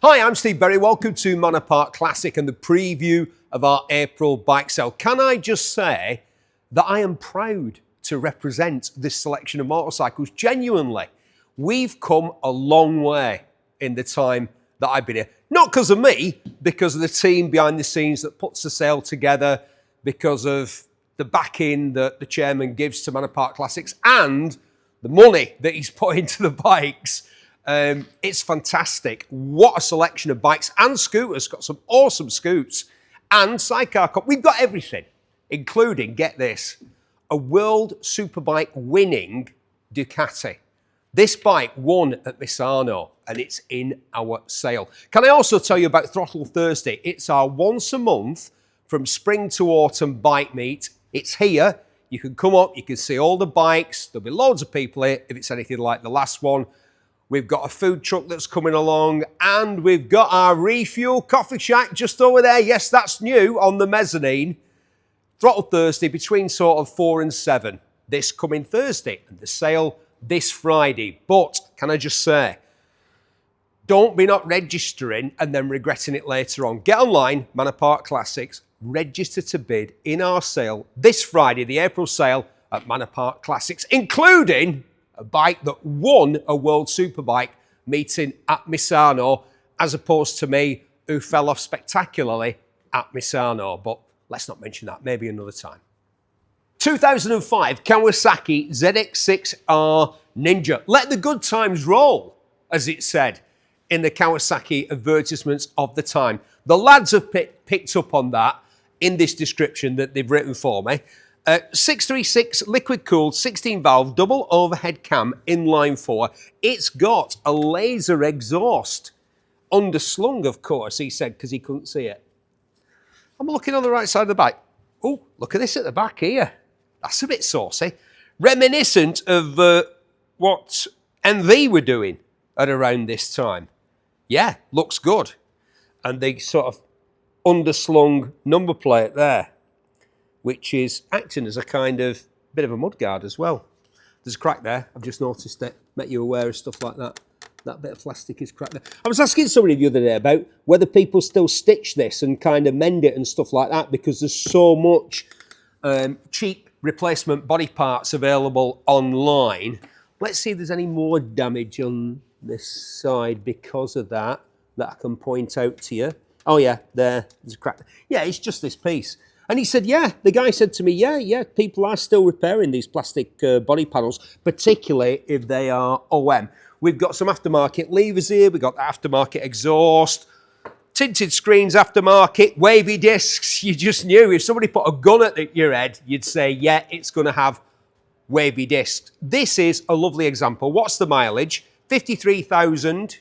Hi, I'm Steve Berry. Welcome to Manor Park Classic and the preview of our April bike sale. Can I just say that I am proud to represent this selection of motorcycles. Genuinely, we've come a long way in the time that I've been here. Not because of me, because of the team behind the scenes that puts the sale together, because of the backing that the chairman gives to Manor Park Classics and the money that he's put into the bikes. It's fantastic. What a selection of bikes and scooters. Got some awesome scoots and sidecar cup. We've got everything, including, get this, a World Superbike winning Ducati. This bike won at Misano and it's in our sale. Can I also tell you about Throttle Thursday? It's our once a month from spring to autumn bike meet. It's here. You can come up, you can see all the bikes. There'll be loads of people here if it's anything like the last one. We've got a food truck that's coming along and we've got our refuel coffee shack just over there. Yes, that's new on the mezzanine. Throttle Thursday between sort of 4 and 7 this coming Thursday and the sale this Friday. But can I just say, don't be not registering and then regretting it later on. Get online, Manor Park Classics, register to bid in our sale this Friday, the April sale at Manor Park Classics, including a bike that won a World Superbike meeting at Misano, as opposed to me, who fell off spectacularly at Misano. But let's not mention that, maybe another time. 2005 Kawasaki ZX-6R Ninja. Let the good times roll, as it said in the Kawasaki advertisements of the time. The lads have picked up on that in this description that they've written for me. 636 liquid-cooled 16-valve double overhead cam inline 4. It's got a laser exhaust. Underslung, of course, he said, because he couldn't see it. I'm looking on the right side of the bike. Oh, look at this at the back here. That's a bit saucy. Reminiscent of what MV were doing at around this time. Yeah, looks good. And the sort of underslung number plate there, which is acting as a kind of bit of a mudguard as well. There's a crack there. I've just noticed it. Make you aware of stuff like that. That bit of plastic is cracked there. I was asking somebody the other day about whether people still stitch this and kind of mend it and stuff like that, because there's so much cheap replacement body parts available online. Let's see if there's any more damage on this side because of that I can point out to you. Oh yeah, there's a crack. Yeah, it's just this piece. And he said, yeah, the guy said to me, yeah, people are still repairing these plastic body panels, particularly if they are OM. We've got some aftermarket levers here. We've got the aftermarket exhaust, tinted screens aftermarket, wavy discs. You just knew if somebody put a gun at your head, you'd say, yeah, it's going to have wavy discs. This is a lovely example. What's the mileage? 53,000.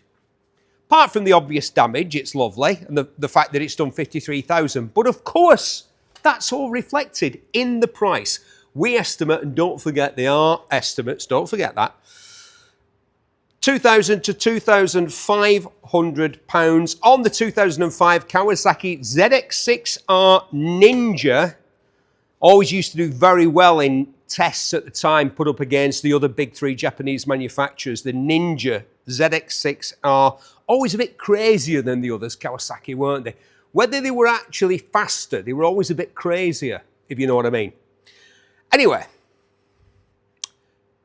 Apart from the obvious damage, it's lovely, and the fact that it's done 53,000. But of course, that's all reflected in the price. We estimate, and don't forget they are estimates, don't forget that, £2,000 to £2,500 on the 2005 Kawasaki ZX-6R Ninja. Always used to do very well in tests at the time, put up against the other big three Japanese manufacturers. The Ninja ZX-6R, always a bit crazier than the others, Kawasaki, weren't they? Whether they were actually faster, they were always a bit crazier, if you know what I mean. Anyway.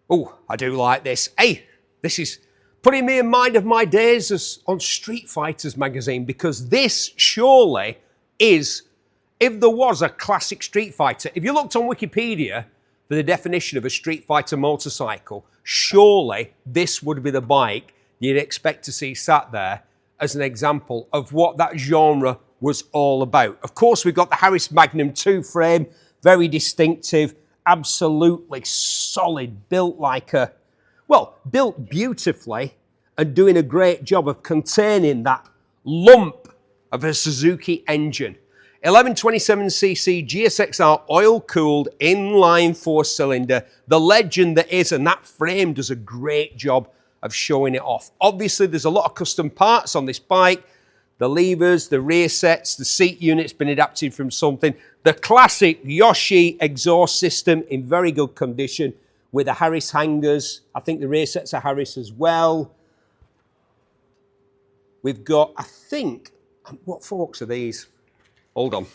Oh, I do like this. Hey, this is putting me in mind of my days on Street Fighters magazine, because this surely is, if there was a classic Street Fighter, if you looked on Wikipedia for the definition of a Street Fighter motorcycle, surely this would be the bike you'd expect to see sat there as an example of what that genre was all about. Of course, we've got the Harris Magnum II frame, very distinctive, absolutely solid, built like a, well, built beautifully and doing a great job of containing that lump of a Suzuki engine. 1127cc GSXR oil-cooled inline 4-cylinder, the legend that is, and that frame does a great job of showing it off. Obviously, there's a lot of custom parts on this bike. The levers, the rear sets, the seat unit's been adapted from something. The classic Yoshi exhaust system in very good condition with the Harris hangers. I think the rear sets are Harris as well. We've got, I think, what forks are these? Hold on.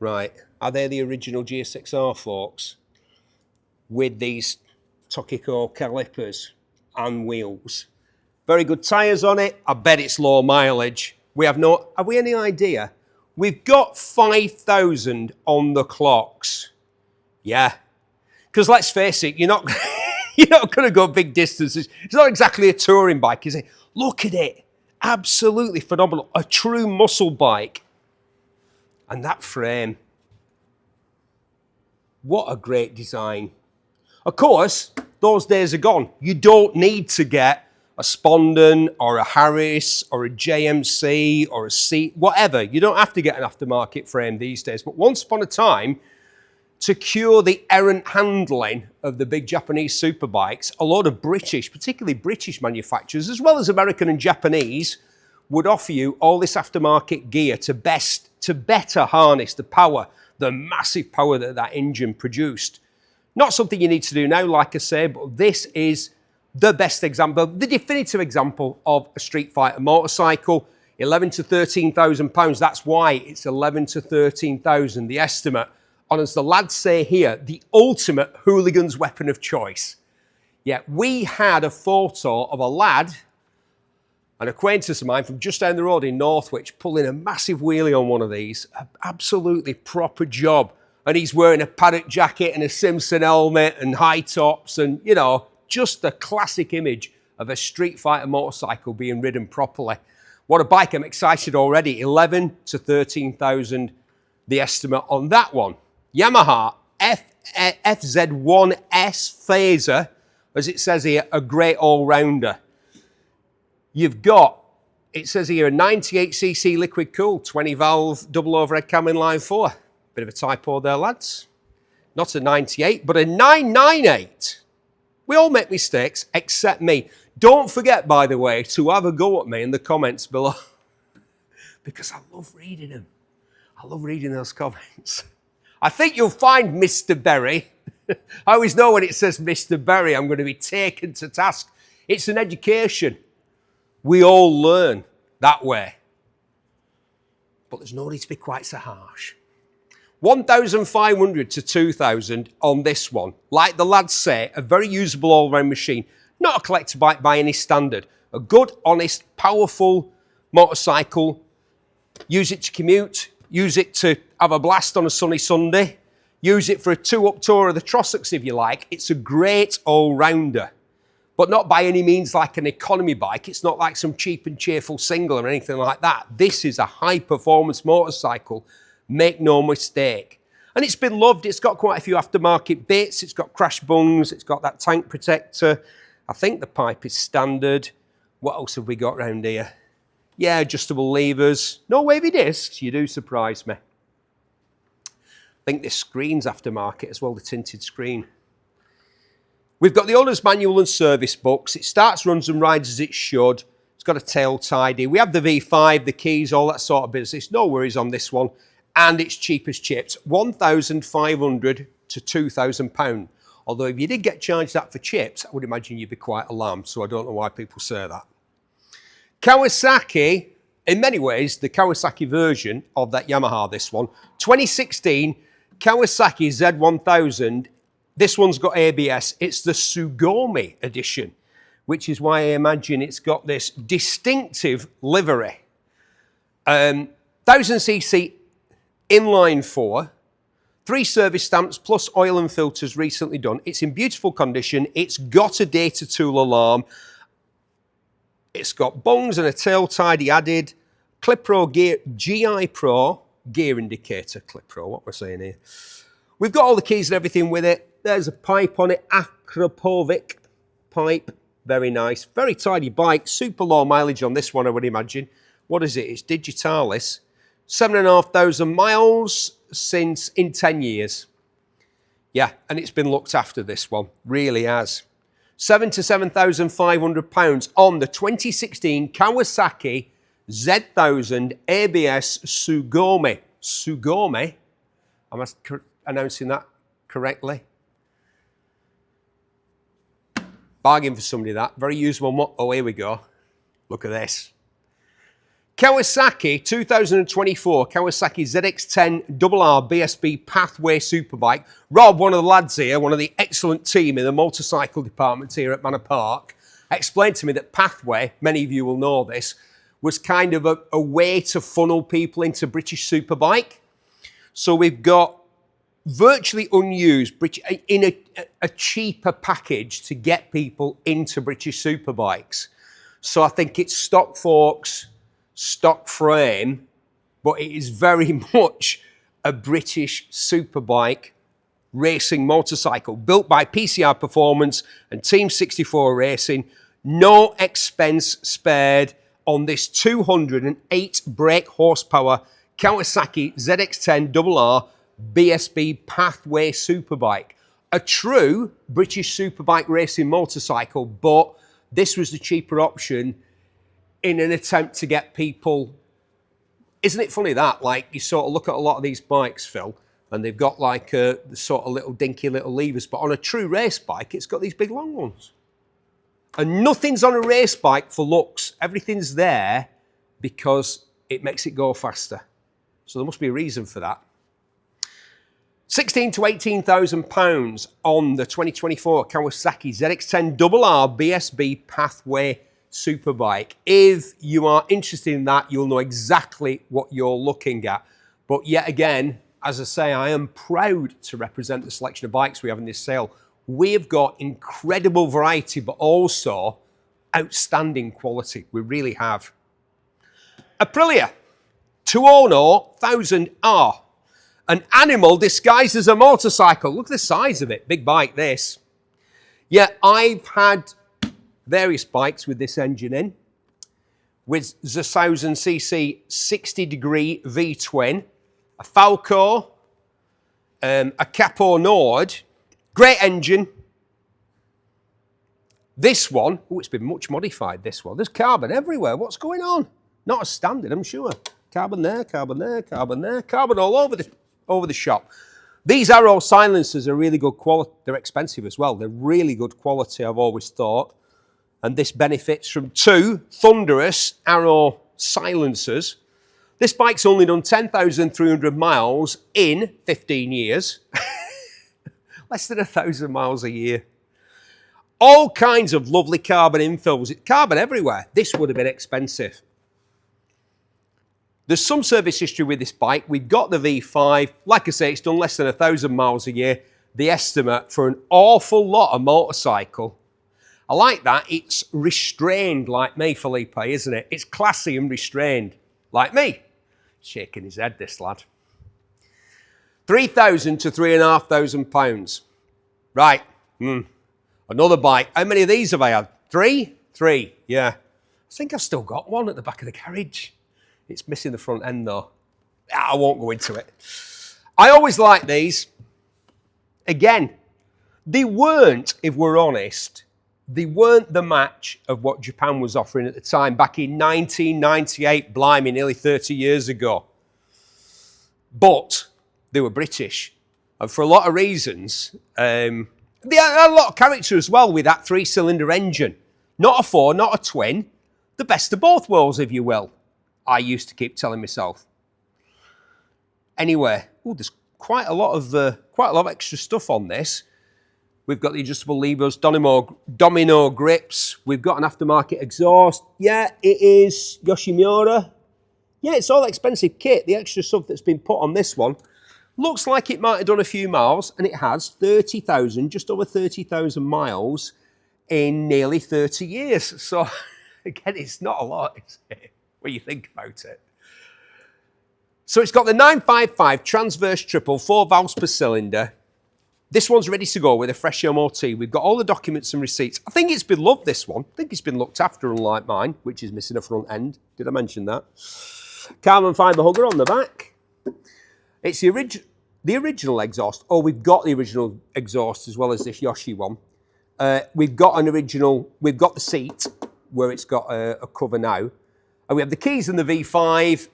Right, are they the original GS6R forks? With these Tokico calipers and wheels. Very good tyres on it. I bet it's low mileage. Have we any idea? We've got 5,000 on the clocks. Yeah. Because let's face it, you're not going to go big distances. It's not exactly a touring bike, is it? Look at it. Absolutely phenomenal. A true muscle bike. And that frame. What a great design. Of course, those days are gone. You don't need to get a Spondon or a Harris or a JMC or a C, whatever. You don't have to get an aftermarket frame these days. But once upon a time, to cure the errant handling of the big Japanese superbikes, a lot of British, particularly British manufacturers, as well as American and Japanese, would offer you all this aftermarket gear to better harness the power, the massive power that that engine produced. Not something you need to do now, like I say, but this is the best example, the definitive example of a street fighter motorcycle. 11 to 13,000 pounds. That's why it's 11 to 13,000, the estimate. And as the lads say here, the ultimate hooligan's weapon of choice. Yeah, we had a photo of a lad, an acquaintance of mine from just down the road in Northwich, pulling a massive wheelie on one of these. An absolutely proper job. And he's wearing a paddock jacket and a Simpson helmet and high tops and, you know, just the classic image of a street fighter motorcycle being ridden properly. What a bike. I'm excited already. 11 to 13,000, the estimate on that one. Yamaha FZ1S Fazer, as it says here, a great all-rounder. You've got, it says here, a 98cc liquid cooled 20-valve double overhead cam inline 4. Bit of a typo there, lads. Not a 98, but a 998. We all make mistakes, except me. Don't forget, by the way, to have a go at me in the comments below. Because I love reading them. I love reading those comments. I think you'll find Mr. Berry. I always know when it says Mr. Berry, I'm going to be taken to task. It's an education. We all learn that way. But there's no need to be quite so harsh. 1,500 to 2,000 on this one. Like the lads say, a very usable all-round machine. Not a collector bike by any standard. A good, honest, powerful motorcycle. Use it to commute. Use it to have a blast on a sunny Sunday. Use it for a two-up tour of the Trossachs if you like. It's a great all-rounder. But not by any means like an economy bike. It's not like some cheap and cheerful single or anything like that. This is a high-performance motorcycle. Make no mistake. And it's been loved. It's got quite a few aftermarket bits. It's got crash bungs. It's got that tank protector. I think the pipe is standard. What else have we got around here? Yeah, adjustable levers. No wavy discs. You do surprise me. I think this screen's aftermarket as well, the tinted screen. We've got the owner's manual and service books. It starts, runs and rides as it should. It's got a tail tidy. We have the V5, the keys, all that sort of business. No worries on this one. And it's cheap as chips, 1,500 to 2,000 pounds. Although if you did get charged that for chips, I would imagine you'd be quite alarmed. So I don't know why people say that. Kawasaki, in many ways, the Kawasaki version of that Yamaha, this one. 2016 Kawasaki Z1000. This one's got ABS. It's the Sugome edition, which is why I imagine it's got this distinctive livery. 1000cc inline 4, 3 service stamps plus oil and filters recently done. It's in beautiful condition. It's got a data tool alarm. It's got bungs and a tail tidy added. Clip-Pro gear, GI Pro gear indicator. Clip-Pro, what we're saying here. We've got all the keys and everything with it. There's a pipe on it, Akrapovic pipe. Very nice. Very tidy bike. Super low mileage on this one, I would imagine. What is it? It's Digitalis. 7,500 miles since in 10 years. Yeah, and it's been looked after, this one. Really has. 7 to 7,500 pounds on the 2016 Kawasaki Z1000 ABS Sugome. Sugome? Am I announcing that correctly? Bargain for somebody that. Very usable. Oh, here we go. Look at this. Kawasaki 2024 Kawasaki ZX10RR BSB Pathway Superbike. Rob, one of the lads here, one of the excellent team in the motorcycle department here at Manor Park, explained to me that Pathway, many of you will know this, was kind of a way to funnel people into British Superbike. So we've got virtually unused, in a cheaper package to get people into British Superbikes. So I think it's stock forks, stock frame, but it is very much a British Superbike racing motorcycle built by PCR Performance and Team 64 Racing. No expense spared on this 208 brake horsepower Kawasaki ZX10RR BSB Pathway Superbike. A true British Superbike racing motorcycle, but this was the cheaper option in an attempt to get people. Isn't it funny that, like, you sort of look at a lot of these bikes, Phil, and they've got like the sort of little dinky little levers, but on a true race bike, it's got these big long ones. And nothing's on a race bike for looks. Everything's there because it makes it go faster. So there must be a reason for that. 16 to 18,000 pounds on the 2024 Kawasaki ZX10RR BSB Pathway Superbike. If you are interested in that, you'll know exactly what you're looking at. But yet again, as I say, I am proud to represent the selection of bikes we have in this sale. We've got incredible variety, but also outstanding quality. We really have. Aprilia Tuono 1000R. An animal disguised as a motorcycle. Look at the size of it. Big bike, this. Yeah, I've had various bikes with this engine in, with the 1000cc 60-degree V-twin, a Falco, a Capo Nord, great engine. This one, oh, it's been much modified, this one. There's carbon everywhere. What's going on? Not as standard, I'm sure. Carbon there, carbon there, carbon there, carbon all over the shop. These Arrow silencers are really good quality. They're expensive as well. They're really good quality, I've always thought. And this benefits from two thunderous Arrow silencers. This bike's only done 10,300 miles in 15 years. Less than 1,000 miles a year. All kinds of lovely carbon infills. Carbon everywhere. This would have been expensive. There's some service history with this bike. We've got the V5. Like I say, it's done less than 1,000 miles a year. The estimate for an awful lot of motorcycle. I like that. It's restrained like me, Felipe, isn't it? It's classy and restrained like me. Shaking his head, this lad. 3,000 to 3,500 pounds. Right. Another bike. How many of these have I had? Three? Three, yeah. I think I've still got one at the back of the carriage. It's missing the front end though. I won't go into it. I always like these. Again, they weren't, if we're honest, they weren't the match of what Japan was offering at the time back in 1998, blimey, nearly 30 years ago. But they were British. And for a lot of reasons, they had a lot of character as well with that three-cylinder engine. Not a four, not a twin. The best of both worlds, if you will. I used to keep telling myself. Anyway, there's quite a lot of extra stuff on this. We've got the adjustable levers, domino grips. We've got an aftermarket exhaust. Yeah, it is Yoshimura. Yeah, it's all expensive kit. The extra stuff that's been put on this one looks like it might have done a few miles, and it has 30,000, just over 30,000 miles in nearly 30 years. So, again, it's not a lot, is it, when you think about it? So it's got the 955 transverse triple, 4 valves per cylinder. This one's ready to go with a fresh MOT. We've got all the documents and receipts. I think it's been loved, this one. I think it's been looked after, unlike mine, which is missing a front end. Did I mention that? Carbon fibre hugger on the back. It's the original exhaust. Oh, we've got the original exhaust as well as this Yoshi one. We've got the seat where it's got a cover now. And we have the keys and the V5,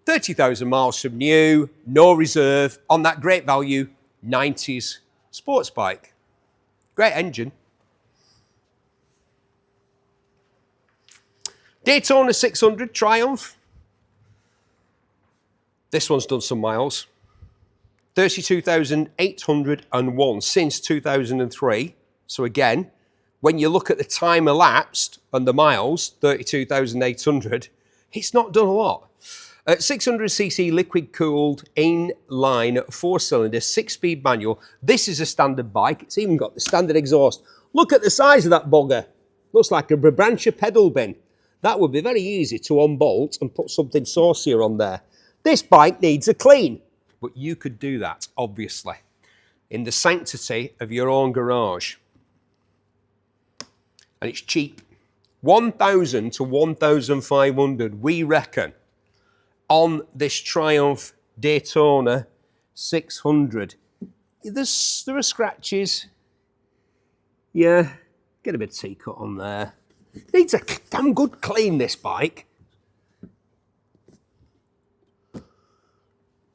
30,000 miles from new, no reserve, on that great value 90s sports bike. Great engine. Daytona 600 Triumph. This one's done some miles. 32,801 since 2003. So again, when you look at the time elapsed and the miles, 32,800, it's not done a lot. 600cc liquid-cooled inline 4-cylinder 6-speed manual. This is a standard bike. It's even got the standard exhaust. Look at the size of that bugger. Looks like a Brabrantia pedal bin. That would be very easy to unbolt and put something saucier on there. This bike needs a clean, but you could do that, obviously, in the sanctity of your own garage. And it's cheap. 1,000 to 1,500, we reckon, on this Triumph Daytona 600. There are scratches. Yeah, get a bit of T-cut on there. Needs a damn good clean, this bike.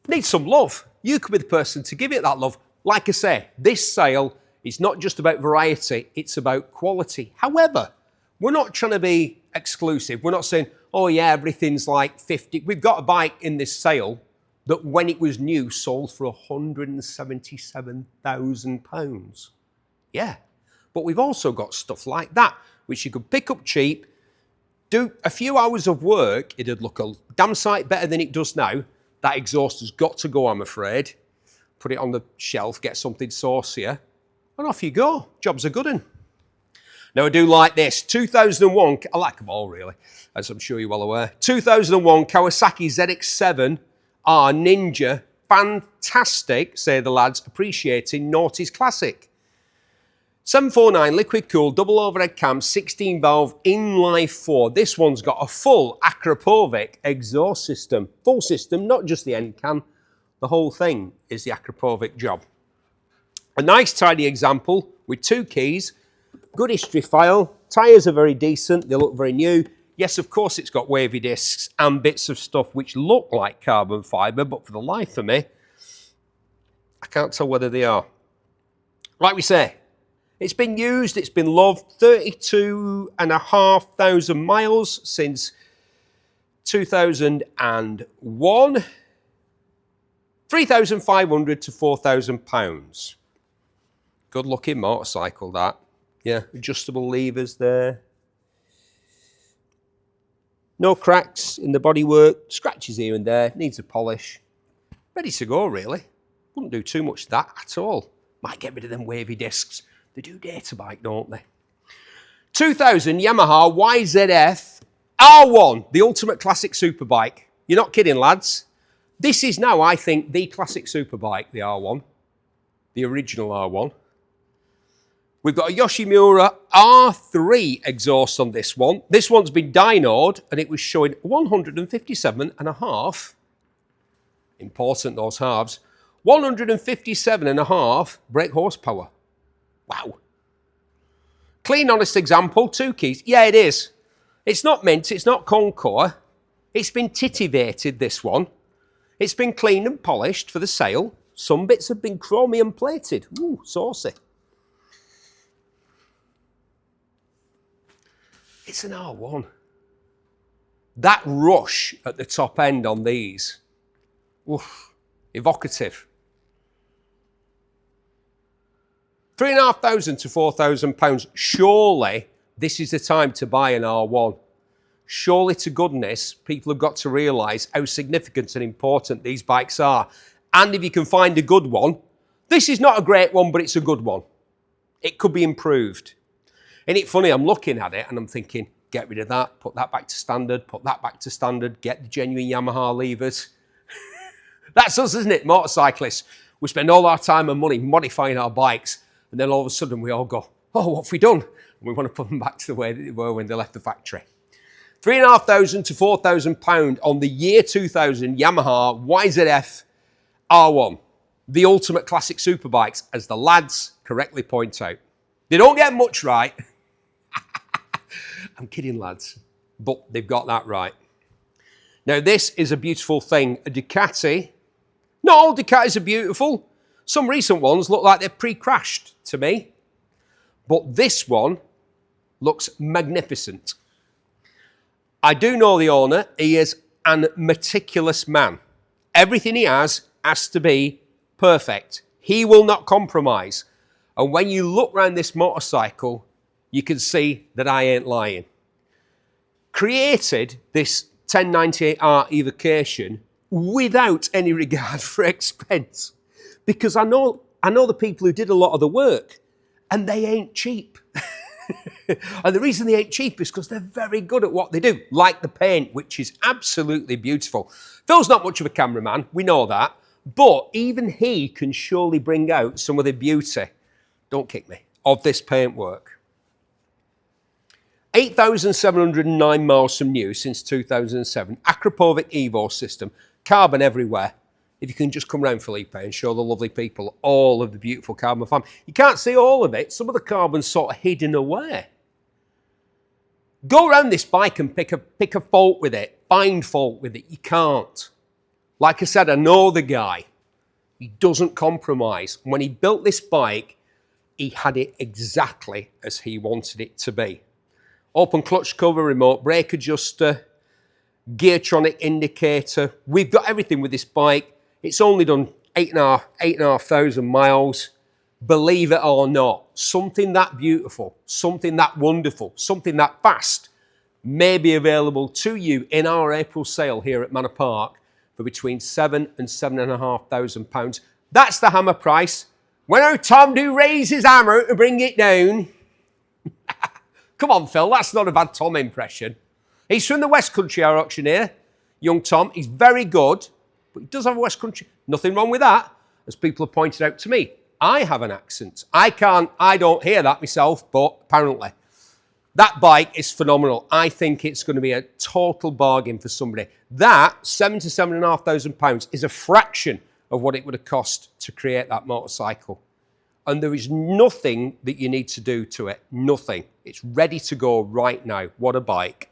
Needs some love. You could be the person to give it that love. Like I say, this sale is not just about variety, it's about quality. However, we're not trying to be exclusive. We're not saying, oh yeah, everything's like 50. We've got a bike in this sale that when it was new sold for £177,000. Yeah, but we've also got stuff like that, which you could pick up cheap, do a few hours of work, it'd look a damn sight better than it does now. That exhaust has got to go, I'm afraid. Put it on the shelf, get something saucier, and off you go. Job's a good one. Now, I do like this. 2001, I like them all, really, as I'm sure you're well aware. 2001 Kawasaki ZX-7R Ninja. Fantastic, say the lads, appreciating Naughty's classic. 749 liquid-cooled, double overhead cam, 16-valve in-life 4. This one's got a full Akrapovic exhaust system. Full system, not just the end can. The whole thing is the Akrapovic job. A nice, tidy example with 2 keys. Good history file. Tyres are very decent. They look very new. Yes, of course, it's got wavy discs and bits of stuff which look like carbon fibre, but for the life of me, I can't tell whether they are. Like we say, it's been used, it's been loved, 32,500 miles since 2001. 3,500 to 4,000 pounds. Good looking motorcycle, that. Yeah, adjustable levers there. No cracks in the bodywork, scratches here and there, needs a polish. Ready to go, really. Wouldn't do too much of that at all. Might get rid of them wavy discs. They do data bike, don't they? 2000 Yamaha YZF-R1, the ultimate classic superbike. You're not kidding, lads. This is now, I think, the classic superbike, the R1. The original R1. We've got a Yoshimura R3 exhaust on this one. This one's been dynoed and it was showing 157.5. Important, those halves. 157.5 brake horsepower. Wow. Clean, honest example, 2 keys. Yeah, it is. It's not mint, it's not Concours. It's been titivated, this one. It's been cleaned and polished for the sale. Some bits have been chromium plated. Ooh, saucy. It's an R1. That rush at the top end on these. Oof, evocative. 3,500 to 4,000 pounds. Surely this is the time to buy an R1. Surely to goodness, people have got to realise how significant and important these bikes are. And if you can find a good one, this is not a great one, but it's a good one. It could be improved. Isn't it funny? I'm looking at it and I'm thinking, get rid of that, put that back to standard, put that back to standard, get the genuine Yamaha levers. That's us, isn't it, motorcyclists? We spend all our time and money modifying our bikes, and then all of a sudden we all go, oh, what have we done? And we want to put them back to the way they were when they left the factory. 3,500 to 4,000 pound on the year 2000 Yamaha YZF-R1. The ultimate classic superbikes, as the lads correctly point out. They don't get much right. I'm kidding, lads, but they've got that right. Now, this is a beautiful thing. A Ducati. Not all Ducatis are beautiful. Some recent ones look like they're pre-crashed to me. But this one looks magnificent. I do know the owner. He is a meticulous man. Everything he has to be perfect. He will not compromise. And when you look around this motorcycle, you can see that I ain't lying. Created this 1098R Evocation without any regard for expense. Because I know the people who did a lot of the work, and they ain't cheap. And the reason they ain't cheap is because they're very good at what they do, like the paint, which is absolutely beautiful. Phil's not much of a cameraman, we know that, but even he can surely bring out some of the beauty, don't kick me, of this paintwork. 8,709 miles from new since 2007, Akrapovic Evo system, carbon everywhere. If you can just come round, Felipe, and show the lovely people all of the beautiful carbon farm. You can't see all of it. Some of the carbon's sort of hidden away. Go around this bike and pick a fault with it, find fault with it. You can't. Like I said, I know the guy. He doesn't compromise. When he built this bike, he had it exactly as he wanted it to be. Open clutch cover, remote brake adjuster, Geartronic indicator. We've got everything with this bike. It's only done 8,500 miles. Believe it or not, something that beautiful, something that wonderful, something that fast may be available to you in our April sale here at Manor Park for between £7,000 and £7,500. That's the hammer price. When our Tom do raise his hammer to bring it down. Come on, Phil, that's not a bad Tom impression. He's from the West Country, our auctioneer, young Tom. He's very good, but he does have a West Country. Nothing wrong with that, as people have pointed out to me. I have an accent. I don't hear that myself, but apparently. That bike is phenomenal. I think it's going to be a total bargain for somebody. That, £7,000 to £7,500, is a fraction of what it would have cost to create that motorcycle. And there is nothing that you need to do to it. Nothing. It's ready to go right now. What a bike.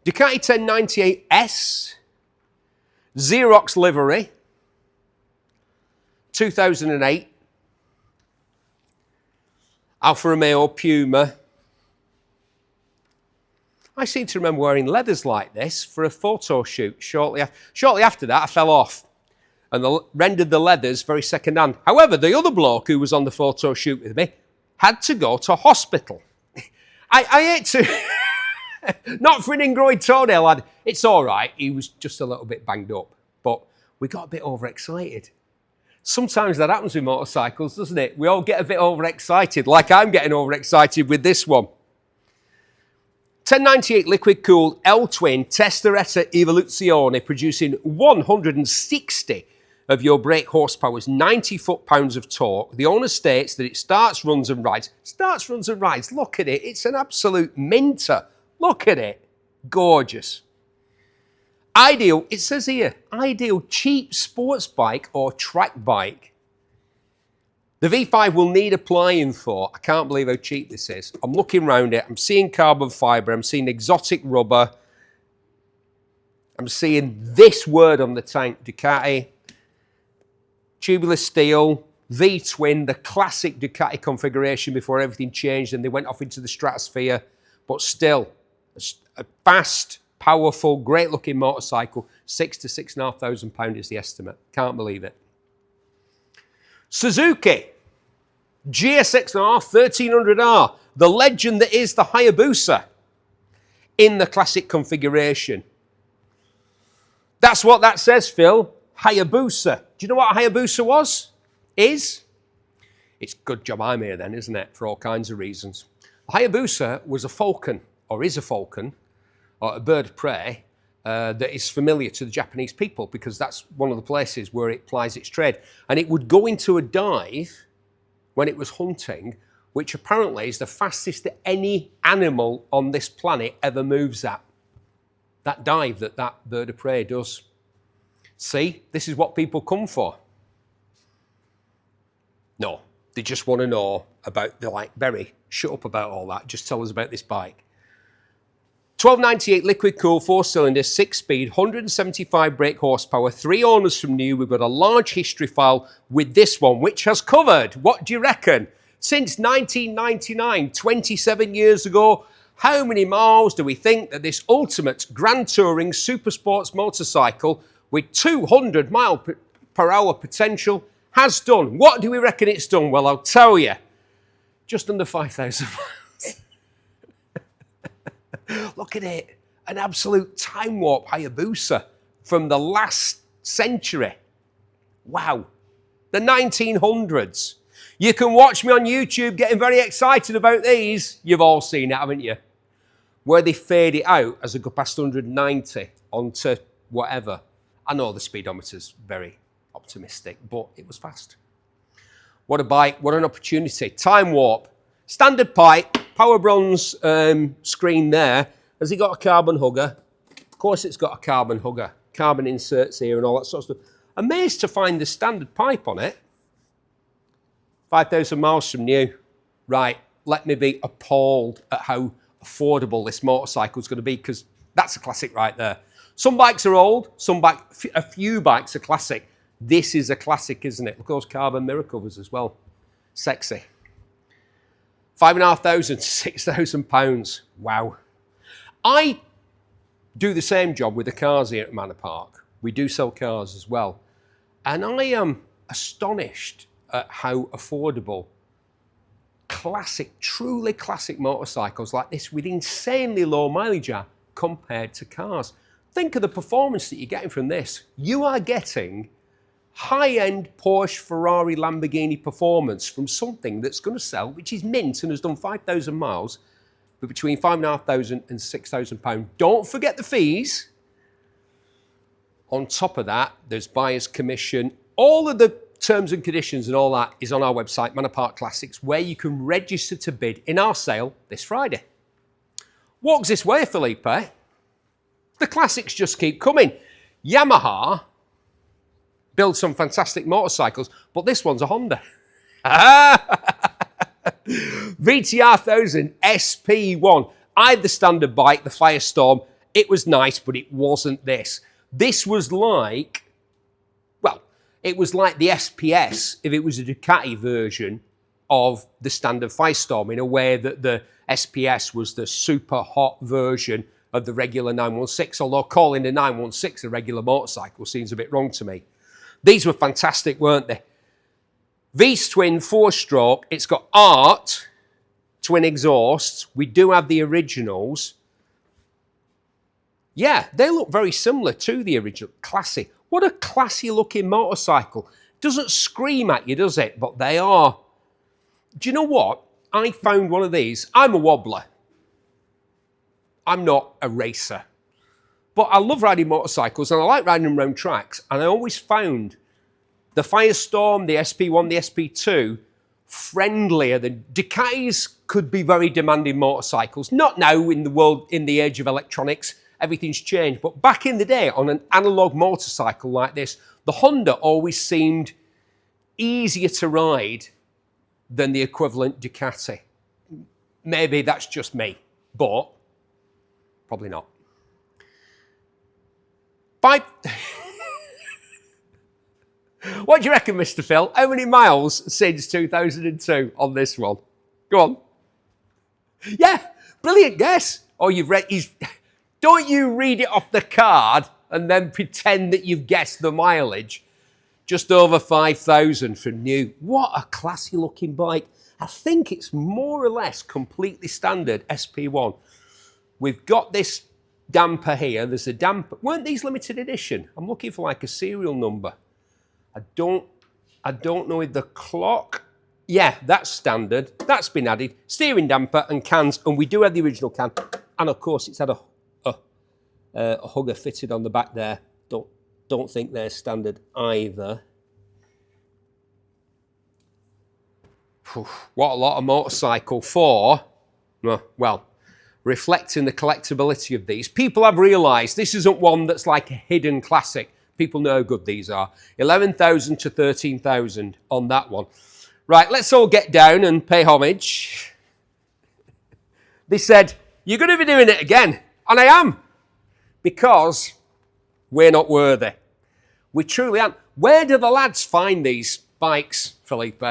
Ducati 1098S, Xerox livery, 2008, Alfa Romeo Puma. I seem to remember wearing leathers like this for a photo shoot. Shortly after that, I fell off and rendered the leathers very second-hand. However, the other bloke who was on the photo shoot with me had to go to hospital. I hate to... Not for an ingrown toenail, lad. It's all right. He was just a little bit banged up. But we got a bit overexcited. Sometimes that happens with motorcycles, doesn't it? We all get a bit overexcited, like I'm getting overexcited with this one. 1098 liquid-cooled L-twin Testaretta Evoluzione, producing 160 of your brake horsepower's 90 foot-pounds of torque. The owner states that it starts, runs and rides. Starts, runs and rides. Look at it. It's an absolute minter. Look at it. Gorgeous. Ideal, it says here, ideal cheap sports bike or track bike. The V5 will need applying for. I can't believe how cheap this is. I'm looking around it. I'm seeing carbon fibre. I'm seeing exotic rubber. I'm seeing this word on the tank, Ducati. Tubular steel, V-twin, the classic Ducati configuration before everything changed and they went off into the stratosphere. But still, a fast, powerful, great-looking motorcycle. £6,000 to £6,500 is the estimate. Can't believe it. Suzuki GSX-R 1300R, the legend that is the Hayabusa, in the classic configuration. That's what that says, Phil. Hayabusa. Do you know what a Hayabusa is? It's good job I'm here then, isn't it? For all kinds of reasons. A Hayabusa was a falcon, or is a falcon, or a bird of prey, that is familiar to the Japanese people because that's one of the places where it plies its trade. And it would go into a dive when it was hunting, which apparently is the fastest that any animal on this planet ever moves at. That dive that bird of prey does. See, this is what people come for. No, they just want to know about, they're like, Berry, shut up about all that, just tell us about this bike. 1298 liquid cooled 4-cylinder, 6-speed, 175 brake horsepower, 3 owners from new. We've got a large history file with this one, which has covered, what do you reckon? Since 1999, 27 years ago, How many miles do we think that this ultimate grand touring super sports motorcycle with 200 mile per hour potential has done? What do we reckon it's done? Well, I'll tell you, just under 5,000 miles. Look at it, an absolute time warp Hayabusa from the last century. Wow, the 1900s. You can watch me on YouTube getting very excited about these. You've all seen it, haven't you? Where they fade it out as I go past 190 onto whatever. I know the speedometer's very optimistic, but it was fast. What a bike, what an opportunity. Time warp, standard pipe, power bronze screen there. Has it got a carbon hugger? Of course it's got a carbon hugger. Carbon inserts here and all that sort of stuff. Amazed to find the standard pipe on it. 5,000 miles from new. Right, let me be appalled at how affordable this motorcycle is going to be, because that's a classic right there. Some bikes are old, a few bikes are classic. This is a classic, isn't it? Look at those carbon mirror covers as well. Sexy. 5,500, £6,000. Wow. I do the same job with the cars here at Manor Park. We do sell cars as well. And I am astonished at how affordable classic, truly classic motorcycles like this with insanely low mileage are compared to cars. Think of the performance that you're getting from this. You are getting high-end Porsche, Ferrari, Lamborghini performance from something that's going to sell, which is mint and has done 5,000 miles, but between 5,500 and £6,000. Don't forget the fees. On top of that, there's buyer's commission. All of the terms and conditions and all that is on our website, Manor Park Classics, where you can register to bid in our sale this Friday. Walks this way, Felipe. The classics just keep coming. Yamaha builds some fantastic motorcycles, but this one's a Honda. VTR1000 SP1. I had the standard bike, the Firestorm. It was nice, but it wasn't this. This was like, well, it was like the SPS if it was a Ducati version of the standard Firestorm, in a way that the SPS was the super hot version of the regular 916, although calling the 916 a regular motorcycle seems a bit wrong to me. These were fantastic, weren't they? V-twin 4-stroke. It's got art, twin exhausts. We do have the originals. Yeah, they look very similar to the original. Classy. What a classy looking motorcycle. Doesn't scream at you, does it? But they are. Do you know what? I found one of these. I'm a wobbler. I'm not a racer. But I love riding motorcycles and I like riding them around tracks. And I always found the Firestorm, the SP1, the SP2 friendlier than Ducatis. Could be very demanding motorcycles. Not now in the world, in the age of electronics. Everything's changed. But back in the day, on an analog motorcycle like this, the Honda always seemed easier to ride than the equivalent Ducati. Maybe that's just me, but probably not. What do you reckon, Mr. Phil? How many miles since 2002 on this one? Go on. Yeah, brilliant guess. Oh, you've read. Don't you read it off the card and then pretend that you've guessed the mileage. Just over 5,000 from new. What a classy looking bike. I think it's more or less completely standard SP1. We've got this damper here. There's a damper. Weren't these limited edition? I'm looking for like a serial number. I don't know if the clock. Yeah, that's standard. That's been added. Steering damper and cans, and we do have the original can. And of course, it's had a hugger fitted on the back there. Don't think they're standard either. What a lot of motorcycle for, well, reflecting the collectability of these. People have realised this isn't one that's like a hidden classic. People know how good these are. 11,000 to 13,000 on that one. Right, let's all get down and pay homage. They said, you're going to be doing it again. And I am. Because we're not worthy. We truly aren't. Where do the lads find these bikes, Felipe?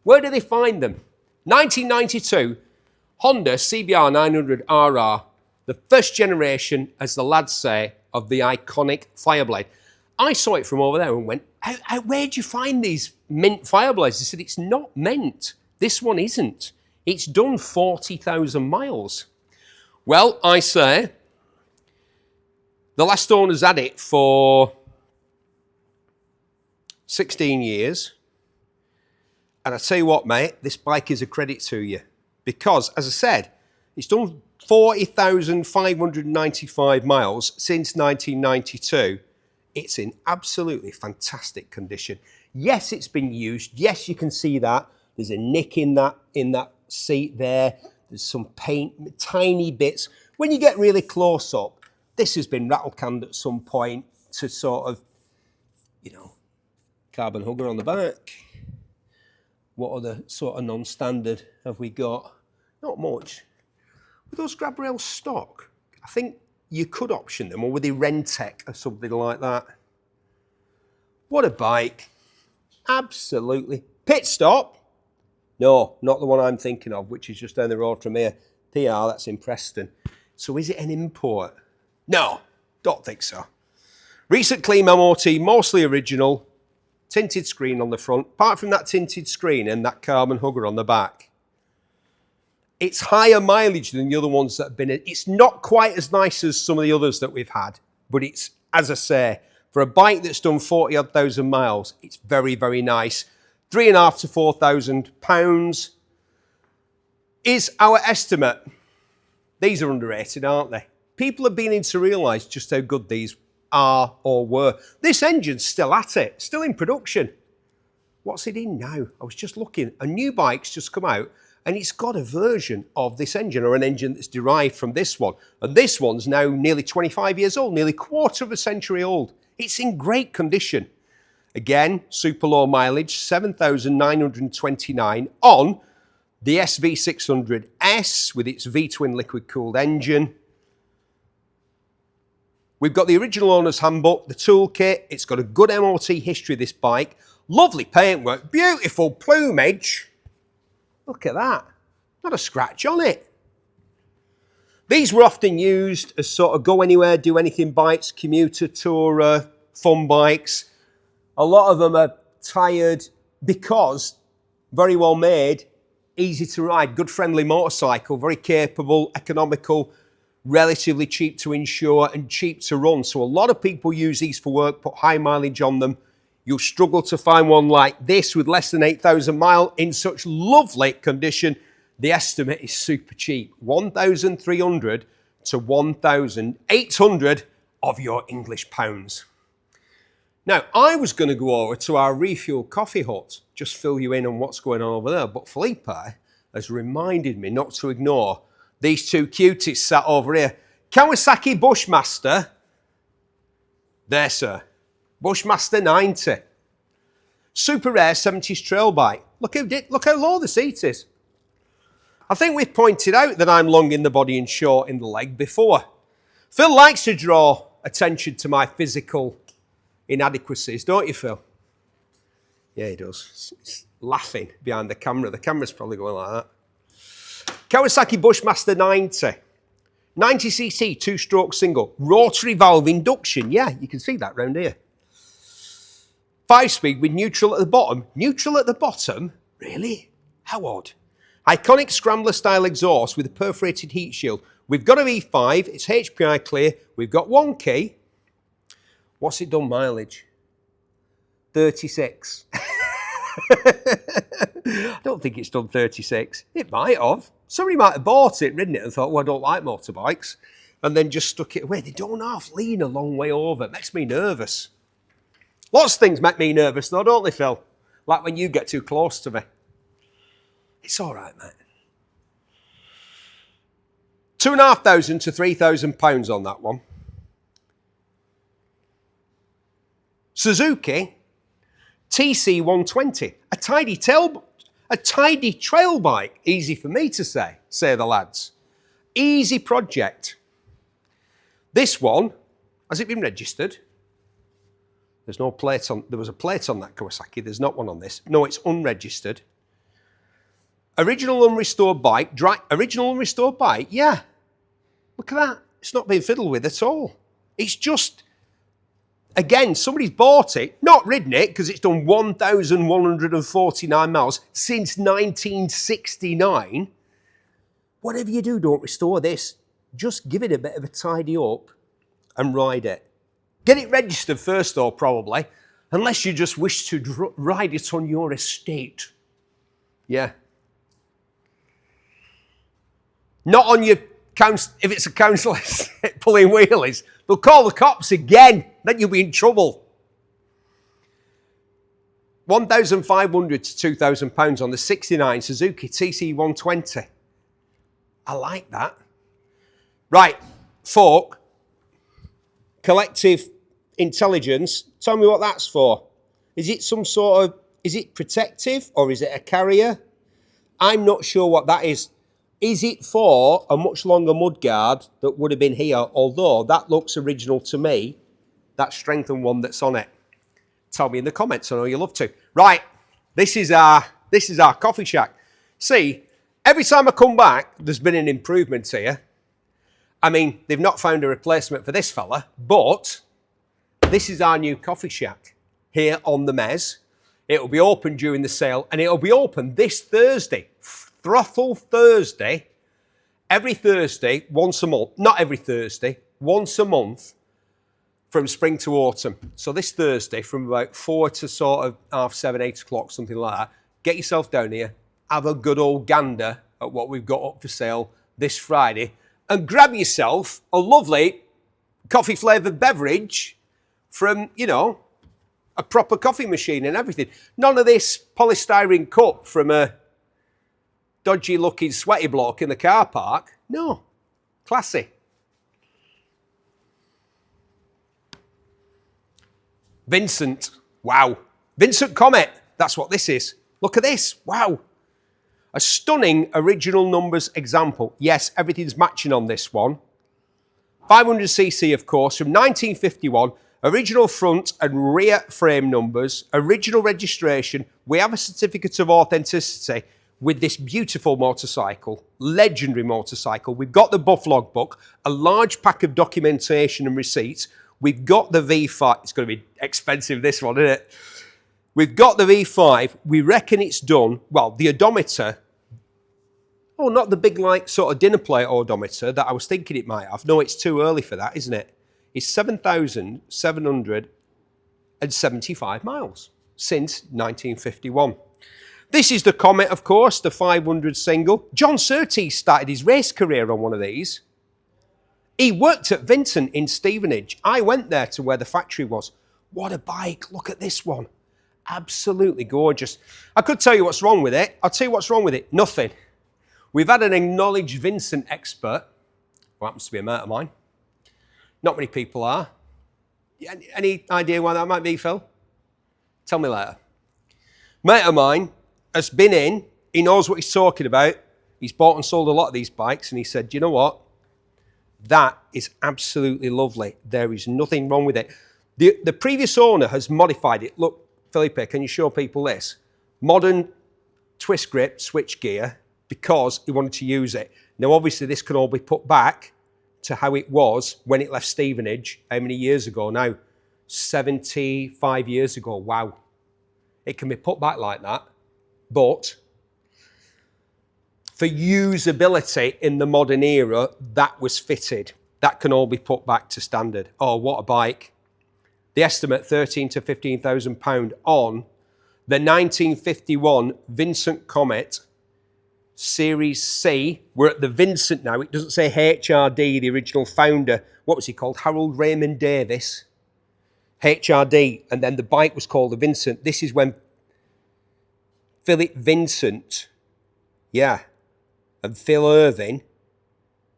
Where do they find them? 1992, Honda CBR900RR, the first generation, as the lads say, of the iconic Fireblade. I saw it from over there and went, where'd you find these mint Fireblades? They said, it's not mint. This one isn't. It's done 40,000 miles. Well, I say, the last owner's had it for 16 years. And I tell you what, mate, this bike is a credit to you. Because, as I said, it's done 40,595 miles since 1992. It's in absolutely fantastic condition. Yes, it's been used. Yes, you can see that. There's a nick in that seat there. There's some paint, tiny bits. When you get really close up, this has been rattle canned at some point to sort of, you know, carbon hugger on the back. What other sort of non-standard have we got? Not much. Were those grab rails stock? I think you could option them, or were they Rentec or something like that? What a bike. Absolutely. Pit stop? No, not the one I'm thinking of, which is just down the road from here. PR, that's in Preston. So is it an import? No, don't think so. Recent clean MOT, mostly original. Tinted screen on the front. Apart from that tinted screen and that carbon hugger on the back, it's higher mileage than the other ones that have been. It's not quite as nice as some of the others that we've had, but it's, as I say, for a bike that's done 40-odd thousand miles, it's very, very nice. £3,500 to £4,000 is our estimate. These are underrated, aren't they? People are beginning to realise just how good these are or were. This engine's still at it, still in production. What's it in now? I was just looking. A new bike's just come out and it's got a version of this engine, or an engine that's derived from this one. And this one's now nearly 25 years old, nearly a quarter of a century old. It's in great condition. Again, super low mileage, 7,929 on the SV650S with its V-twin liquid-cooled engine. We've got the original owner's handbook, the toolkit. It's got a good MOT history, this bike. Lovely paintwork, beautiful plumage. Look at that. Not a scratch on it. These were often used as sort of go anywhere, do anything bikes, commuter, tourer, fun bikes. A lot of them are tired because very well made, easy to ride, good friendly motorcycle, very capable, economical, relatively cheap to insure and cheap to run. So a lot of people use these for work, put high mileage on them. You'll struggle to find one like this with less than 8,000 miles in such lovely condition. The estimate is super cheap, 1,300 to 1,800 of your English pounds. Now, I was going to go over to our refuel coffee hut, just fill you in on what's going on over there, but Felipe has reminded me not to ignore these two cuties sat over here. Kawasaki Bushmaster, there sir, Bushmaster 90. Super rare 70s trail bike. Look how low the seat is. I think we've pointed out that I'm long in the body and short in the leg before. Phil likes to draw attention to my physical inadequacies, don't you, Phil? Yeah, he does. He's laughing behind the camera. The camera's probably going like that. Kawasaki Bushmaster 90. 90cc, two-stroke single. Rotary valve induction. Yeah, you can see that round here. 5-speed with neutral at the bottom. Neutral at the bottom? Really? How odd. Iconic scrambler-style exhaust with a perforated heat shield. We've got a V5. It's HPI clear. We've got one key. What's it done mileage? 36. I don't think it's done 36. It might have. Somebody might have bought it, ridden it, and thought, well, I don't like motorbikes, and then just stuck it away. They don't half lean a long way over. It makes me nervous. Lots of things make me nervous, though, don't they, Phil? Like when you get too close to me. It's all right, mate. £2,500 to £3,000 on that one. Suzuki TC120, a tidy trail bike. Easy for me to say the lads. Easy project. This one, has it been registered? There's no plate on, there was a plate on that Kawasaki, there's not one on this. No, it's unregistered. Original unrestored bike. Original unrestored bike? Yeah. Look at that. It's not been fiddled with at all. It's just, again, somebody's bought it, not ridden it, because it's done 1,149 miles since 1969. Whatever you do, don't restore this. Just give it a bit of a tidy up and ride it. Get it registered first, though, probably, unless you just wish to ride it on your estate. Yeah. Not on your council, if it's a council pulling wheelies. They'll call the cops again, then you'll be in trouble. £1,500 to £2,000 on the 69 Suzuki TC120. I like that. Right, folk, collective intelligence, tell me what that's for. Is it some sort of, is it protective or is it a carrier? I'm not sure what that is. Is it for a much longer mudguard that would have been here, although that looks original to me, that strengthened one that's on it? Tell me in the comments, I know you love to. Right, this is our coffee shack. See, every time I come back, there's been an improvement here. I mean, they've not found a replacement for this fella, but this is our new coffee shack here on the Mez. It'll be open during the sale, and it'll be open this Thursday. Throttle Thursday, every Thursday, once a month. Not every Thursday, once a month from spring to autumn. So this Thursday from about 4 to sort of 7:30, 8 o'clock, something like that. Get yourself down here, have a good old gander at what we've got up for sale this Friday, and grab yourself a lovely coffee flavoured beverage from, you know, a proper coffee machine and everything. None of this polystyrene cup from a dodgy looking sweaty bloke in the car park. No, classy. Vincent, wow. Vincent Comet, that's what this is. Look at this, wow. A stunning original numbers example. Yes, everything's matching on this one. 500cc, of course, from 1951. Original front and rear frame numbers. Original registration. We have a certificate of authenticity with this beautiful motorcycle, legendary motorcycle. We've got the buff logbook, a large pack of documentation and receipts. We've got the V5. It's going to be expensive, this one, isn't it? We've got the V5. We reckon it's done. Well, the odometer, oh, not the big, like, sort of dinner plate odometer that I was thinking it might have. No, it's too early for that, isn't it? It's 7,775 miles since 1951. This is the Comet, of course, the 500 single. John Surtees started his race career on one of these. He worked at Vincent in Stevenage. I went there to where the factory was. What a bike. Look at this one. Absolutely gorgeous. I could tell you what's wrong with it. I'll tell you what's wrong with it. Nothing. We've had an acknowledged Vincent expert, who happens to be a mate of mine. Not many people are. Any idea why that might be, Phil? Tell me later. Mate of mine has been in, he knows what he's talking about. He's bought and sold a lot of these bikes, and he said, do you know what? That is absolutely lovely. There is nothing wrong with it. The previous owner has modified it. Look, Felipe, can you show people this? Modern twist grip switch gear, because he wanted to use it. Now, obviously, this can all be put back to how it was when it left Stevenage. How many years ago now? 75 years ago. Wow. It can be put back like that. But for usability in the modern era, that was fitted. That can all be put back to standard. Oh, what a bike. The estimate, £13,000 to £15,000 on the 1951 Vincent Comet Series C. We're at the Vincent now. It doesn't say HRD, the original founder. What was he called? Harold Raymond Davis. HRD. And then the bike was called the Vincent. This is when Philip Vincent, yeah, and Phil Irving,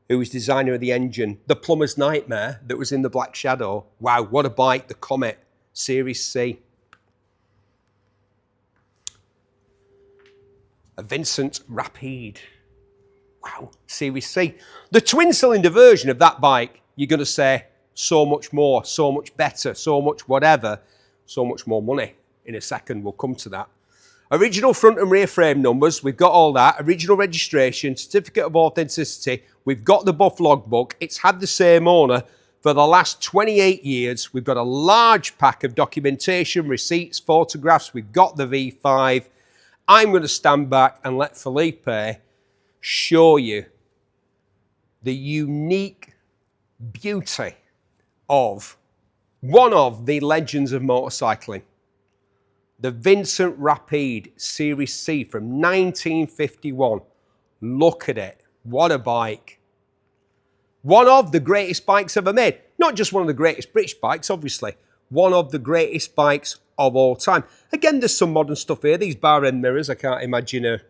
who was designer of the engine, the plumber's nightmare that was in the Black Shadow. Wow, what a bike, the Comet Series C. A Vincent Rapide. Wow, Series C. The twin-cylinder version of that bike, you're going to say so much more, so much better, so much whatever, so much more money. In a second, we'll come to that. Original front and rear frame numbers, we've got all that. Original registration, certificate of authenticity. We've got the buff logbook. It's had the same owner for the last 28 years. We've got a large pack of documentation, receipts, photographs. We've got the V5. I'm going to stand back and let Felipe show you the unique beauty of one of the legends of motorcycling. The Vincent Rapide Series C from 1951. Look at it. What a bike. One of the greatest bikes ever made. Not just one of the greatest British bikes, obviously. One of the greatest bikes of all time. Again, there's some modern stuff here. These bar end mirrors, I can't imagine are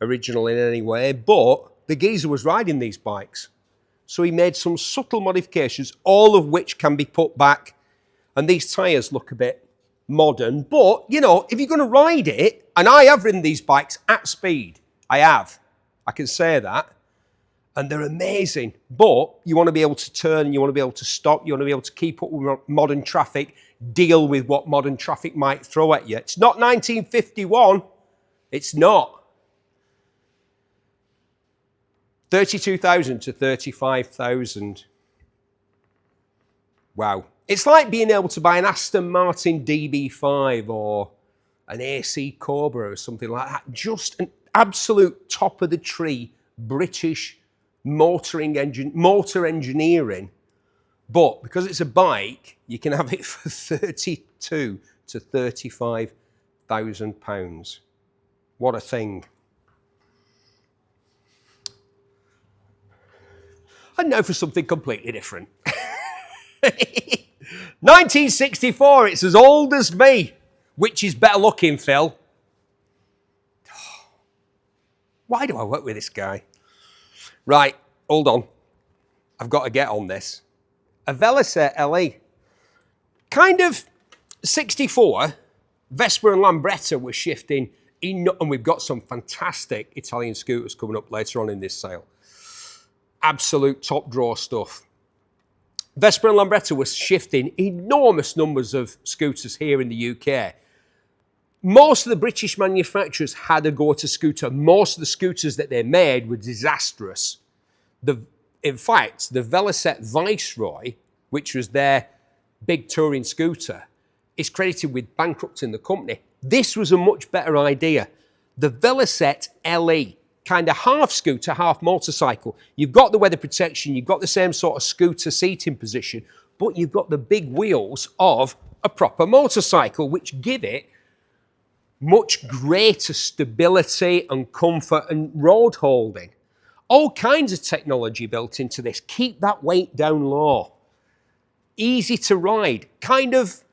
original in any way. But the geezer was riding these bikes. So he made some subtle modifications, all of which can be put back. And these tyres look a bit modern, but, you know, if you're going to ride it, and I have ridden these bikes at speed, I can say that, and they're amazing, but you want to be able to turn, you want to be able to stop, you want to be able to keep up with modern traffic, deal with what modern traffic might throw at you. It's not 1951, it's not. 32,000 to 35,000. Wow. It's like being able to buy an Aston Martin DB5 or an AC Cobra or something like that. Just an absolute top of the tree British motor engineering. But because it's a bike, you can have it for 32 to 35,000 pounds. What a thing. And now for something completely different. 1964, it's as old as me. Which is better looking, Phil? Why do I work with this guy? Right, hold on. I've got to get on this. A Velocette LE. Kind of 64, Vespa and Lambretta were shifting, and we've got some fantastic Italian scooters coming up later on in this sale. Absolute top draw stuff. Vespa and Lambretta were shifting enormous numbers of scooters here in the UK. Most of the British manufacturers had a go at a scooter. Most of the scooters that they made were disastrous. In fact, the Velocette Viceroy, which was their big touring scooter, is credited with bankrupting the company. This was a much better idea. The Velocette LE. Kind of half scooter, half motorcycle. You've got the weather protection, you've got the same sort of scooter seating position, but you've got the big wheels of a proper motorcycle, which give it much greater stability and comfort and road holding. All kinds of technology built into this. Keep that weight down low. Easy to ride, kind of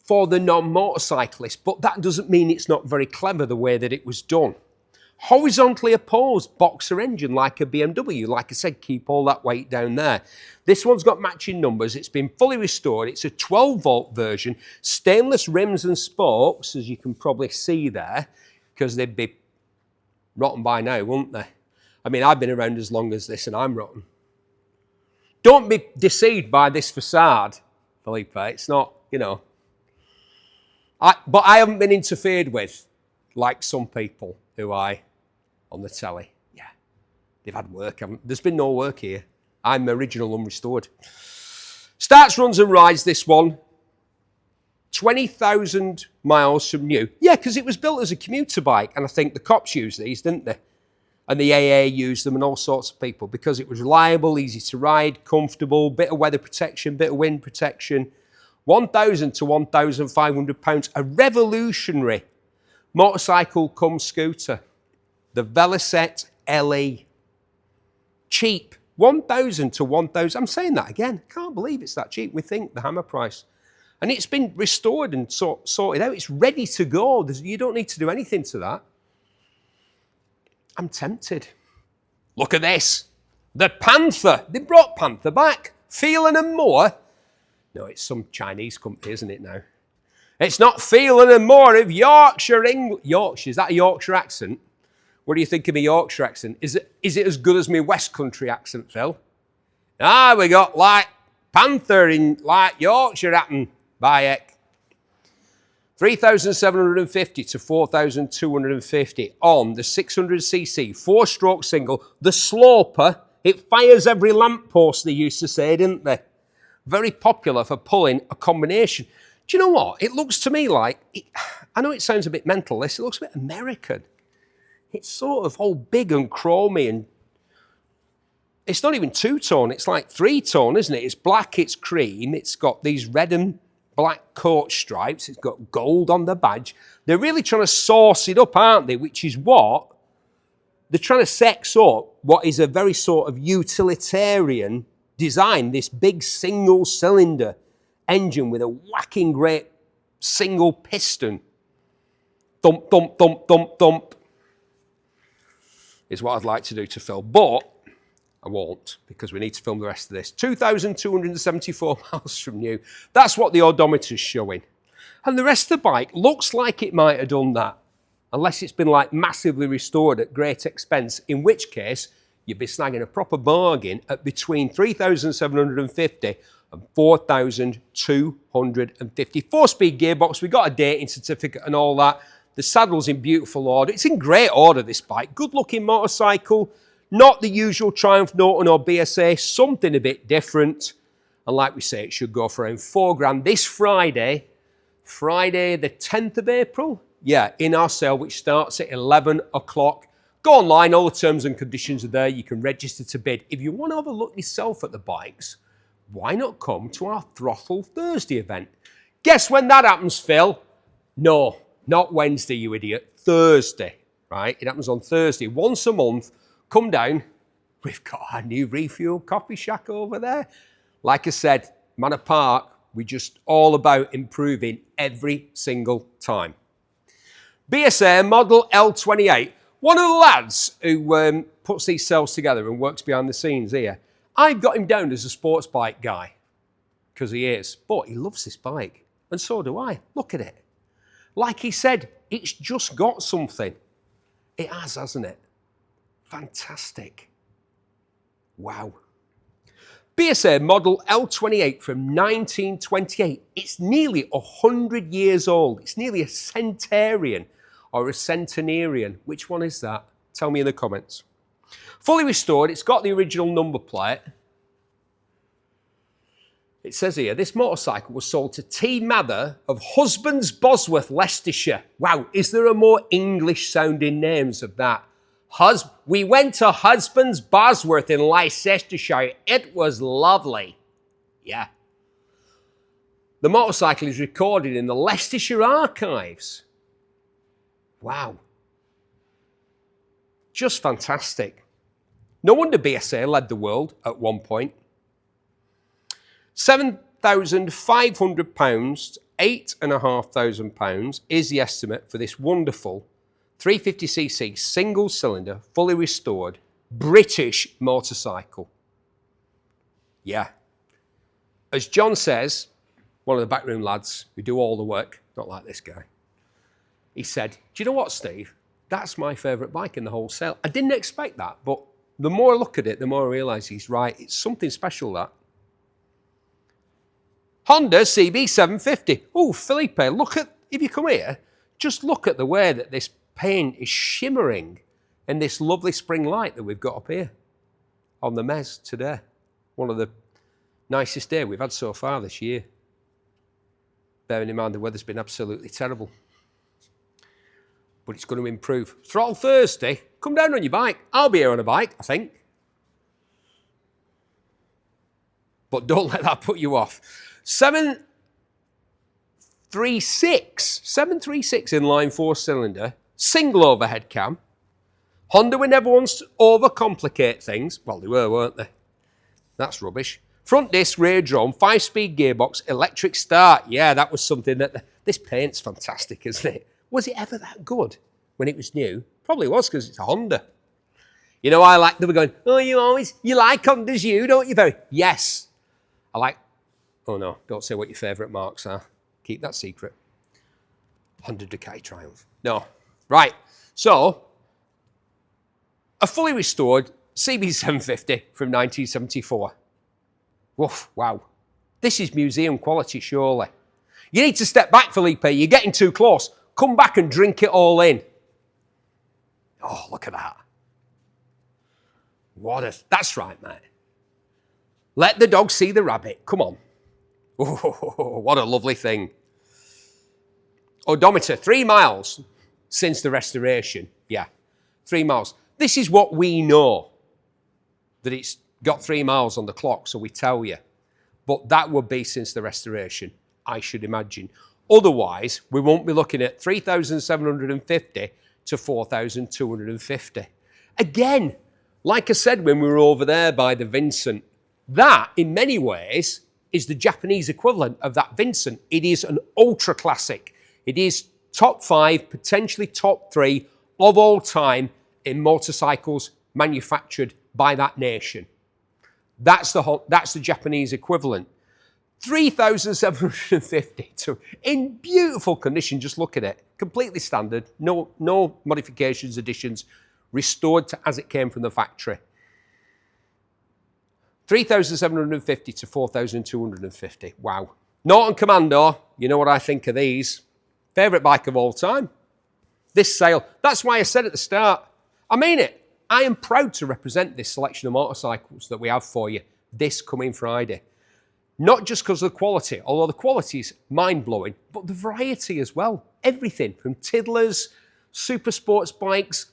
for the non-motorcyclist, but that doesn't mean it's not very clever the way that it was done. Horizontally opposed boxer engine like a BMW. Like I said, keep all that weight down there. This one's got matching numbers. It's been fully restored. It's a 12-volt version. Stainless rims and spokes, as you can probably see there, because they'd be rotten by now, wouldn't they? I mean, I've been around as long as this and I'm rotten. Don't be deceived by this facade, Felipe. It's not, you know. But I haven't been interfered with like some people who on the telly. Yeah, they've had work. There's been no work here. I'm original unrestored. Starts, runs and rides this one. 20,000 miles from new. Yeah, because it was built as a commuter bike, and I think the cops used these, didn't they? And the AA used them and all sorts of people because it was reliable, easy to ride, comfortable, bit of weather protection, bit of wind protection. 1,000 to 1,500 pounds. A revolutionary motorcycle cum scooter. The Velocette LE. Cheap. 1,000 to 1,000. I'm saying that again. I can't believe it's that cheap. We think the hammer price. And it's been restored and sorted out. It's ready to go. You don't need to do anything to that. I'm tempted. Look at this. The Panther. They brought Panther back. Phelan and Moore. No, it's some Chinese company, isn't it now? It's not Phelan and Moore of Yorkshire, England. Yorkshire, is that a Yorkshire accent? What do you think of my Yorkshire accent? Is it as good as my West Country accent, Phil? We got like Panther in like Yorkshire happen by heck. 3,750 to 4,250 on the 600cc 4-stroke single. The sloper, it fires every lamppost, they used to say, didn't they? Very popular for pulling a combination. Do you know what? It looks to me like, I know it sounds a bit mental, this, it looks a bit American. It's sort of all big and chromy, and it's not even two-tone, it's like three-tone, isn't it? It's black, it's cream, it's got these red and black coat stripes, it's got gold on the badge. They're really trying to sauce it up, aren't they? Which is what? They're trying to sex up what is a very sort of utilitarian design, this big single-cylinder engine with a whacking great single piston. Thump, thump, thump, thump, thump is what I'd like to do to film, but I won't, because we need to film the rest of this. 2,274 miles from new. That's what the odometer's showing. And the rest of the bike looks like it might have done that, unless it's been like massively restored at great expense, in which case you'd be snagging a proper bargain at between 3,750 and 4,250. 4-speed gearbox, we got a dating certificate and all that. The saddle's in beautiful order. It's in great order, this bike. Good looking motorcycle. Not the usual Triumph, Norton or BSA, something a bit different. And like we say, it should go for around £4,000 this Friday the 10th of April. Yeah, in our sale, which starts at 11 o'clock. Go online, all the terms and conditions are there. You can register to bid. If you want to have a look yourself at the bikes, why not come to our Throttle Thursday event? Guess when that happens, Phil? No, not Wednesday, you idiot. Thursday, right? It happens on Thursday, once a month. Come down. We've got our new refuel coffee shack over there. Like I said, Manor Park, we're just all about improving every single time. BSA Model L28. One of the lads who puts these sales together and works behind the scenes here, I've got him down as a sports bike guy, because he is, but he loves this bike, and so do I. Look at it. Like he said, it's just got something. It has, hasn't it? Fantastic. Wow. BSA Model L28 from 1928. It's nearly 100 years old. It's nearly a centenarian or a centenarian. Which one is that? Tell me in the comments. Fully restored. It's got the original number plate. It says here, this motorcycle was sold to T. Mather of Husbands Bosworth, Leicestershire. Wow, is there a more English sounding names of that? We went to Husbands Bosworth in Leicestershire. It was lovely. Yeah. The motorcycle is recorded in the Leicestershire archives. Wow. Just fantastic. No wonder BSA led the world at one point. £7,500, £8,500 is the estimate for this wonderful 350cc single-cylinder, fully restored British motorcycle. Yeah. As John says, one of the backroom lads who do all the work, not like this guy, he said, do you know what, Steve? That's my favourite bike in the whole sale. I didn't expect that, but the more I look at it, the more I realise he's right. It's something special, that. Honda CB750. Oh, Felipe, look at, if you come here, just look at the way that this paint is shimmering in this lovely spring light that we've got up here on the mez today. One of the nicest days we've had so far this year. Bearing in mind the weather's been absolutely terrible. But it's going to improve. Throttle Thursday, come down on your bike. I'll be here on a bike, I think. But don't let that put you off. 736 inline 4-cylinder, single overhead cam. Honda were never wants to overcomplicate things. Well, they were, weren't they? That's rubbish. Front disc, rear drum, 5-speed gearbox, electric start. Yeah, that was something that... This paint's fantastic, isn't it? Was it ever that good when it was new? Probably was, because it's a Honda. You know, I like... They were going, oh, you like Hondas, you, don't you, very? Yes. I like... Oh, no, don't say what your favourite marks are. Keep that secret. Honda Ducati Triumph. No. Right. So, a fully restored CB750 from 1974. Woof, wow. This is museum quality, surely. You need to step back, Felipe. You're getting too close. Come back and drink it all in. Oh, look at that. That's right, mate. Let the dog see the rabbit. Come on. Oh, what a lovely thing. Odometer, 3 miles since the restoration. Yeah, 3 miles. This is what we know, that it's got 3 miles on the clock, so we tell you. But that would be since the restoration, I should imagine. Otherwise, we won't be looking at 3,750 to 4,250. Again, like I said when we were over there by the Vincent, that, in many ways, is the Japanese equivalent of that Vincent. It is an ultra classic. It is top 5, potentially top 3 of all time in motorcycles manufactured by that nation. That's the Japanese equivalent. 3,750 in beautiful condition. Just look at it. Completely standard. No modifications, additions. Restored to as it came from the factory. 3,750 to 4,250. Wow. Norton Commando, you know what I think of these. Favourite bike of all time. This sale. That's why I said at the start, I mean it. I am proud to represent this selection of motorcycles that we have for you this coming Friday. Not just because of the quality, although the quality is mind-blowing, but the variety as well. Everything from tiddlers, super sports bikes,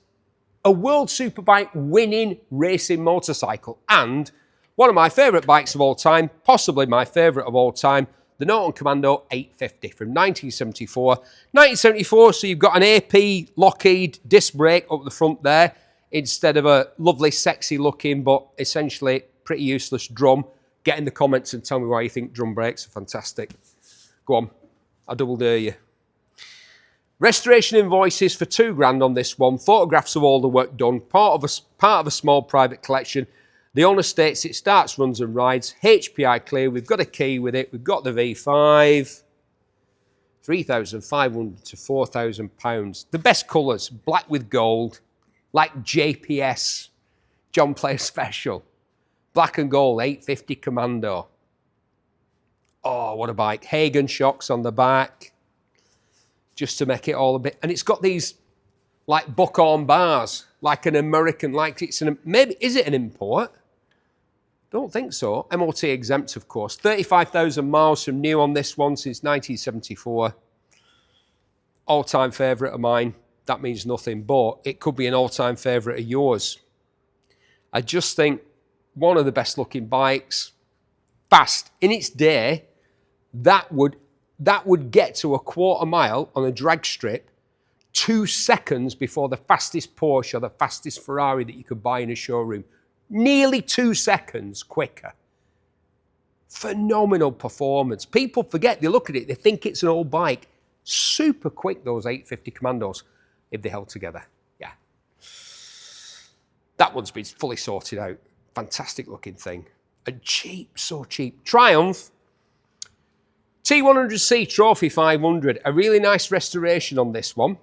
a World Superbike winning racing motorcycle, and one of my favourite bikes of all time, possibly my favourite of all time, the Norton Commando 850 from 1974. 1974, so you've got an AP Lockheed disc brake up the front there, instead of a lovely, sexy looking, but essentially pretty useless drum. Get in the comments and tell me why you think drum brakes are fantastic. Go on, I double dare you. Restoration invoices for £2,000 on this one. Photographs of all the work done. Part of a small private collection. The owner states it starts, runs and rides. HPI clear. We've got a key with it. We've got the V5. 3,500 to 4,000 pounds. The best colours, black with gold, like JPS, John Player Special. Black and gold, 850 Commando. Oh, what a bike. Hagen shocks on the back, just to make it all a bit. And it's got these, like, buck-horn bars, like an American, like it's an, maybe, is it an import? Don't think so. MOT exempt, of course. 35,000 miles from new on this one since 1974. All-time favourite of mine. That means nothing, but it could be an all-time favourite of yours. I just think one of the best looking bikes, fast. In its day, that would get to a quarter mile on a drag strip 2 seconds before the fastest Porsche or the fastest Ferrari that you could buy in a showroom. Nearly 2 seconds quicker. Phenomenal performance. People forget, they look at it, they think it's an old bike. Super quick, those 850 Commandos, if they held together. Yeah. That one's been fully sorted out. Fantastic looking thing. And cheap, so cheap. Triumph T100C Trophy 500. A really nice restoration on this one.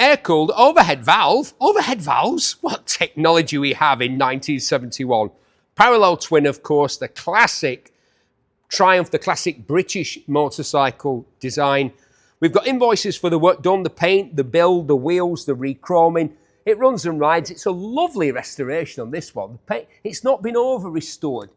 Air-cooled overhead valve. Overhead valves? What technology we have in 1971. Parallel twin, of course, the classic Triumph, the classic British motorcycle design. We've got invoices for the work done, the paint, the build, the wheels, the re-chroming. It runs and rides. It's a lovely restoration on this one. The paint, it's not been over-restored,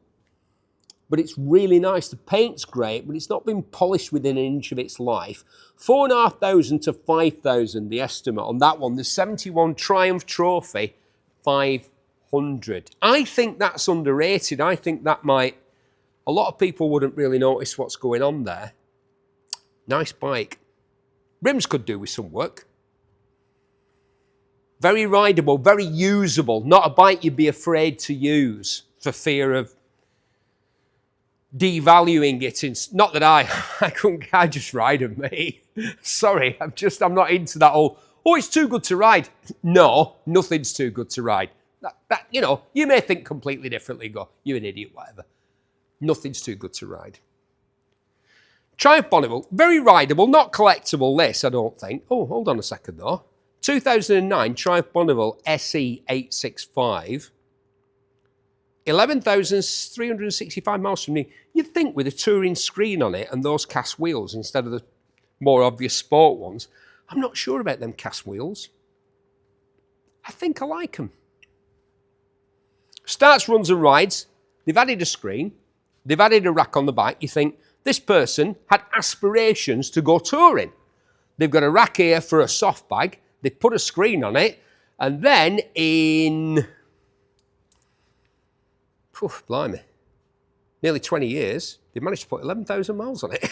but it's really nice. The paint's great, but it's not been polished within an inch of its life. 4,500 to 5,000, the estimate on that one. The 71 Triumph Trophy 500. I think that's underrated. I think that might, a lot of people wouldn't really notice what's going on there. Nice bike. Rims could do with some work. Very rideable, very usable. Not a bike you'd be afraid to use for fear of devaluing it. Not that I just ride them, mate. Sorry, I'm not into that whole, oh, it's too good to ride. No, nothing's too good to ride. That you know, you may think completely differently, go, you're an idiot, whatever. Nothing's too good to ride. Triumph Bonneville, very rideable, not collectible this, I don't think. Oh, hold on a second though. 2009 Triumph Bonneville SE865. 11,365 miles from me. You'd think with a touring screen on it and those cast wheels instead of the more obvious sport ones. I'm not sure about them cast wheels. I think I like them. Starts, runs and rides. They've added a screen. They've added a rack on the back. You think this person had aspirations to go touring. They've got a rack here for a soft bag. They've put a screen on it. And then in, blimey, nearly 20 years, they've managed to put 11,000 miles on it.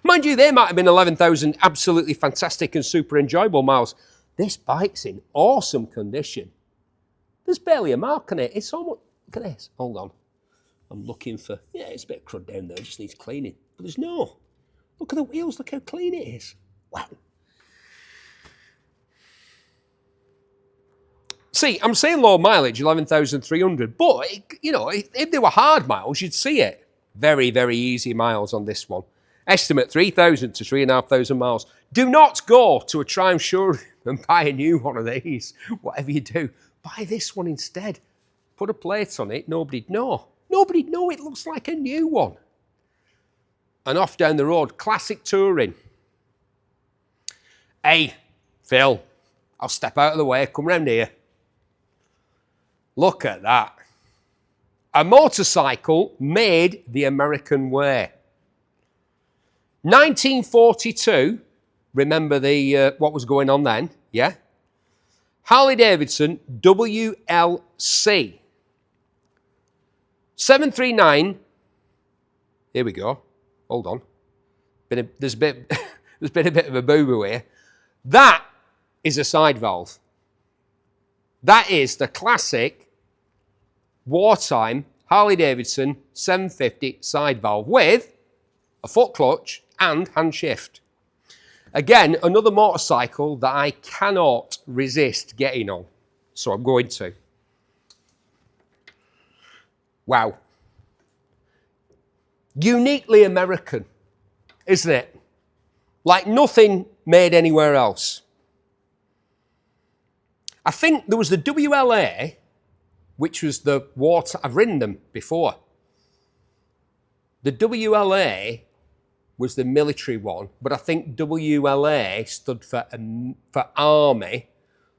Mind you, there might have been 11,000 absolutely fantastic and super enjoyable miles. This bike's in awesome condition. There's barely a mark on it. It's almost, look at this. Hold on. I'm looking for, yeah, it's a bit of crud down there. It just needs cleaning. But there's no. Look at the wheels. Look how clean it is. Wow. See, I'm saying low mileage, 11,300. But, you know, if they were hard miles, you'd see it. Very, very easy miles on this one. Estimate 3,000 to 3,500 miles. Do not go to a Triumph showroom and buy a new one of these. Whatever you do, buy this one instead. Put a plate on it, nobody'd know. Nobody'd know it looks like a new one. And off down the road, classic touring. Hey, Phil, I'll step out of the way, come round here. Look at that. A motorcycle made the American way. 1942, remember the what was going on then, yeah? Harley-Davidson WLC. 739, here we go, hold on. There's been a bit of a boo-boo here. That is a side valve. That is the classic wartime Harley-Davidson 750 side valve with a foot clutch and hand shift. Again, another motorcycle that I cannot resist getting on. So I'm going to. Wow. Uniquely American, isn't it? Like nothing made anywhere else. I think there was the WLA, which was the water. I've ridden them before. The WLA was the military one, but I think WLA stood for Army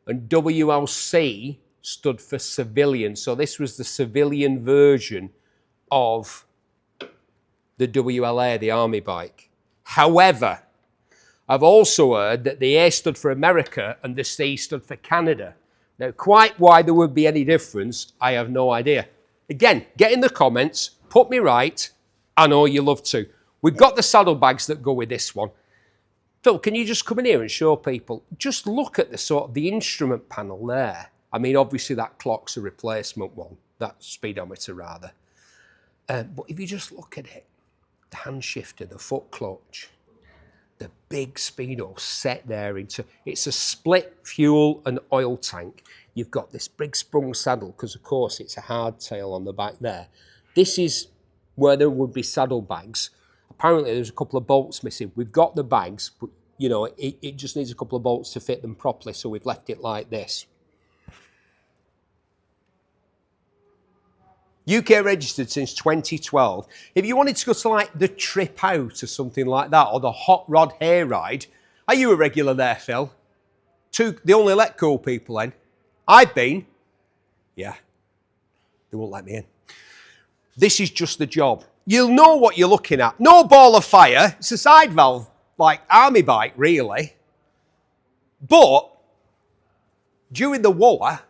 and WLC stood for civilian. So this was the civilian version of the WLA, the Army bike. However, I've also heard that the A stood for America and the C stood for Canada. Now, quite why there would be any difference, I have no idea. Again, get in the comments, put me right. I know you love to. We've got the saddlebags that go with this one. Phil, can you just come in here and show people? Just look at the sort of the instrument panel there. I mean, obviously that clock's a replacement one, that speedometer rather. But if you just look at it, the hand shifter, the foot clutch, the big speedo set there into, it's a split fuel and oil tank. You've got this big sprung saddle, because of course it's a hardtail on the back there. This is where there would be saddlebags. Apparently there's a couple of bolts missing. We've got the bags, but you know, it just needs a couple of bolts to fit them properly, so we've left it like this. UK registered since 2012. If you wanted to go to like the Trip Out or something like that, or the Hot Rod Hayride, are you a regular there, Phil? They only let cool people in. I've been. Yeah, they won't let me in. This is just the job. You'll know what you're looking at. No ball of fire. It's a side valve, like Army bike, really. But during the war,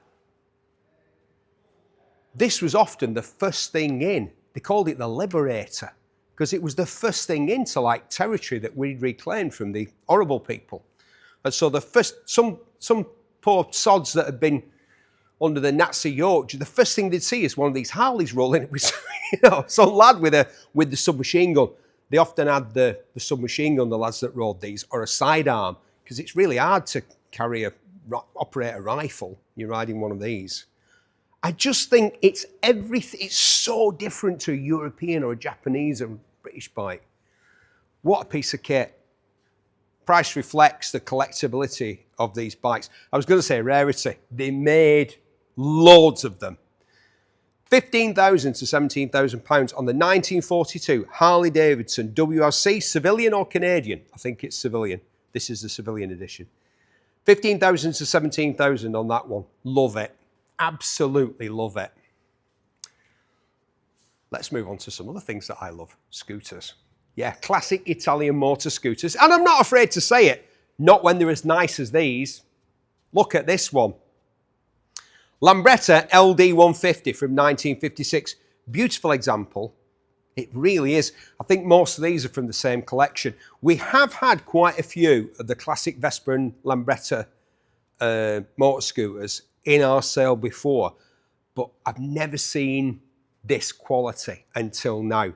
this was often the first thing in. They called it the Liberator because it was the first thing into like territory that we'd reclaimed from the horrible people. And so the first, some poor sods that had been under the Nazi yoke, the first thing they'd see is one of these Harleys rolling. It was, you know, some lad with the submachine gun. They often had the submachine gun, the lads that rode these, or a sidearm, because it's really hard to operate a rifle. You're riding one of these. I just think it's everything. It's so different to a European or a Japanese or British bike. What a piece of kit. Price reflects the collectability of these bikes. I was going to say rarity. They made loads of them. £15,000 to £17,000 on the 1942 Harley-Davidson WLC, civilian or Canadian? I think it's civilian. This is the civilian edition. £15,000 to £17,000 on that one. Love it. Absolutely love it. Let's move on to some other things that I love. Scooters. Yeah, classic Italian motor scooters. And I'm not afraid to say it. Not when they're as nice as these. Look at this one. Lambretta LD150 from 1956. Beautiful example. It really is. I think most of these are from the same collection. We have had quite a few of the classic Vespa and Lambretta motor scooters in our sale before, but I've never seen this quality until now.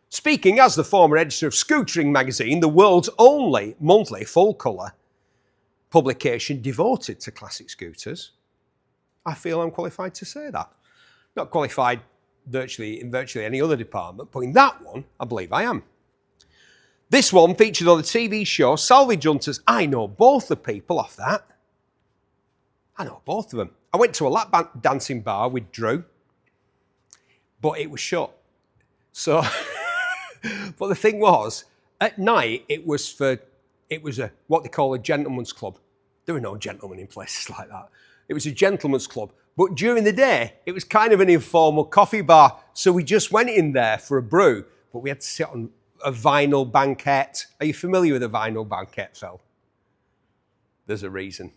Speaking as the former editor of Scootering magazine, the world's only monthly full-colour publication devoted to classic scooters, I feel I'm qualified to say that. Not qualified in virtually any other department, but in that one, I believe I am. This one featured on the TV show Salvage Hunters. I know both the people off that. I know both of them. I went to a lap dancing bar with Drew, but it was shut. So, but the thing was, at night, it was what they call a gentleman's club. There were no gentlemen in places like that. It was a gentleman's club. But during the day, it was kind of an informal coffee bar. So we just went in there for a brew, but we had to sit on a vinyl banquette. Are you familiar with a vinyl banquette, Phil? There's a reason.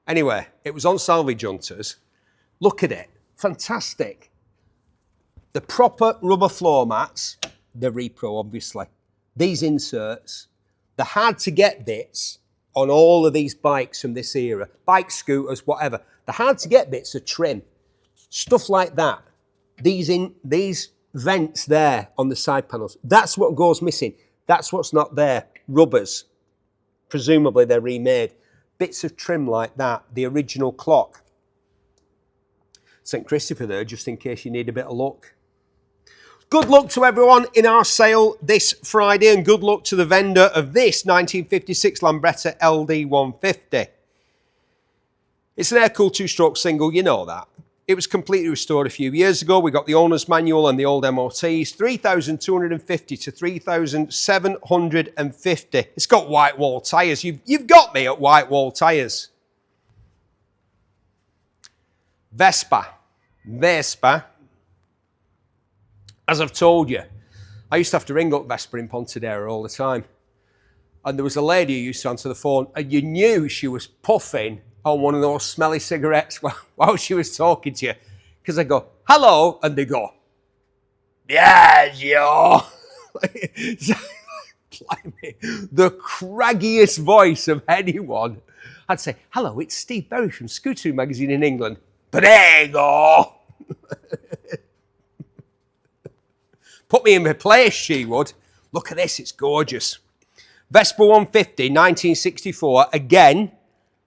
Anyway, it was on Salvage Hunters. Look at it. Fantastic. The proper rubber floor mats, the repro, obviously. These inserts, the hard-to-get bits on all of these bikes from this era, bike scooters, whatever. The hard-to-get bits are trim. Stuff like that. These vents there on the side panels, that's what goes missing. That's what's not there. Rubbers. Presumably they're remade. Bits of trim like that. The original clock. St. Christopher there, just in case you need a bit of luck. Good luck to everyone in our sale this Friday, and good luck to the vendor of this 1956 Lambretta LD150. It's an air-cooled two-stroke single, you know that. It was completely restored a few years ago. We got the owner's manual and the old MOTs, 3,250 to 3,750. It's got white wall tyres. You've got me at white wall tyres. Vespa. As I've told you, I used to have to ring up Vespa in Pontedera all the time. And there was a lady who used to answer the phone, and you knew she was puffing on one of those smelly cigarettes while she was talking to you. Because I go, hello, and they go, yes, yo. The craggiest voice of anyone. I'd say, hello, it's Steve Berry from Scootering magazine in England. Prego. Put me in my place, she would. Look at this, it's gorgeous. Vespa 150, 1964. Again,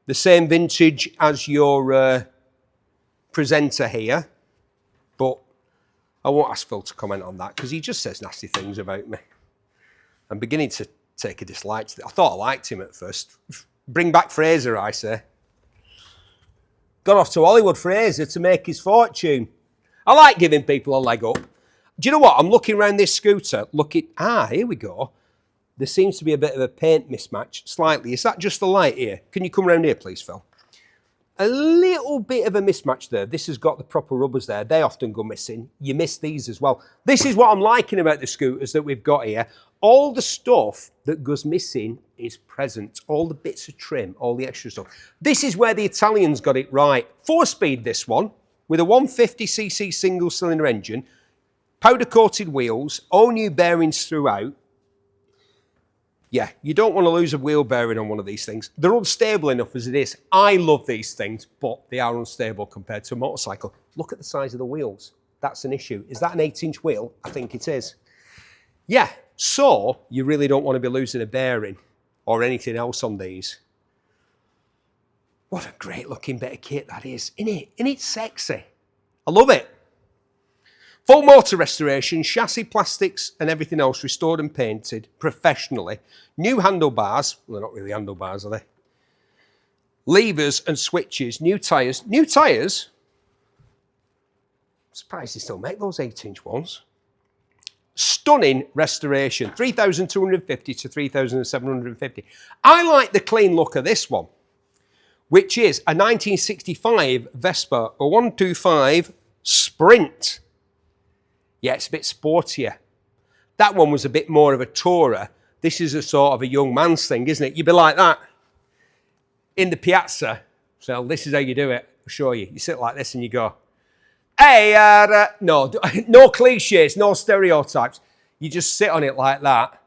the same vintage as your presenter here. But I won't ask Phil to comment on that because he just says nasty things about me. I'm beginning to take a dislike to it. I thought I liked him at first. Bring back Fazer, I say. Gone off to Hollywood, Fazer, to make his fortune. I like giving people a leg up. Do you know what? I'm looking around this scooter, here we go. There seems to be a bit of a paint mismatch, slightly. Is that just the light here? Can you come around here, please, Phil? A little bit of a mismatch there. This has got the proper rubbers there. They often go missing. You miss these as well. This is what I'm liking about the scooters that we've got here. All the stuff that goes missing is present. All the bits of trim, all the extra stuff. This is where the Italians got it right. 4-speed, this one, with a 150cc single-cylinder engine, powder-coated wheels, all new bearings throughout. Yeah, you don't want to lose a wheel bearing on one of these things. They're unstable enough as it is. I love these things, but they are unstable compared to a motorcycle. Look at the size of the wheels. That's an issue. Is that an 8-inch wheel? I think it is. Yeah, so you really don't want to be losing a bearing or anything else on these. What a great looking bit of kit that is, isn't it? Isn't it sexy? I love it. Full motor restoration, chassis plastics and everything else restored and painted professionally. New handlebars, well, they're not really handlebars, are they? Levers and switches, new tyres. New tyres? Surprised they still make those 8-inch ones. Stunning restoration, 3,250 to 3,750. I like the clean look of this one, which is a 1965 Vespa 125 Sprint. Yeah, it's a bit sportier. That one was a bit more of a tourer. This is a sort of a young man's thing, isn't it? You'd be like that in the piazza. So this is how you do it. I'll show you. You sit like this and you go, hey, no, no cliches, no stereotypes. You just sit on it like that.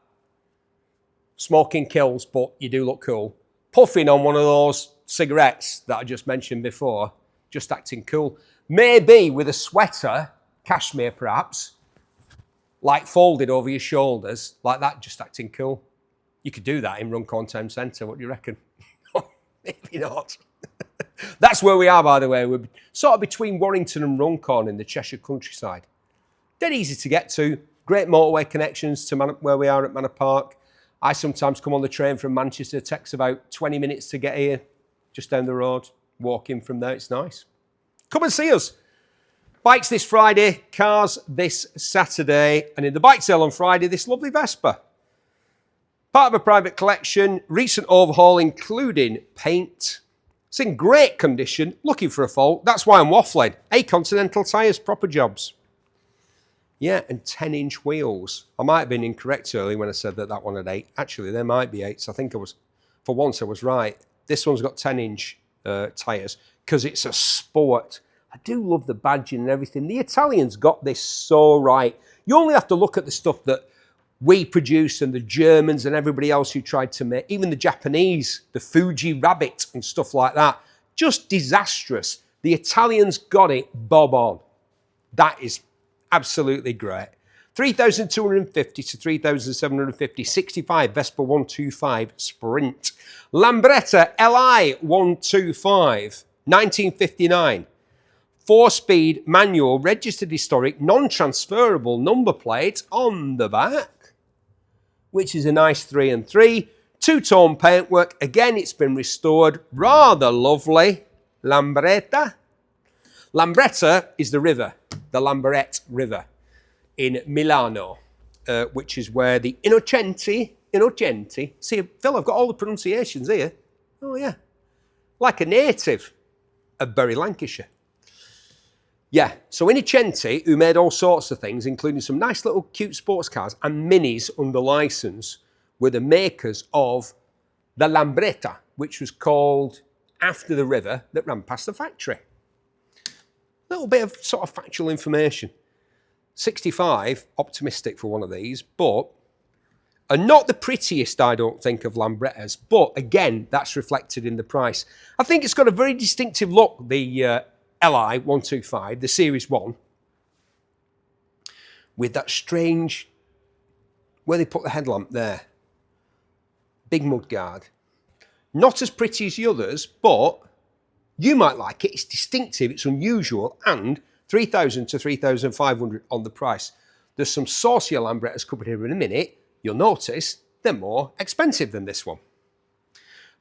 Smoking kills, but you do look cool. Puffing on one of those cigarettes that I just mentioned before, just acting cool. Maybe with a sweater, cashmere perhaps, like folded over your shoulders, like that, just acting cool. You could do that in Runcorn Town Centre, what do you reckon? Maybe not. That's where we are, by the way. We're sort of between Warrington and Runcorn in the Cheshire countryside. Dead easy to get to. Great motorway connections to where we are at Manor Park. I sometimes come on the train from Manchester. It takes about 20 minutes to get here, just down the road. Walking from there, it's nice. Come and see us. Bikes this Friday, cars this Saturday, and in the bike sale on Friday, this lovely Vespa. Part of a private collection, recent overhaul including paint. It's in great condition, looking for a fault. That's why I'm waffling. 8 Continental tyres, proper jobs. Yeah, and 10-inch wheels. I might have been incorrect earlier when I said that one had 8. Actually, there might be 8s. I think I was, for once I was right. This one's got 10-inch tyres because it's a sport. I do love the badging and everything. The Italians got this so right. You only have to look at the stuff that we produce and the Germans and everybody else who tried to make, even the Japanese, the Fuji Rabbit and stuff like that. Just disastrous. The Italians got it bob on. That is absolutely great. 3,250 to 3,750, 65 Vespa 125 Sprint. Lambretta LE MKIII, 1959. 4-speed manual, registered historic, non-transferable number plate on the back, which is a nice 3 and 3. 2-tone paintwork. Again, it's been restored. Rather lovely. Lambretta. Lambretta is the river, the Lambrette River in Milano, which is where the Innocenti, see, Phil, I've got all the pronunciations here. Oh, yeah. Like a native of Bury, Lancashire. Yeah, so Innocenti, who made all sorts of things, including some nice little cute sports cars and minis under license, were the makers of the Lambretta, which was called after the river that ran past the factory. A little bit of sort of factual information. 65, optimistic for one of these, but are not the prettiest, I don't think, of Lambrettas, but again, that's reflected in the price. I think it's got a very distinctive look, the LI 125, the Series 1, with that strange, where they put the headlamp there, big mudguard. Not as pretty as the others, but you might like it. It's distinctive, it's unusual, and 3,000 to 3,500 on the price. There's some saucier Lambrettas coming here in a minute. You'll notice they're more expensive than this one.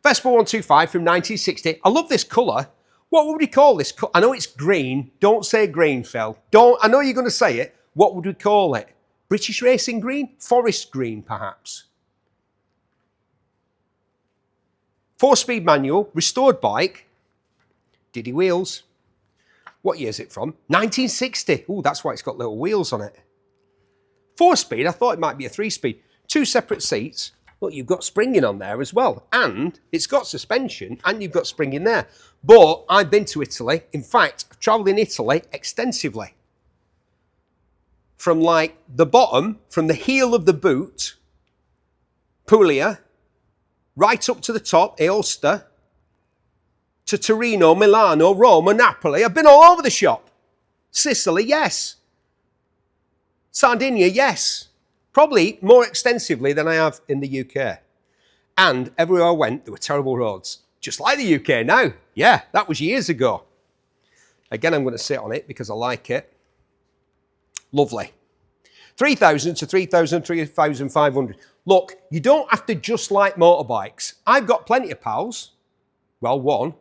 Vespa 125 from 1960. I love this colour. What would we call this? I know it's green. Don't say green, Phil. Don't. I know you're going to say it. What would we call it? British racing green? Forest green, perhaps. 4-speed manual, restored bike. Diddy wheels. What year is it from? 1960. Oh, that's why it's got little wheels on it. 4-speed, I thought it might be a 3-speed. 2 separate seats. Look, you've got springing on there as well. And it's got suspension and you've got springing there. But I've been to Italy. In fact, I've travelled in Italy extensively. From like the bottom, from the heel of the boot, Puglia, right up to the top, Aosta, to Torino, Milano, Roma, Napoli. I've been all over the shop. Sicily, yes. Sardinia, yes. Probably more extensively than I have in the UK. And everywhere I went, there were terrible roads. Just like the UK now. Yeah, that was years ago. Again, I'm going to sit on it because I like it. Lovely. 3,000 to 3,500. Look, you don't have to just like motorbikes. I've got plenty of pals. Well, one.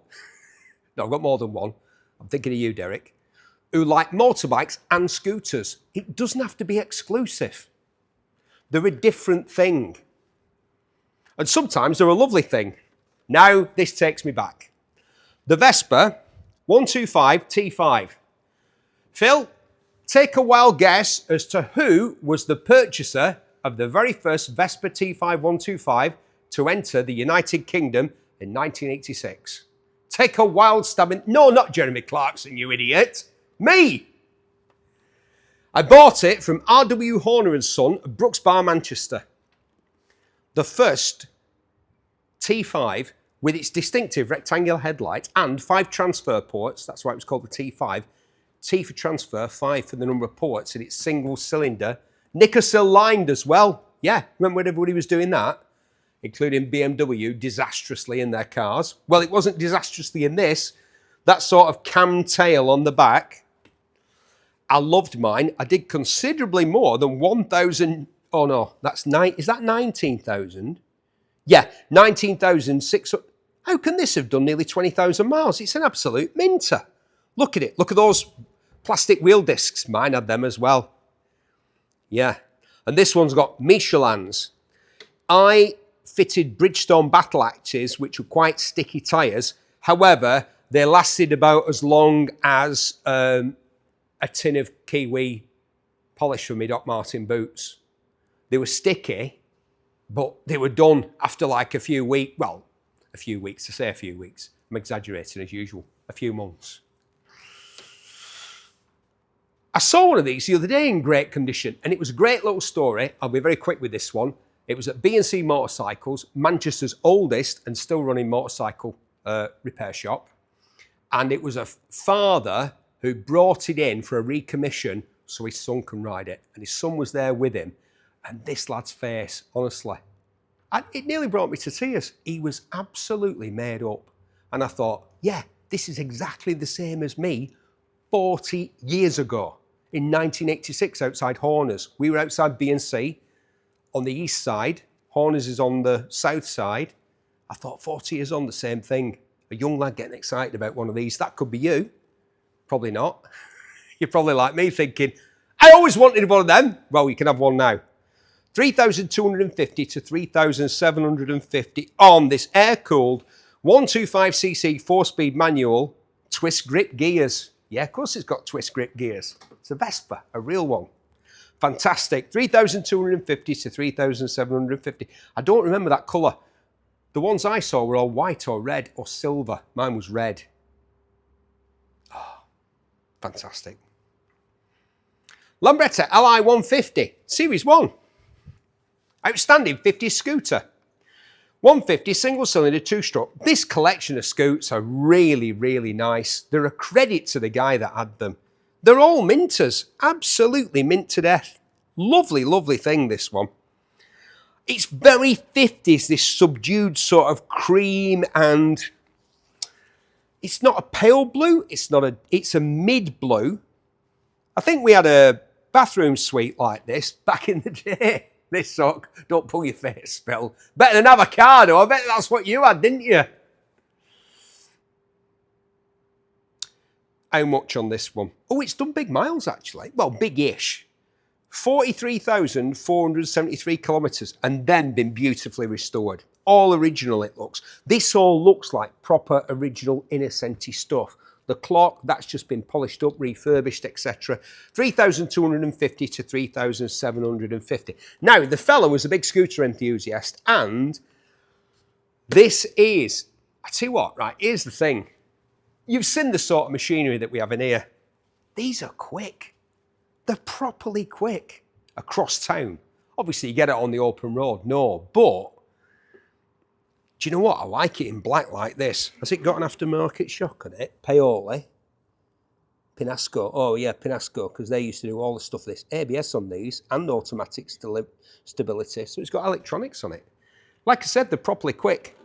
No, I've got more than one. I'm thinking of you, Derek. who like motorbikes and scooters. It doesn't have to be exclusive. They're a different thing. And sometimes they're a lovely thing. Now this takes me back. The Vespa 125 T5. Phil, take a wild guess as to who was the purchaser of the very first Vespa T5 125 to enter the United Kingdom in 1986. Take a wild stab in... No, not Jeremy Clarkson, you idiot. Me. I bought it from R.W. Horner and Son of Brooks Bar, Manchester. The first T5 with its distinctive rectangular headlight and 5 transfer ports. That's why it was called the T5. T for transfer, 5 for the number of ports, and it's single cylinder. Nickersill lined as well. Yeah, remember when everybody was doing that? Including BMW disastrously in their cars. Well, it wasn't disastrously in this. That sort of cam tail on the back. I loved mine. I did considerably more than 1,000. Oh no, that's 9. Is that 19,000? Yeah, 19,600. How can this have done nearly 20,000 miles? It's an absolute minter. Look at it. Look at those plastic wheel discs. Mine had them as well. Yeah. And this one's got Michelin's. I fitted Bridgestone Battle Axes, which were quite sticky tyres. However, they lasted about as long as a tin of Kiwi polish for me Doc Martin boots. They were sticky, but they were done after like a few weeks. Well, a few weeks, to say a few weeks. I'm exaggerating as usual. A few months. I saw one of these the other day in great condition, and it was a great little story. I'll be very quick with this one. It was at B&C Motorcycles, Manchester's oldest and still running motorcycle repair shop. And it was a father who brought it in for a recommission so his son can ride it. And his son was there with him. And this lad's face, honestly, it nearly brought me to tears. He was absolutely made up. And I thought, yeah, this is exactly the same as me 40 years ago in 1986 outside Horner's. We were outside B&C on the east side. Horner's is on the south side. I thought 40 years on, the same thing. A young lad getting excited about one of these. That could be you. Probably not. You're probably like me thinking, I always wanted one of them. Well, you can have one now. 3,250 to 3,750 on this air-cooled 125cc 4-speed manual twist grip gears. Yeah, of course it's got twist grip gears. It's a Vespa, a real one. Fantastic. 3,250 to 3,750. I don't remember that colour. The ones I saw were all white or red or silver. Mine was red. Oh, fantastic. Lambretta LI 150, Series 1. Outstanding 50 scooter. 150 single cylinder 2-stroke. This collection of scoots are really, really nice. They're a credit to the guy that had them. They're all minters. Absolutely mint to death. Lovely, lovely thing, this one. It's very 50s, this subdued sort of cream, and it's not a pale blue. It's a mid blue. I think we had a bathroom suite like this back in the day. This sock, don't pull your face, Phil. Better than avocado. I bet that's what you had, didn't you? How much on this one? Oh, it's done big miles, actually. Well, big-ish. 43,473 kilometres and then been beautifully restored. All original, it looks. This all looks like proper original Innocenti stuff. The clock, that's just been polished up, refurbished, etc. 3,250 to 3,750. Now, the fellow was a big scooter enthusiast, and this is, I tell you what, right, here's the thing. You've seen the sort of machinery that we have in here. These are quick. They're properly quick across town. Obviously, you get it on the open road, no, but do you know what? I like it in black like this. Has it got an aftermarket shock on it? Paoli. Pinasco. Oh, yeah, Pinasco, because they used to do all the stuff this. ABS on these and automatic stability. So it's got electronics on it. Like I said, they're properly quick.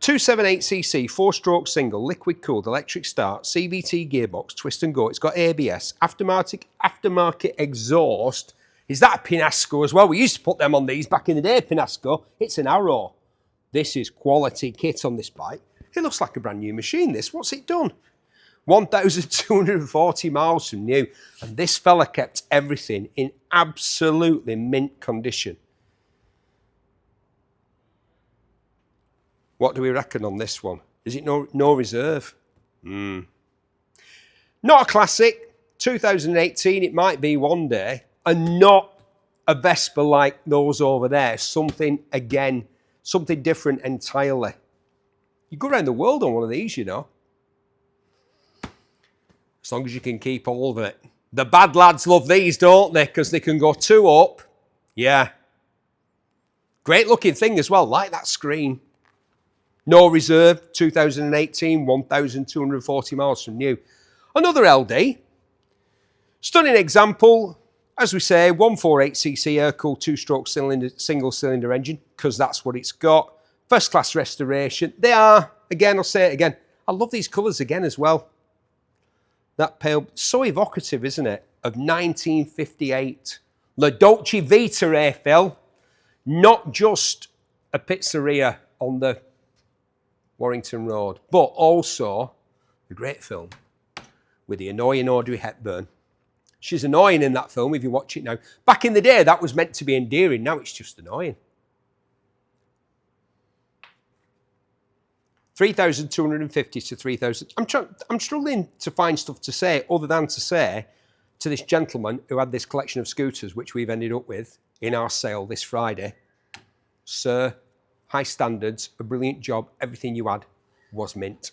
278cc, 4-stroke single, liquid-cooled, electric start, CVT gearbox, twist and go. It's got ABS, aftermarket exhaust. Is that a Pinasco as well? We used to put them on these back in the day, Pinasco. It's an Arrow. This is quality kit on this bike. It looks like a brand new machine, this. What's it done? 1,240 miles from new. And this fella kept everything in absolutely mint condition. What do we reckon on this one? Is it no reserve? Not a classic. 2018, it might be one day. And not a Vespa like those over there. Something, again, something different entirely. You go around the world on one of these, you know. As long as you can keep all of it. The bad lads love these, don't they? Because they can go 2 up. Yeah. Great looking thing as well. Like that screen. No reserve. 2018. 1,240 miles from new. Another LD. Stunning example. As we say, 148cc air-cooled 2-stroke single-cylinder engine. Because that's what it's got. First-class restoration. They are. Again, I'll say it again. I love these colours again as well. That pale, so evocative, isn't it? Of 1958. La Dolce Vita, eh, Phil? Not just a pizzeria on the Warrington Road, but also a great film with the annoying Audrey Hepburn. She's annoying in that film if you watch it now. Back in the day, that was meant to be endearing. Now it's just annoying. 3,250 to 3,000. I'm struggling to find stuff to say other than to say to this gentleman who had this collection of scooters, which we've ended up with in our sale this Friday. Sir, high standards, a brilliant job. Everything you had was mint.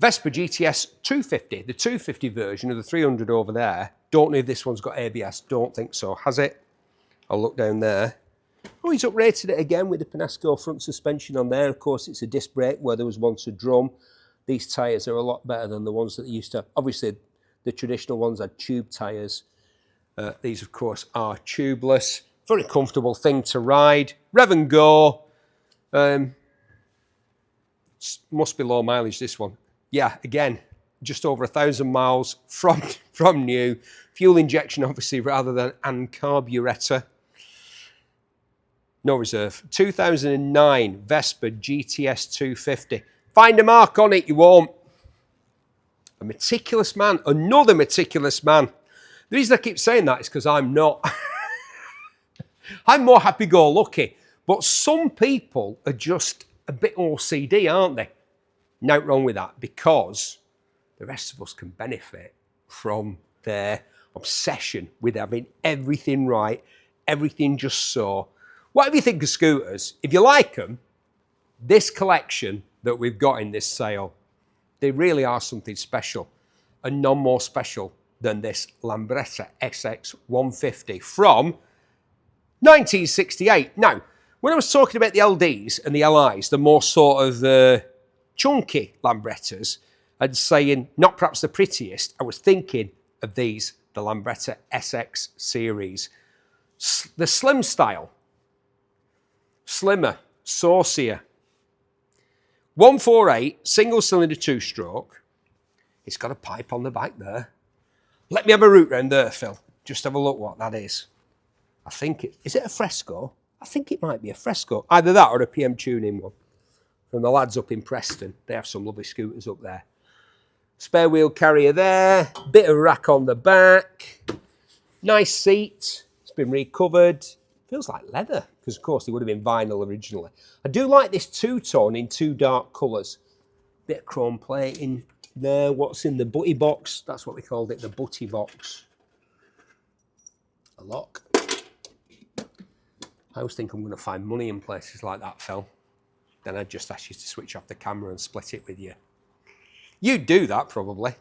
Vespa GTS 250, the 250 version of the 300 over there. Don't know if this one's got ABS. Don't think so. Has it? I'll look down there. Oh, he's uprated it again with the Penasco front suspension on there. Of course, it's a disc brake where there was once a drum. These tyres are a lot better than the ones that they used to. Obviously, the traditional ones had tube tyres. These, of course, are tubeless. Very comfortable thing to ride. Rev and go. Must be low mileage, this one. Yeah, again, just over 1,000 miles from new. Fuel injection, obviously, rather than an carburetor. No reserve. 2009 Vespa GTS 250. Find a mark on it, you won't. A meticulous man. Another meticulous man. The reason I keep saying that is because I'm not. I'm more happy-go-lucky. But some people are just a bit OCD, aren't they? Nothing wrong with that, because the rest of us can benefit from their obsession with having everything right, everything just so. Whatever you think of scooters, if you like them, this collection that we've got in this sale, they really are something special, and none more special than this Lambretta SX150 from 1968. Now, when I was talking about the LDs and the LIs, the more sort of chunky Lambrettas, and saying not perhaps the prettiest, I was thinking of these, the Lambretta SX series. The slim style. Slimmer, saucier. 148, single cylinder 2-stroke. It's got a pipe on the back there. Let me have a route round there, Phil. Just have a look what that is. I think is it a Fresco? I think it might be a Fresco. Either that or a PM tuning one. From the lads up in Preston. They have some lovely scooters up there. Spare wheel carrier there. Bit of rack on the back. Nice seat. It's been recovered. Feels like leather, because of course they would have been vinyl originally. I do like this two-tone in 2 dark colours. Bit of chrome plating there. What's in the butty box? That's what we called it, the butty box. A lock. I always think I'm going to find money in places like that, Phil. Then I'd just ask you to switch off the camera and split it with you. You'd do that, probably.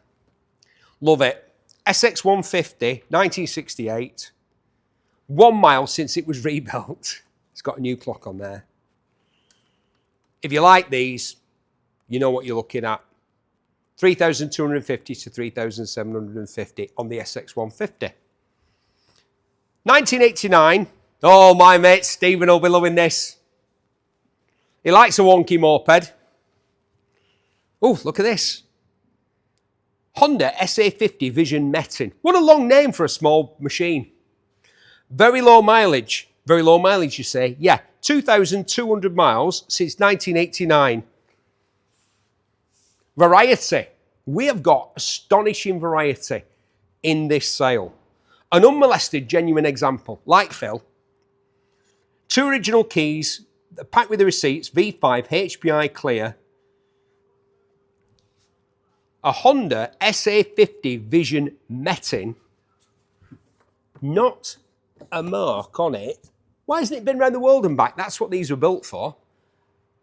Love it. SX150, 1968. 1 mile since it was rebuilt. It's got a new clock on there. If you like these, you know what you're looking at. 3,250 to 3,750 on the SX150. 1989. Oh, my mate Stephen will be loving this. He likes a wonky moped. Oh, look at this. Honda SA50 Vision Metin. What a long name for a small machine. Very low mileage. Very low mileage, you say? Yeah, 2,200 miles since 1989. Variety. We have got astonishing variety in this sale. An unmolested, genuine example, like Phil. 2 original keys, packed with the receipts, V5, HPI clear. A Honda SA50 Vision Metin. Not a mark on it. Why hasn't it been around the world and back? That's what these were built for.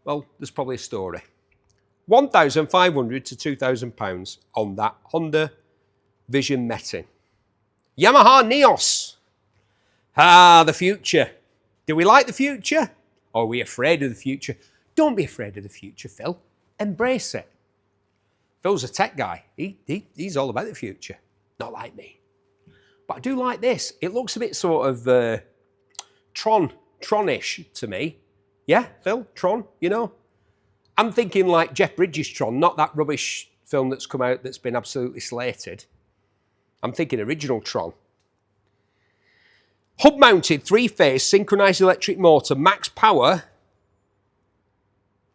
Well, there's probably a story. 1,500 to 2,000 pounds on that Honda Vision Metin. Yamaha Nios. Ah, the future. Do we like the future? Or are we afraid of the future? Don't be afraid of the future, Phil. Embrace it. Phil's a tech guy. He's all about the future. Not like me. But I do like this. It looks a bit sort of Tron-ish to me. Yeah, Phil? Tron, you know? I'm thinking like Jeff Bridges' Tron, not that rubbish film that's come out that's been absolutely slated. I'm thinking original Tron. Hub-mounted 3-phase synchronized electric motor, max power,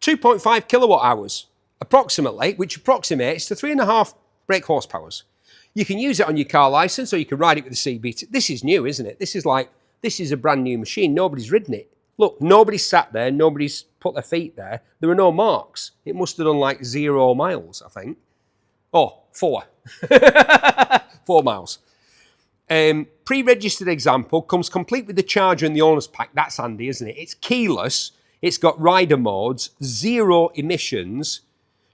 2.5 kilowatt hours, approximately, which approximates to 3.5 brake horsepowers. You can use it on your car license or you can ride it with the CB2. This is new, isn't it? This is a brand new machine. Nobody's ridden it. Look, nobody's sat there, nobody's put their feet there. There are no marks. It must have done like 0 miles, I think. Oh, 4. 4 miles. Pre-registered example, comes complete with the charger and the owner's pack. That's handy, isn't it? It's keyless. It's got rider modes, 0 emissions.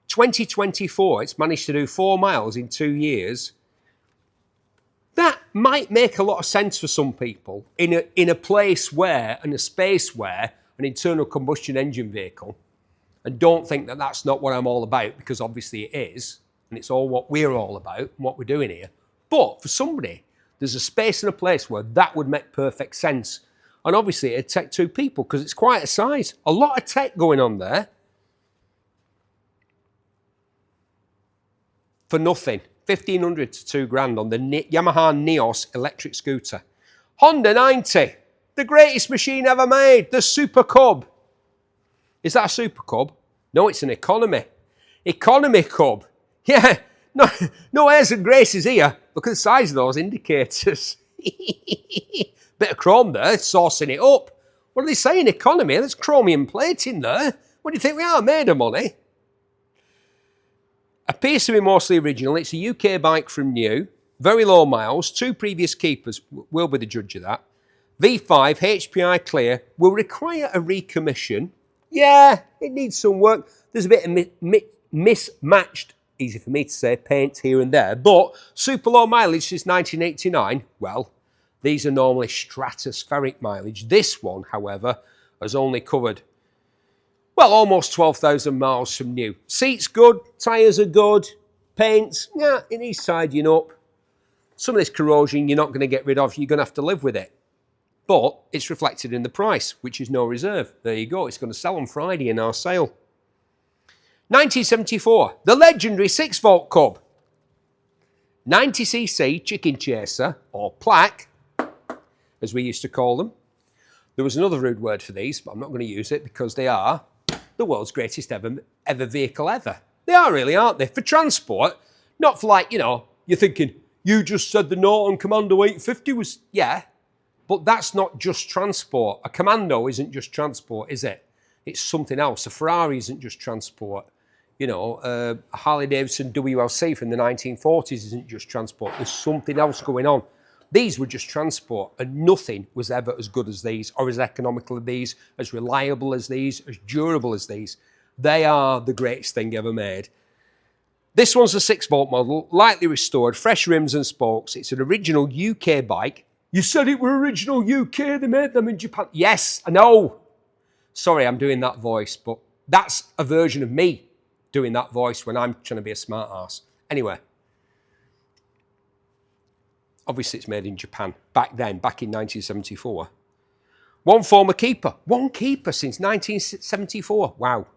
2024, it's managed to do 4 miles in 2 years. That might make a lot of sense for some people in a place where, in a space where, an internal combustion engine vehicle, and don't think that that's not what I'm all about, because obviously it is, and it's all what we're all about and what we're doing here. But for somebody, there's a space and a place where that would make perfect sense. And obviously it'd take 2 people because it's quite a size. A lot of tech going on there. For nothing. 1,500 to 2 grand on the Yamaha Nios electric scooter. Honda 90. The greatest machine ever made. The Super Cub. Is that a Super Cub? No, it's an economy. Economy Cub. Yeah. No airs and graces here. Look at the size of those indicators. Bit of chrome there, saucing it up. What are they saying? Economy? There's chromium plating there. What do you think we are, made of money? Appears to be mostly original. It's a UK bike from new. Very low miles. 2 previous keepers will be the judge of that. V5, HPI clear. Will require a recommission. Yeah, it needs some work. There's a bit of mismatched, easy for me to say, paint here and there. But super low mileage since 1989. Well, these are normally stratospheric mileage. This one, however, has only covered, well, almost 12,000 miles from new. Seats good, tyres are good, paints, yeah, it needs tidying up. Some of this corrosion you're not going to get rid of, you're going to have to live with it. But it's reflected in the price, which is no reserve. There you go, it's going to sell on Friday in our sale. 1974, the legendary 6-volt Cub. 90cc chicken chaser, or plaque, as we used to call them. There was another rude word for these, but I'm not going to use it because they are the world's greatest ever vehicle ever. They are really, aren't they? For transport, not for like, you know, you're thinking, you just said the Norton Commando 850 was, yeah, but that's not just transport. A Commando isn't just transport, is it? It's something else. A Ferrari isn't just transport. You know, a Harley-Davidson WLC from the 1940s isn't just transport. There's something else going on. These were just transport, and nothing was ever as good as these, or as economical as these, as reliable as these, as durable as these. They are the greatest thing ever made. This one's a 6-volt model, lightly restored, fresh rims and spokes. It's an original UK bike. You said it were original UK, they made them in Japan. Yes, I know. Sorry, I'm doing that voice, but that's a version of me doing that voice when I'm trying to be a smart ass. Anyway. Obviously, it's made in Japan. Back then, back in 1974. One former keeper. One keeper since 1974. Wow.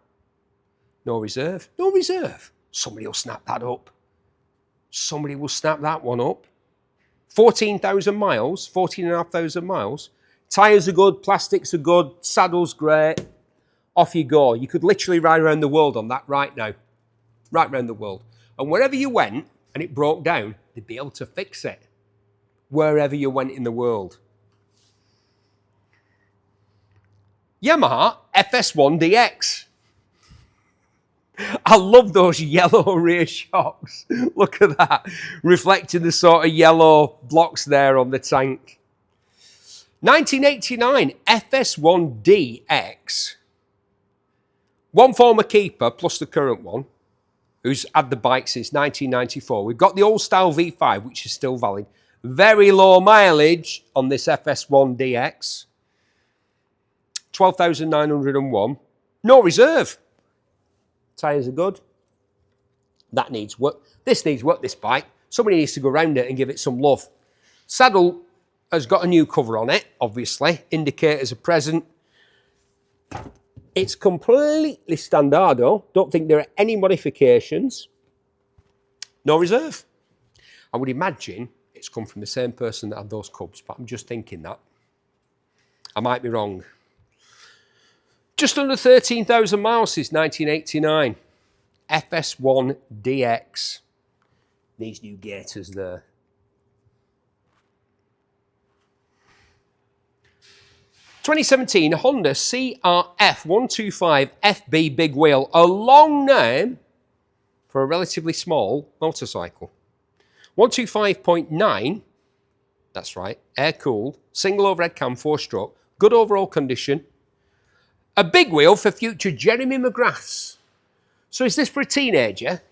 No reserve. No reserve. Somebody will snap that up. Somebody will snap that one up. 14,000 miles, 14,500 miles. Tyres are good, plastics are good, saddle's great. Off you go. You could literally ride around the world on that right now. Right around the world. And wherever you went and it broke down, they'd be able to fix it. Wherever you went in the world. Yamaha FS1DX. I love those yellow rear shocks. Look at that. Reflecting the sort of yellow blocks there on the tank. 1989 FS1DX. One former keeper plus the current one, who's had the bike since 1994. We've got the old style V5, which is still valid. Very low mileage on this FS1DX. 12,901. No reserve. Tyres are good. That needs work. This needs work, this bike. Somebody needs to go around it and give it some love. Saddle has got a new cover on it, obviously. Indicators are present. It's completely standardo. Don't think there are any modifications. No reserve. I would imagine it's come from the same person that had those Cubs, but I'm just thinking that. I might be wrong. Just under 13,000 miles since 1989. FS1DX. These new gaiters there. (2017) Honda CRF125 FB big wheel. A long name for a relatively small motorcycle. 125.9. That's right. Air-cooled. Single overhead cam, 4-stroke. Good overall condition. A big wheel for future Jeremy McGraths. So is this for a teenager?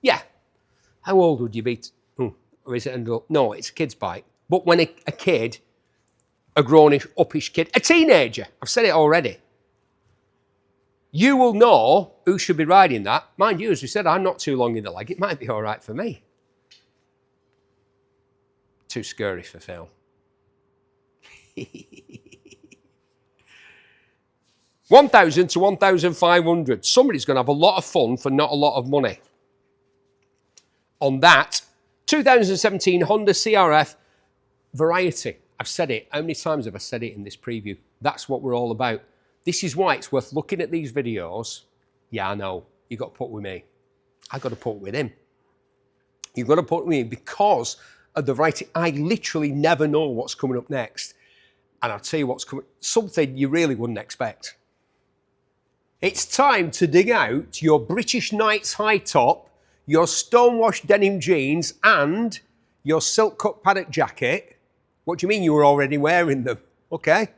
Yeah. How old would you be? Or is it an adult? No, it's a kid's bike. But when a kid, a grown-ish, uppish kid, a teenager, I've said it already, you will know who should be riding that. Mind you, as we said, I'm not too long in the leg. It might be all right for me. Too scary for Phil. 1,000 to 1,500. Somebody's going to have a lot of fun for not a lot of money. On that, 2017 Honda CRF Variety. I've said it. How many times have I said it in this preview? That's what we're all about. This is why it's worth looking at these videos. Yeah, I know. You've got to put with me. I've got to put with him. You've got to put with me because of the variety. I literally never know what's coming up next. And I'll tell you what's coming. Something you really wouldn't expect. It's time to dig out your British Knights high top, your stonewashed denim jeans, and your silk cut paddock jacket. What do you mean you were already wearing them? Okay.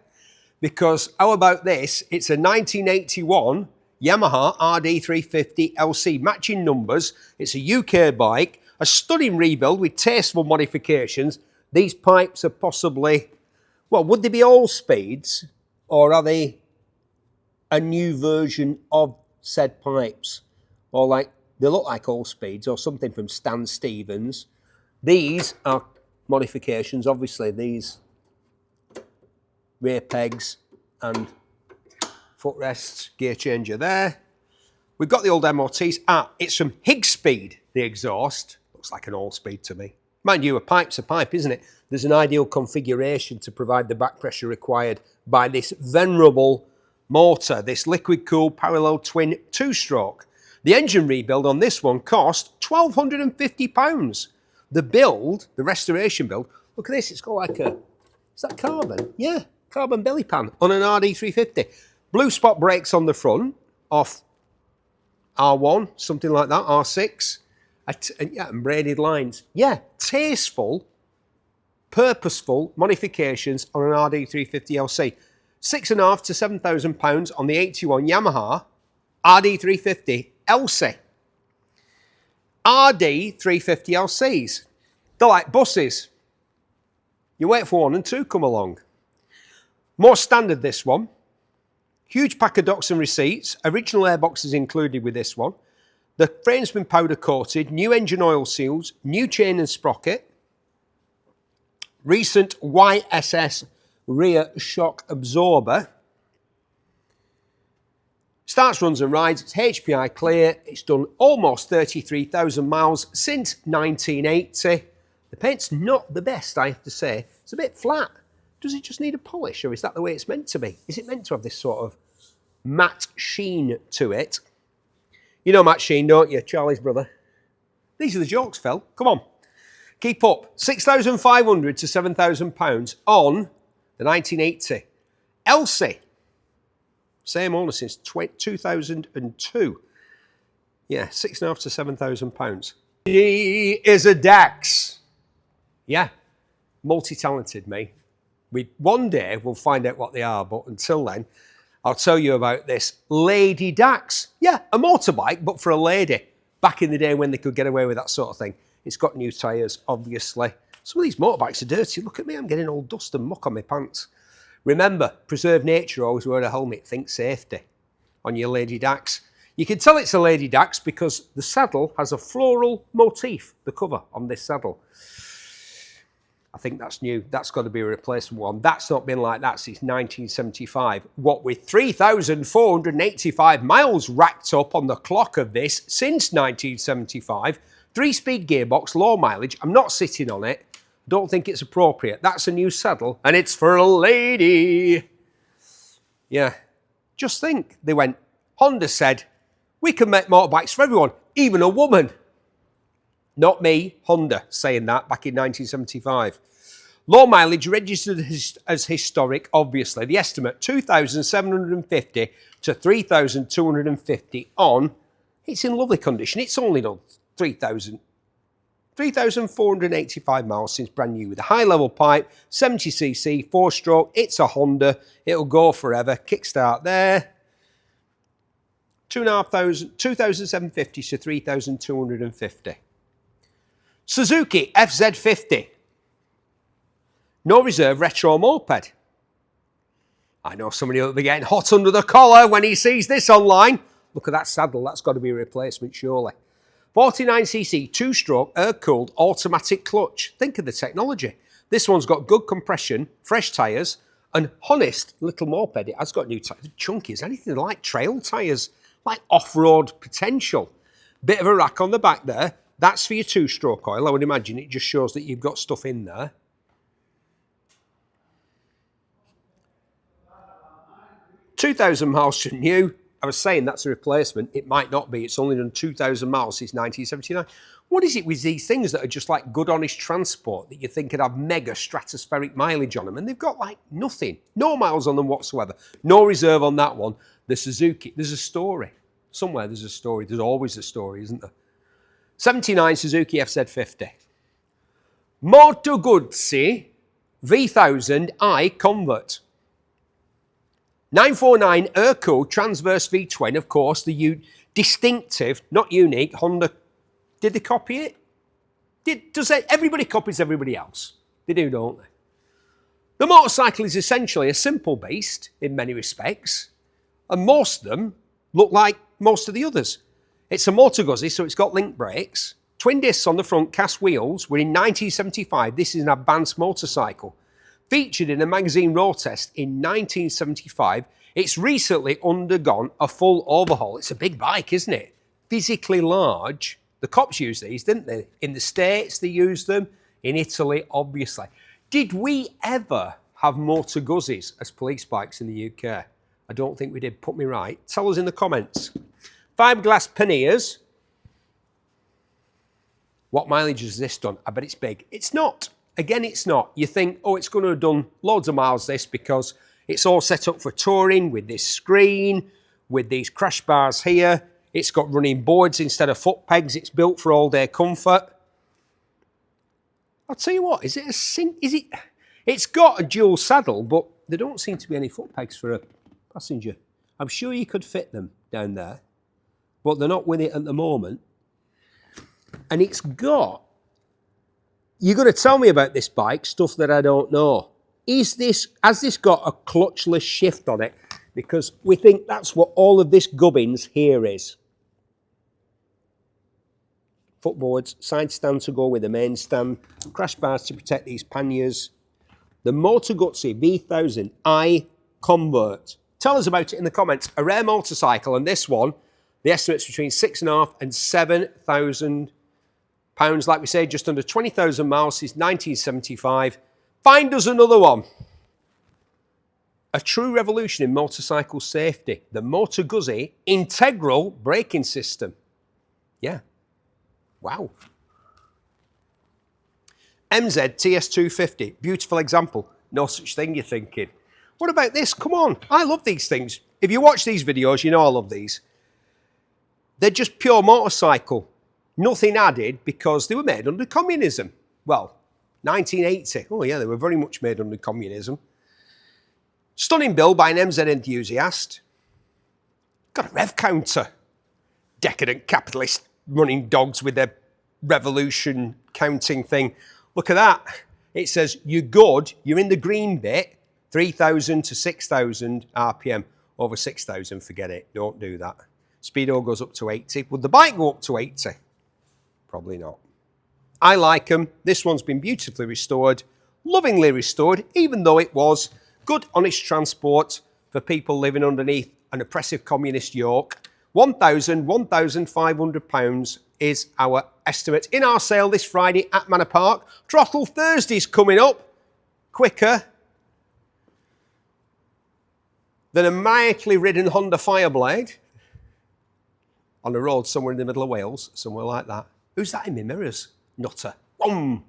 Because how about this? It's a 1981 Yamaha RD350 LC, matching numbers. It's a UK bike, a stunning rebuild with tasteful modifications. These pipes are possibly, well, would they be all speeds, or are they a new version of said pipes? Or like, they look like all speeds, or something from Stan Stevens. These are modifications, obviously. These rear pegs and footrests, gear changer there. We've got the old MOTs. It's from Higspeed, the exhaust. Looks like an all-speed to me. Mind you, a pipe's a pipe, isn't it? There's an ideal configuration to provide the back pressure required by this venerable motor, this liquid-cooled parallel twin 2-stroke. The engine rebuild on this one cost £1,250. The build, the restoration build, look at this, it's got like a, is that carbon? Yeah, carbon belly pan on an RD350. Blue spot brakes on the front, off R1, something like that, R6. And braided lines. Yeah, tasteful, purposeful modifications on an RD350 LC. £6,500 to £7,000 on the 81 Yamaha RD350 LC. RD350 LCs. They're like buses. You wait for 1 and 2 come along. More standard, this one. Huge pack of docs and receipts. Original airboxes included with this one. The frame's been powder coated. New engine oil seals. New chain and sprocket. Recent YSS rear shock absorber. Starts, runs and rides. It's HPI clear. It's done almost 33,000 miles since 1980. The paint's not the best, I have to say. It's a bit flat. Does it just need a polish, or is that the way it's meant to be? Is it meant to have this sort of matte sheen to it? You know Matt Sheen, don't you? Charlie's brother. These are the jokes, Phil. Come on. Keep up. £6,500 to £7,000 on the 1980 LC. Same owner since 2002. Yeah, £6,500 to £7,000. He is a Dax. Yeah, multi-talented, me. One day we'll find out what they are, but until then, I'll tell you about this Lady Dax. Yeah, a motorbike, but for a lady. Back in the day when they could get away with that sort of thing. It's got new tyres, obviously. Some of these motorbikes are dirty. Look at me, I'm getting all dust and muck on my pants. Remember, preserve nature, always wear a helmet, think safety on your Lady Dax. You can tell it's a Lady Dax because the saddle has a floral motif, the cover on this saddle. I think that's new. That's got to be a replacement one. That's not been like that since 1975. What with 3,485 miles racked up on the clock of this since 1975, 3-speed gearbox, low mileage. I'm not sitting on it. Don't think it's appropriate. That's a new saddle, and it's for a lady. Yeah. Just think. They went, Honda said, we can make motorbikes for everyone, even a woman. Not me, Honda, saying that back in 1975. Low mileage registered as historic, obviously. The estimate, 2,750 to 3,250 on. It's in lovely condition. It's only done 3,485 miles since brand new with a high-level pipe, 70cc, 4-stroke. It's a Honda. It'll go forever. Kickstart there. 2,750 to 3,250. Suzuki FZ50. No reserve retro moped. I know somebody will be getting hot under the collar when he sees this online. Look at that saddle. That's got to be a replacement, surely. 49cc, 2-stroke, air-cooled, automatic clutch. Think of the technology. This one's got good compression, fresh tyres, and honest little moped. It has got new tyres. Chunky as anything like trail tyres, like off-road potential. Bit of a rack on the back there. That's for your 2-stroke oil. I would imagine it just shows that you've got stuff in there. $2,000 miles from new. I was saying that's a replacement. It might not be. It's only done 2,000 miles since 1979. What is it with these things that are just like good, honest transport that you think could have mega stratospheric mileage on them? And they've got like nothing. No miles on them whatsoever. No reserve on that one. The Suzuki. There's a story. Somewhere there's a story. There's always a story, isn't there? 79 Suzuki FZ50. Moto Guzzi V1000i Convert. 949 air-cooled transverse V twin, of course, the distinctive, not unique, Honda. Did they copy it? Everybody copies everybody else? They do, don't they? The motorcycle is essentially a simple beast in many respects, and most of them look like most of the others. It's a Moto Guzzi, so it's got link brakes, twin discs on the front, cast wheels. We're in 1975. This is an advanced motorcycle. Featured in a magazine road test in 1975, it's recently undergone a full overhaul. It's a big bike, isn't it? Physically large. The cops used these, didn't they? In the States, they used them. In Italy, obviously. Did we ever have Moto Guzzis as police bikes in the UK? I don't think we did. Put me right. Tell us in the comments. Fiberglass panniers. What mileage has this done? I bet it's big. It's not. Again, it's not. You think, oh, it's going to have done loads of miles, this, because it's all set up for touring with this screen, with these crash bars here. It's got running boards instead of foot pegs. It's built for all-day comfort. I'll tell you what, is it a sink? Is it? It's got a dual saddle, but there don't seem to be any foot pegs for a passenger. I'm sure you could fit them down there, but they're not with it at the moment. And it's got... You're going to tell me about this bike, stuff that I don't know. Has this got a clutchless shift on it? Because we think that's what all of this gubbins here is. Footboards, side stand to go with the main stand, crash bars to protect these panniers. The Moto Guzzi V1000i Convert. Tell us about it in the comments. A rare motorcycle, and this one, the estimate's between £6,500 and £7,000. Like we say, just under 20,000 miles since 1975. Find us another one. A true revolution in motorcycle safety. The Moto Guzzi integral braking system. Yeah. Wow. MZ TS250. Beautiful example. No such thing, you're thinking. What about this? Come on. I love these things. If you watch these videos, you know I love these. They're just pure motorcycle. Nothing added because they were made under communism. Well, 1980. Oh yeah, they were very much made under communism. Stunning build by an MZ enthusiast. Got a rev counter. Decadent capitalist running dogs with their revolution counting thing. Look at that. It says, you're good, you're in the green bit, 3,000 to 6,000 RPM. Over 6,000, forget it, don't do that. Speedo goes up to 80. Would the bike go up to 80? Probably not. I like them. This one's been beautifully restored, lovingly restored, even though it was good, honest transport for people living underneath an oppressive communist yoke. £1,500 is our estimate in our sale this Friday at Manor Park. Throttle Thursday's coming up quicker than a maniacally ridden Honda Fireblade on a road somewhere in the middle of Wales, somewhere like that. Who's that in my mirrors? Nutter. Boom!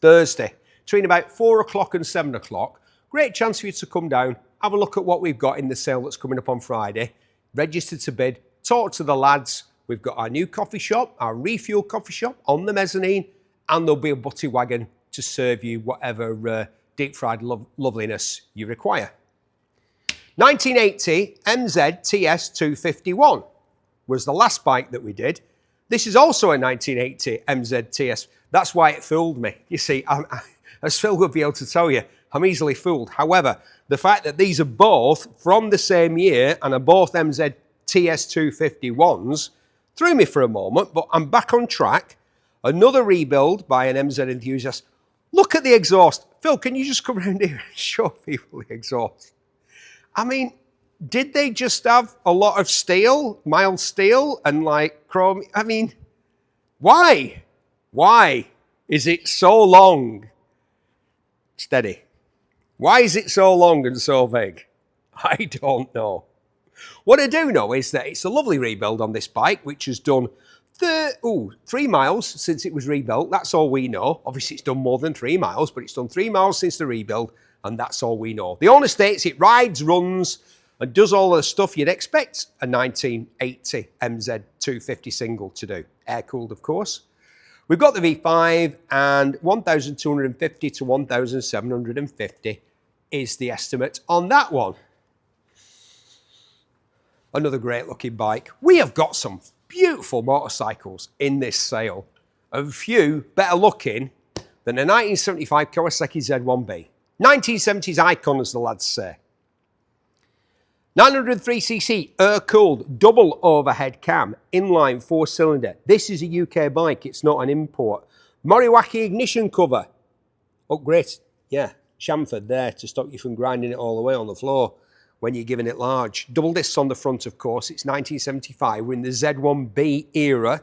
Thursday, between about 4 o'clock and 7 o'clock. Great chance for you to come down, have a look at what we've got in the sale that's coming up on Friday. Register to bid, talk to the lads. We've got our new coffee shop, our refuel coffee shop on the mezzanine, and there'll be a butty wagon to serve you whatever deep fried loveliness you require. 1980 MZ TS251 was the last bike that we did. This is also a 1980 MZ TS. That's why it fooled me. You see, as Phil would be able to tell you, I'm easily fooled. However, the fact that these are both from the same year and are both MZ TS251s threw me for a moment, but I'm back on track. Another rebuild by an MZ enthusiast. Look at the exhaust. Phil, can you just come around here and show people the exhaust? I mean, did they just have a lot of steel, mild steel, and like chrome? I mean, why? Why is it so long? Steady. Why is it so long and so big? I don't know. What I do know is that it's a lovely rebuild on this bike, which has done 3 miles since it was rebuilt. That's all we know. Obviously, it's done more than 3 miles, but it's done 3 miles since the rebuild, and that's all we know. The owner states it rides, runs, and does all the stuff you'd expect a 1980 MZ 250 single to do. Air-cooled, of course. We've got the V5, and 1,250 to 1,750 is the estimate on that one. Another great looking bike. We have got some beautiful motorcycles in this sale. A few better looking than a 1975 Kawasaki Z1B. 1970s icon, as the lads say. 903cc air-cooled double overhead cam inline 4-cylinder. This is a UK bike, it's not an import. Moriwaki ignition cover. Upgrade, yeah, chamfered there to stop you from grinding it all the way on the floor when you're giving it large. Double discs on the front, of course. It's 1975. We're in the Z1B era.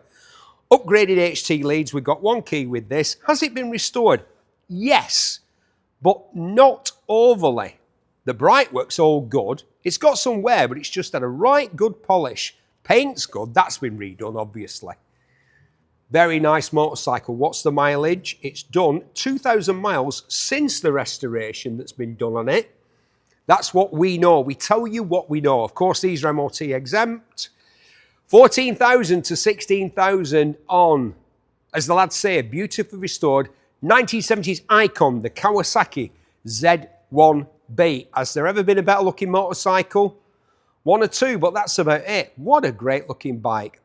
Upgraded HT leads. We've got one key with this. Has it been restored? Yes, but not overly. The brightwork's all good. It's got some wear, but it's just had a right good polish. Paint's good. That's been redone, obviously. Very nice motorcycle. What's the mileage? It's done 2,000 miles since the restoration that's been done on it. That's what we know. We tell you what we know. Of course, these are MOT exempt. 14,000 to 16,000 on, as the lads say, a beautifully restored 1970s icon, the Kawasaki Z1B. Has there ever been a better looking motorcycle? One or two, but that's about it. What a great looking bike.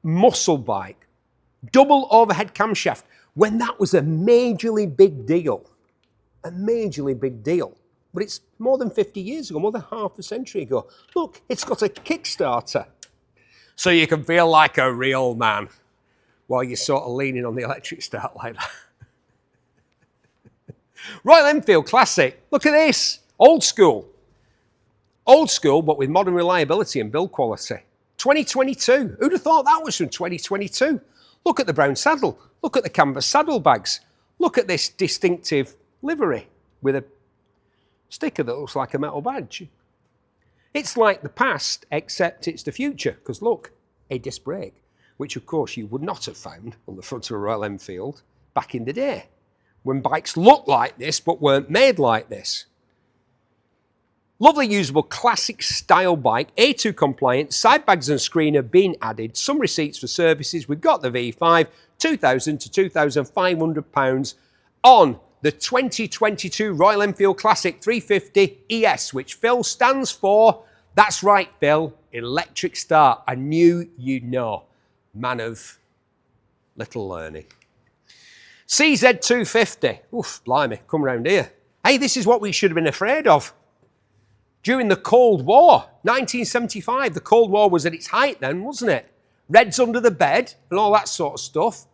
Muscle bike. Double overhead camshaft. When that was a majorly big deal. A majorly big deal. But it's more than 50 years ago, more than half a century ago. Look, it's got a Kickstarter. So you can feel like a real man while you're sort of leaning on the electric start like that. Royal Enfield Classic. Look at this. Old school. Old school, but with modern reliability and build quality. 2022. Who'd have thought that was from 2022? Look at the brown saddle. Look at the canvas saddlebags. Look at this distinctive livery with a sticker that looks like a metal badge. It's like the past, except it's the future, because look, a disc brake, which of course you would not have found on the front of a Royal Enfield back in the day, when bikes looked like this but weren't made like this. Lovely usable classic style bike, A2 compliant, side bags and screen have been added, some receipts for services. We've got the V5, £2,000 to £2,500 on the 2022 Royal Enfield Classic 350 ES, which Phil stands for, that's right Phil, electric start. I knew you'd know. Man of little learning. CZ250, oof, blimey, come round here. Hey, this is what we should have been afraid of. During the Cold War, 1975, the Cold War was at its height then, wasn't it? Reds under the bed and all that sort of stuff.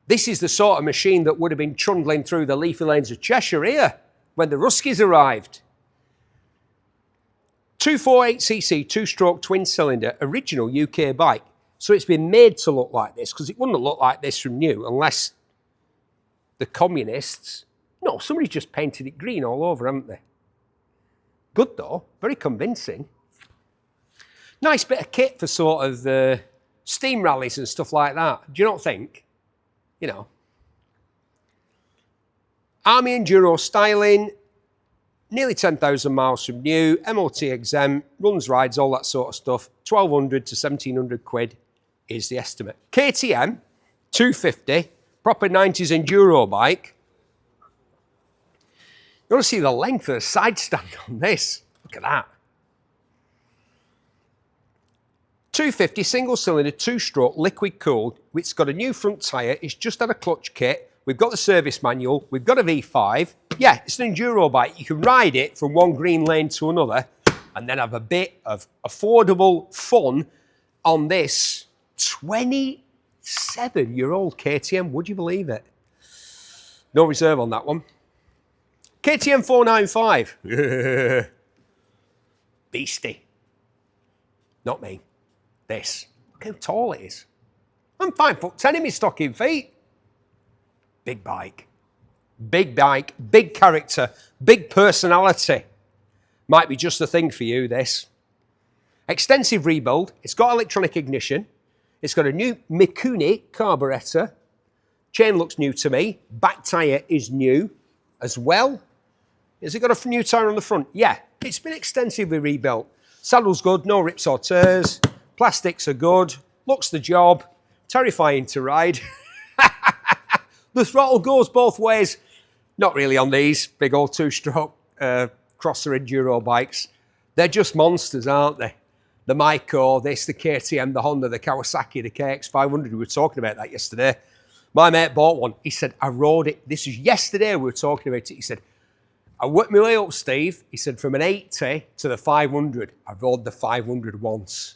This is the sort of machine that would have been trundling through the leafy lanes of Cheshire here when the Ruskies arrived. 248cc, two-stroke twin-cylinder, original UK bike. So it's been made to look like this, because it wouldn't look like this from new unless the communists... No, somebody's just painted it green all over, haven't they? Good though, very convincing. Nice bit of kit for sort of steam rallies and stuff like that. Do you not think? You know. Army Enduro styling, nearly 10,000 miles from new, MOT exempt, runs, rides, all that sort of stuff. 1,200 to 1,700 quid is the estimate. KTM 250, proper 90s enduro bike. You want to see the length of the side stand on this. Look at that. 250 single cylinder, two-stroke, liquid cooled. It's got a new front tyre. It's just had a clutch kit. We've got the service manual. We've got a V5. Yeah, it's an enduro bike. You can ride it from one green lane to another and then have a bit of affordable fun on this 27-year-old KTM. Would you believe it? No reserve on that one. KTM 495. Beastie. Not me. This. Look how tall it is. I'm 5'10" in my stocking feet. Big bike. Big bike, big character, big personality. Might be just the thing for you, this. Extensive rebuild. It's got electronic ignition. It's got a new Mikuni carburetor. Chain looks new to me. Back tyre is new as well. Has it got a new tyre on the front? Yeah, it's been extensively rebuilt. Saddle's good, no rips or tears. Plastics are good. Looks the job. Terrifying to ride. The throttle goes both ways. Not really on these big old two-stroke crosser enduro bikes. They're just monsters, aren't they? The Maiko, this, the KTM, the Honda, the Kawasaki, the KX500. We were talking about that yesterday. My mate bought one. He said, I rode it. This is yesterday we were talking about it. He said, I worked my way up, Steve. He said, from an 80 to the 500. I rode the 500 once.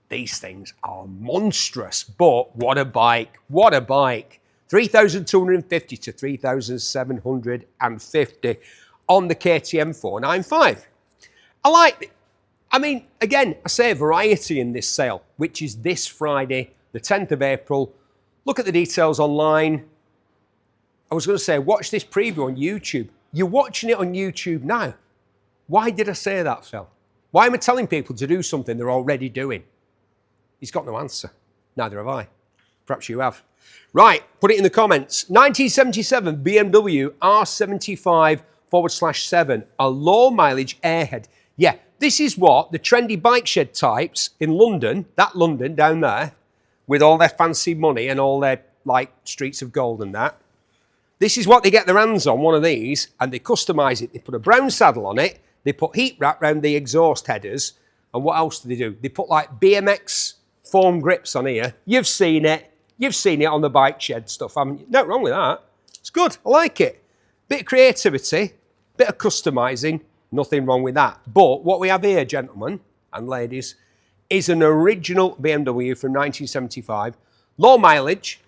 These things are monstrous, but what a bike. What a bike. 3,250 to 3,750 on the KTM 495. I like it. I mean, again, I say variety in this sale, which is this Friday, the 10th of April. Look at the details online. I was going to say, watch this preview on YouTube. You're watching it on YouTube now. Why did I say that, Phil? Why am I telling people to do something they're already doing? He's got no answer. Neither have I. Perhaps you have. Right, put it in the comments. 1977 BMW R75/7, a low mileage airhead. Yeah, this is what the trendy bike shed types in London, that London down there, with all their fancy money and all their like streets of gold and that. This is what they get their hands on, one of these, and they customise it. They put a brown saddle on it, they put heat wrap around the exhaust headers, and what else do they do? They put like BMX foam grips on here. You've seen it. You've seen it on the bike shed stuff, haven't you? Nothing wrong with that. It's good. I like it. Bit of creativity, bit of customising, nothing wrong with that. But what we have here, gentlemen and ladies, is an original BMW from 1975. Low mileage,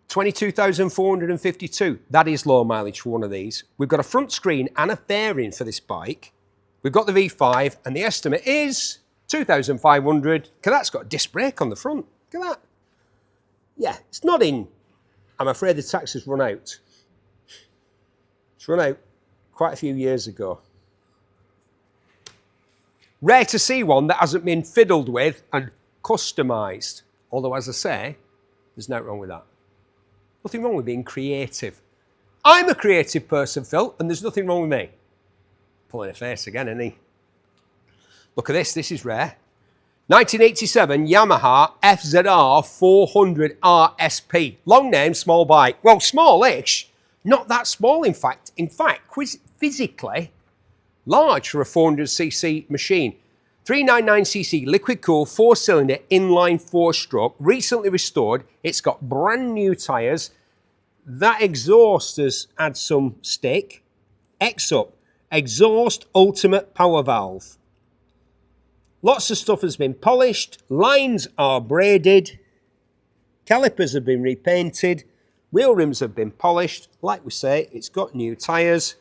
22,452. That is low mileage for one of these. We've got a front screen and a fairing for this bike. We've got the V5, and the estimate is 2,500. That's got a disc brake on the front. Look at that. Yeah, it's not in. I'm afraid the tax has run out. It's run out quite a few years ago. Rare to see one that hasn't been fiddled with and customised. Although, as I say, there's nothing wrong with that. Nothing wrong with being creative. I'm a creative person, Phil, and there's nothing wrong with me. Pulling a face again, isn't he? Look at this is rare. 1987 Yamaha FZR400R SP. Long name, small bike. Well, smallish. Not that small, in fact. In fact, physically large for a 400cc machine. 399cc liquid-cooled 4-cylinder inline 4-stroke, recently restored. It's got brand new tyres. That exhaust has had some stick. X-up, exhaust ultimate power valve. Lots of stuff has been polished. Lines are braided. Calipers have been repainted. Wheel rims have been polished. Like we say, it's got new tyres.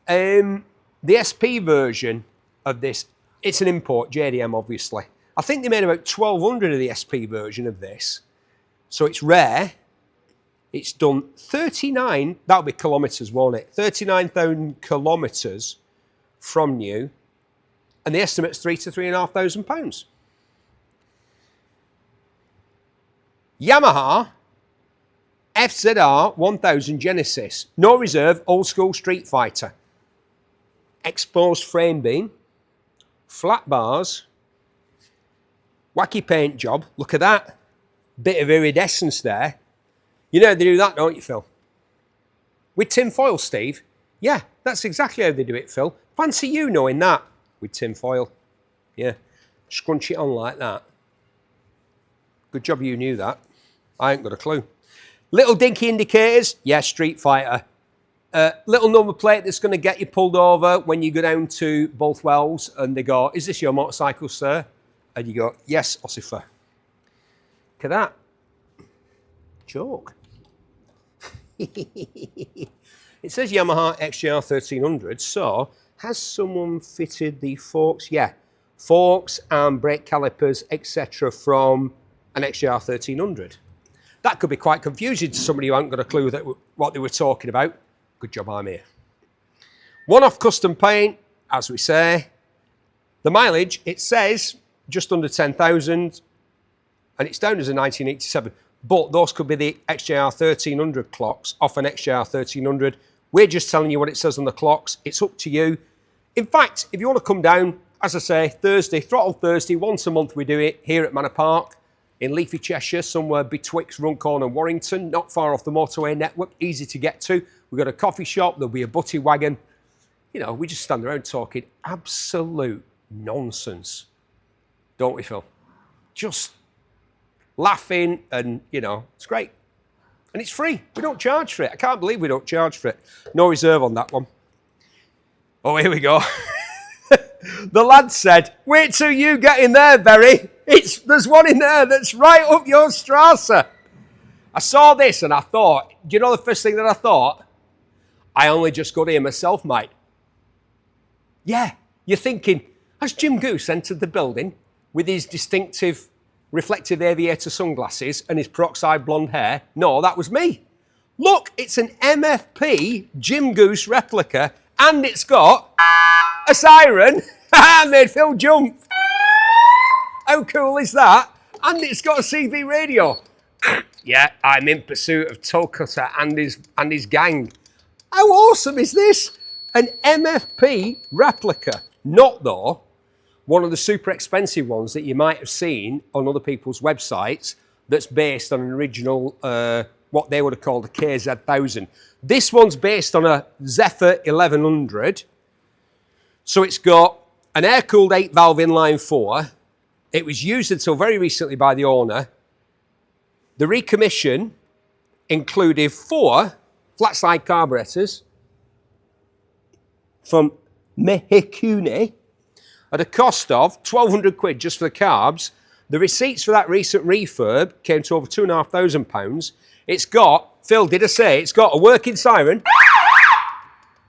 The SP version of this, it's an import, JDM obviously. I think they made about 1,200 of the SP version of this. So it's rare. It's done 39, that'll be kilometres, won't it? 39,000 kilometres from new. And the estimate's £3,000 to £3,500. Yamaha FZR1000 Genesis. No reserve, old school street fighter. Exposed frame beam, flat bars, wacky paint job. Look at that. Bit of iridescence there. You know they do that, don't you, Phil? With tin foil, Steve? Yeah, that's exactly how they do it, Phil. Fancy you knowing that. With tin foil. Yeah. Scrunch it on like that. Good job you knew that. I ain't got a clue. Little dinky indicators. Yeah, street fighter. Little number plate that's going to get you pulled over when you go down to Bothwells and they go, "Is this your motorcycle, sir?" And you go, "Yes, Ossifer." Look at that. Joke. It says Yamaha XJR1300, so has someone fitted the forks? Yeah, forks and brake calipers, etc. from an XJR1300. That could be quite confusing to somebody who hasn't got a clue that what they were talking about. Good job I'm here. One-off custom paint, as we say. The mileage, it says just under 10,000, and it's down as a 1987. But those could be the XJR1300 clocks off an XJR1300. We're just telling you what it says on the clocks. It's up to you. In fact, if you want to come down, as I say, Thursday, Throttle Thursday, once a month we do it here at Manor Park in Leafy Cheshire, somewhere betwixt Runcorn and Warrington, not far off the motorway network, easy to get to. We've got a coffee shop, there'll be a butty wagon. You know, we just stand around talking absolute nonsense, don't we, Phil? Just laughing and, you know, it's great. And it's free. We don't charge for it. I can't believe we don't charge for it. No reserve on that one. Oh, here we go. The lad said, "Wait till you get in there, Berry. There's one in there that's right up your Strasse." I saw this and I thought, do you know the first thing that I thought? I only just got here myself, mate. Yeah, you're thinking, has Jim Goose entered the building with his distinctive reflective aviator sunglasses and his peroxide blonde hair? No, that was me. Look, it's an MFP Jim Goose replica and it's got a siren. Made Phil jump. How cool is that? And it's got a CB radio. Yeah, I'm in pursuit of Toe Cutter and his gang. How awesome is this? An MFP replica. Not, though, one of the super expensive ones that you might have seen on other people's websites that's based on an original, what they would have called a KZ1000. This one's based on a Zephyr 1100. So it's got an air-cooled 8-valve inline 4. It was used until very recently by the owner. The recommission included 4 flat-side carburetors from Mehikune at a cost of 1,200 quid just for the carbs. The receipts for that recent refurb came to over £2,500. It's got, Phil, did I say, it's got a working siren?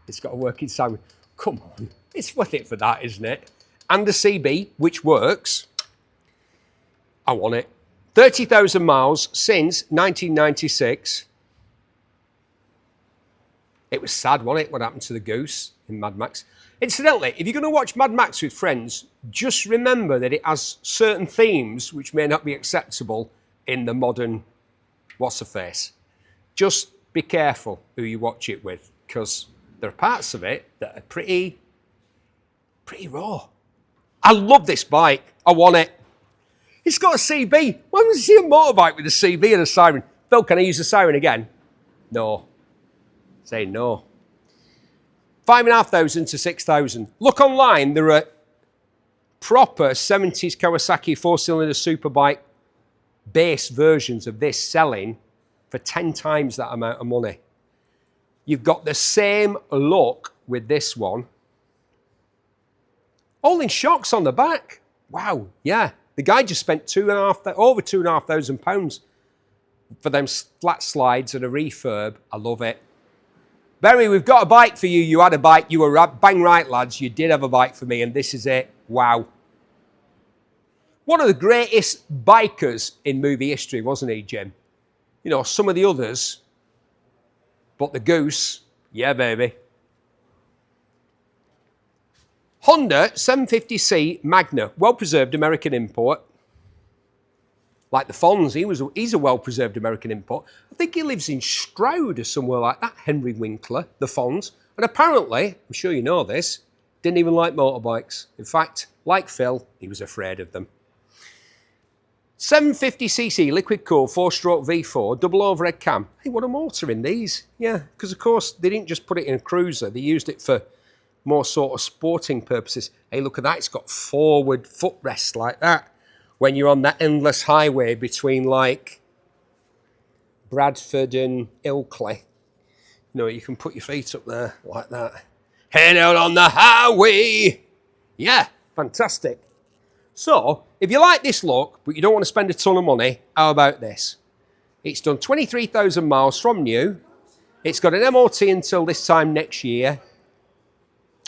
It's got a working siren. Come on, it's worth it for that, isn't it? And a CB, which works. I want it. 30,000 miles since 1996. It was sad, wasn't it, what happened to the goose in Mad Max? Incidentally, if you're going to watch Mad Max with friends, just remember that it has certain themes which may not be acceptable in the modern what's-her-face. Just be careful who you watch it with, because there are parts of it that are pretty raw. I love this bike. I want it. It's got a CB. When was you see a motorbike with a CB and a siren? Phil, can I use the siren again? No. Say no. 5,500 to 6,000. Look online, there are proper 70s Kawasaki 4-cylinder Superbike base versions of this selling for 10 times that amount of money. You've got the same look with this one. All in shocks on the back. Wow, yeah. The guy just spent over £2,500 for them flat slides and a refurb. I love it. Barry, we've got a bike for you. You had a bike. You were bang right, lads. You did have a bike for me, and this is it. Wow. One of the greatest bikers in movie history, wasn't he, Jim? You know, some of the others, but the goose, yeah, baby. Honda 750C Magna, well-preserved American import. Like the Fonz, he's a well-preserved American import. I think he lives in Stroud or somewhere like that, Henry Winkler, the Fonz. And apparently, I'm sure you know this, didn't even like motorbikes. In fact, like Phil, he was afraid of them. 750cc liquid-cooled 4-stroke V4, double overhead cam. Hey, what a motor in these. Yeah, because of course, they didn't just put it in a cruiser. They used it for more sort of sporting purposes. Hey, look at that. It's got forward footrests like that. When you're on that endless highway between like Bradford and Ilkley, you know, you can put your feet up there like that. Head out on the highway. Yeah, fantastic. So, if you like this look, but you don't want to spend a ton of money, how about this? It's done 23,000 miles from new. It's got an MOT until this time next year.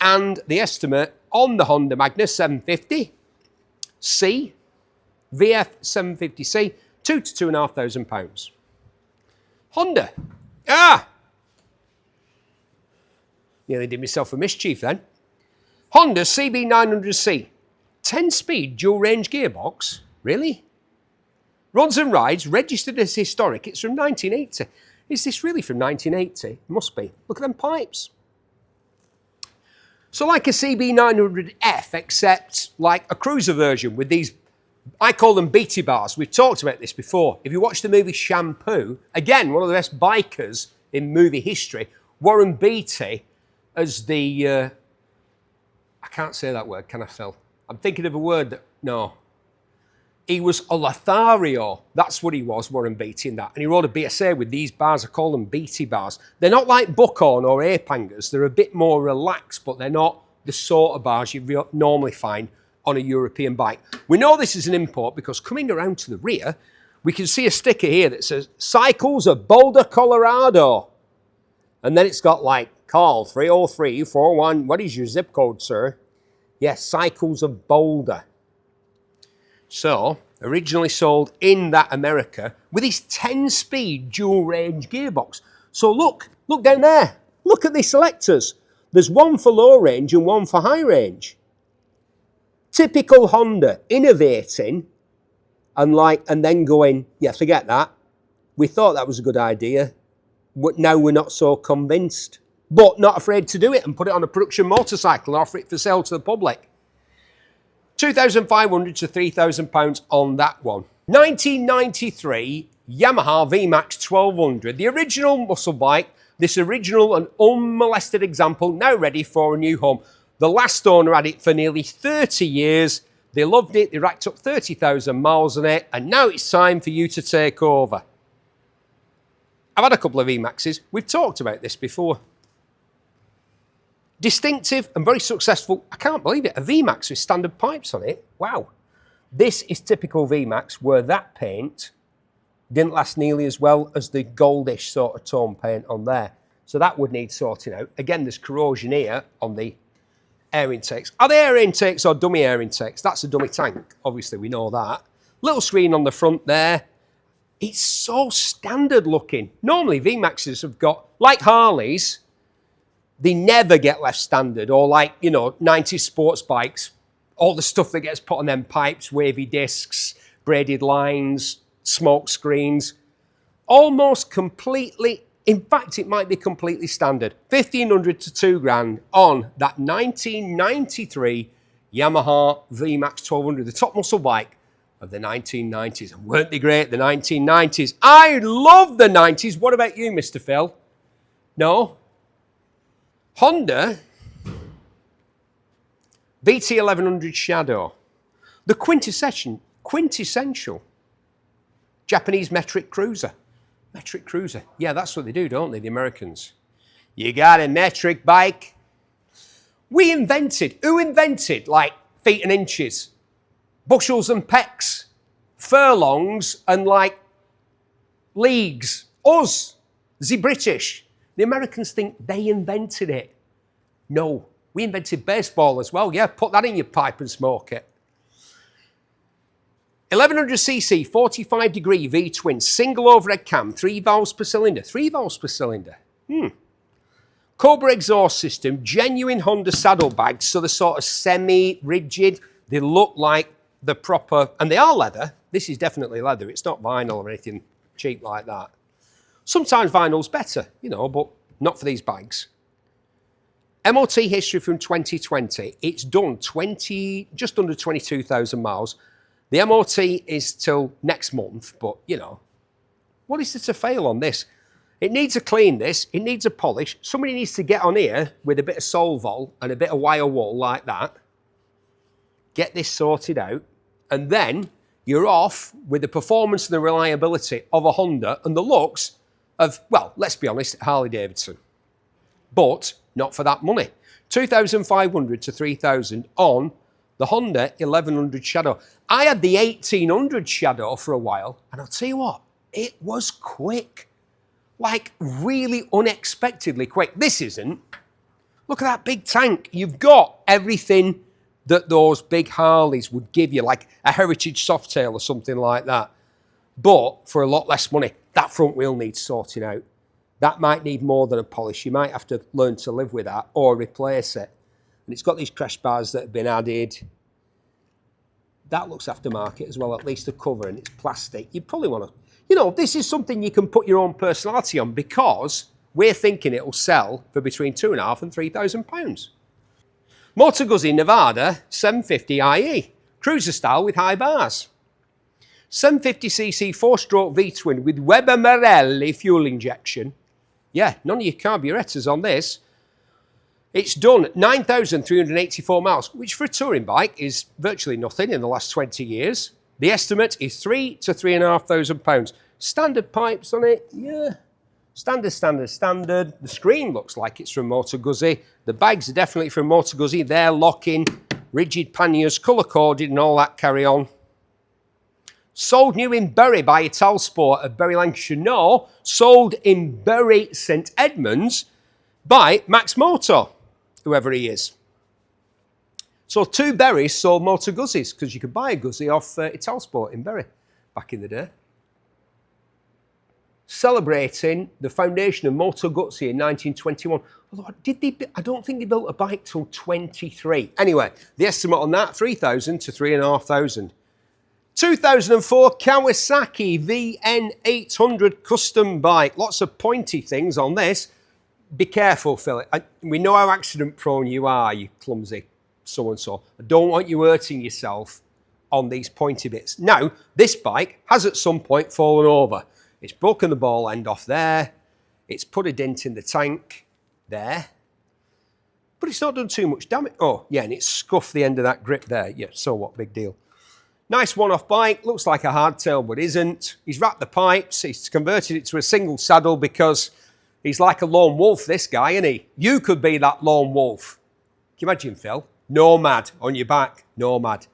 And the estimate on the Honda Magna 750C, VF750C, £2,000 to £2,500. Honda. Nearly did myself a mischief then. Honda CB900C, 10-speed dual-range gearbox. Really? Runs and rides, registered as historic. It's from 1980. Is this really from 1980? It must be. Look at them pipes. So like a CB900F, except like a cruiser version with these, I call them Beatty bars. We've talked about this before. If you watch the movie Shampoo, again, one of the best bikers in movie history, Warren Beatty as the, I can't say that word, can I, Phil? I'm thinking of a word that, no. He was a Lothario. That's what he was, Warren Beatty, in that. And he rode a BSA with these bars. I call them Beatty bars. They're not like Buckhorn or Ape hangers. They're a bit more relaxed, but they're not the sort of bars you normally find on a European bike. We know this is an import because coming around to the rear, we can see a sticker here that says, Cycles of Boulder, Colorado. And then it's got like, call 30341. What is your zip code, sir? Yes, Cycles of Boulder. So, originally sold in that America with his 10-speed dual-range gearbox. So look down there. Look at these selectors. There's one for low range and one for high range. Typical Honda, innovating and then going, yeah, forget that. We thought that was a good idea, but now we're not so convinced. But not afraid to do it and put it on a production motorcycle and offer it for sale to the public. £2,500 to £3,000 on that one. 1993 Yamaha VMAX 1200, the original muscle bike, this original and unmolested example, now ready for a new home. The last owner had it for nearly 30 years. They loved it, they racked up 30,000 miles on it, and now it's time for you to take over. I've had a couple of VMAXs. We've talked about this before. Distinctive and very successful. I can't believe it. A VMAX with standard pipes on it. Wow. This is typical VMAX where that paint didn't last nearly as well as the goldish sort of tone paint on there. So that would need sorting out. Again, there's corrosion here on the air intakes. Are they air intakes or dummy air intakes? That's a dummy tank. Obviously, we know that. Little screen on the front there. It's so standard looking. Normally, VMAXs have got, like Harleys, They never get left standard, or like, you know, 90s sports bikes, all the stuff that gets put on them pipes, wavy discs, braided lines, smoke screens, almost completely, in fact, it might be completely standard. 1,500 to 2 grand on that 1993 Yamaha VMAX 1200, the top muscle bike of the 1990s. And weren't they great, the 1990s? I love the 90s. What about you, Mr. Phil? No? Honda VT1100 Shadow, the quintessential Japanese metric cruiser. Metric cruiser. Yeah, that's what they do, don't they, the Americans? You got a metric bike? Who invented like feet and inches, bushels and pecks, furlongs and like leagues? Us, the British. The Americans think they invented it. No, we invented baseball as well. Yeah, put that in your pipe and smoke it. 1100cc, 45-degree V-twin, single overhead cam, 3 valves per cylinder. 3 valves per cylinder. Cobra exhaust system, genuine Honda saddlebags, so they're sort of semi-rigid. They look like the proper, and they are leather. This is definitely leather. It's not vinyl or anything cheap like that. Sometimes vinyl's better, you know, but not for these bags. MOT history from 2020. It's done just under 22,000 miles. The MOT is till next month, but, you know, what is there to fail on this? It needs a clean, this. It needs a polish. Somebody needs to get on here with a bit of Solvol and a bit of wire wool like that. Get this sorted out. And then you're off with the performance and the reliability of a Honda and the looks of, well, let's be honest, Harley-Davidson. But not for that money. 2,500 to 3,000 on the Honda 1100 Shadow. I had the 1800 Shadow for a while, and I'll tell you what, it was quick. Like, really unexpectedly quick. This isn't. Look at that big tank. You've got everything that those big Harleys would give you, like a Heritage Softail or something like that. But for a lot less money. That front wheel needs sorting out. That might need more than a polish. You might have to learn to live with that or replace it. And it's got these crash bars that have been added. That looks aftermarket as well, at least the cover, and it's plastic. You probably want to, you know, this is something you can put your own personality on because we're thinking it'll sell for between £2,500 and £3,000. Moto Guzzi Nevada 750 IE, cruiser style with high bars. 750cc 4-stroke V-twin with Weber Marelli fuel injection. Yeah, none of your carburetors on this. It's done 9,384 miles, which for a touring bike is virtually nothing in the last 20 years. The estimate is £3,000 to £3,500. Standard pipes on it, yeah. Standard. The screen looks like it's from Moto Guzzi. The bags are definitely from Moto Guzzi. They're locking, rigid panniers, colour-coded and all that carry on. Sold new in Bury by Italsport of Bury, Lancashire. No, sold in Bury, St Edmunds by Max Moto, whoever he is. So 2 Burys sold Moto Guzzis because you could buy a Guzzi off Italsport in Bury back in the day. Celebrating the foundation of Moto Guzzi in 1921. Although I don't think they built a bike till 23. Anyway, the estimate on that, 3,000 to 3,500. 2004 Kawasaki VN800 custom bike. Lots of pointy things on this. Be careful, Phil. We know how accident prone you are, you clumsy so-and-so. I don't want you hurting yourself on these pointy bits. Now, this bike has at some point fallen over. It's broken the ball end off there. It's put a dent in the tank there. But it's not done too much damage. Oh, yeah, and it's scuffed the end of that grip there. Yeah, so what, big deal. Nice one-off bike, looks like a hardtail, but isn't. He's wrapped the pipes, he's converted it to a single saddle because he's like a lone wolf, this guy, isn't he? You could be that lone wolf. Can you imagine, Phil? Nomad on your back, nomad.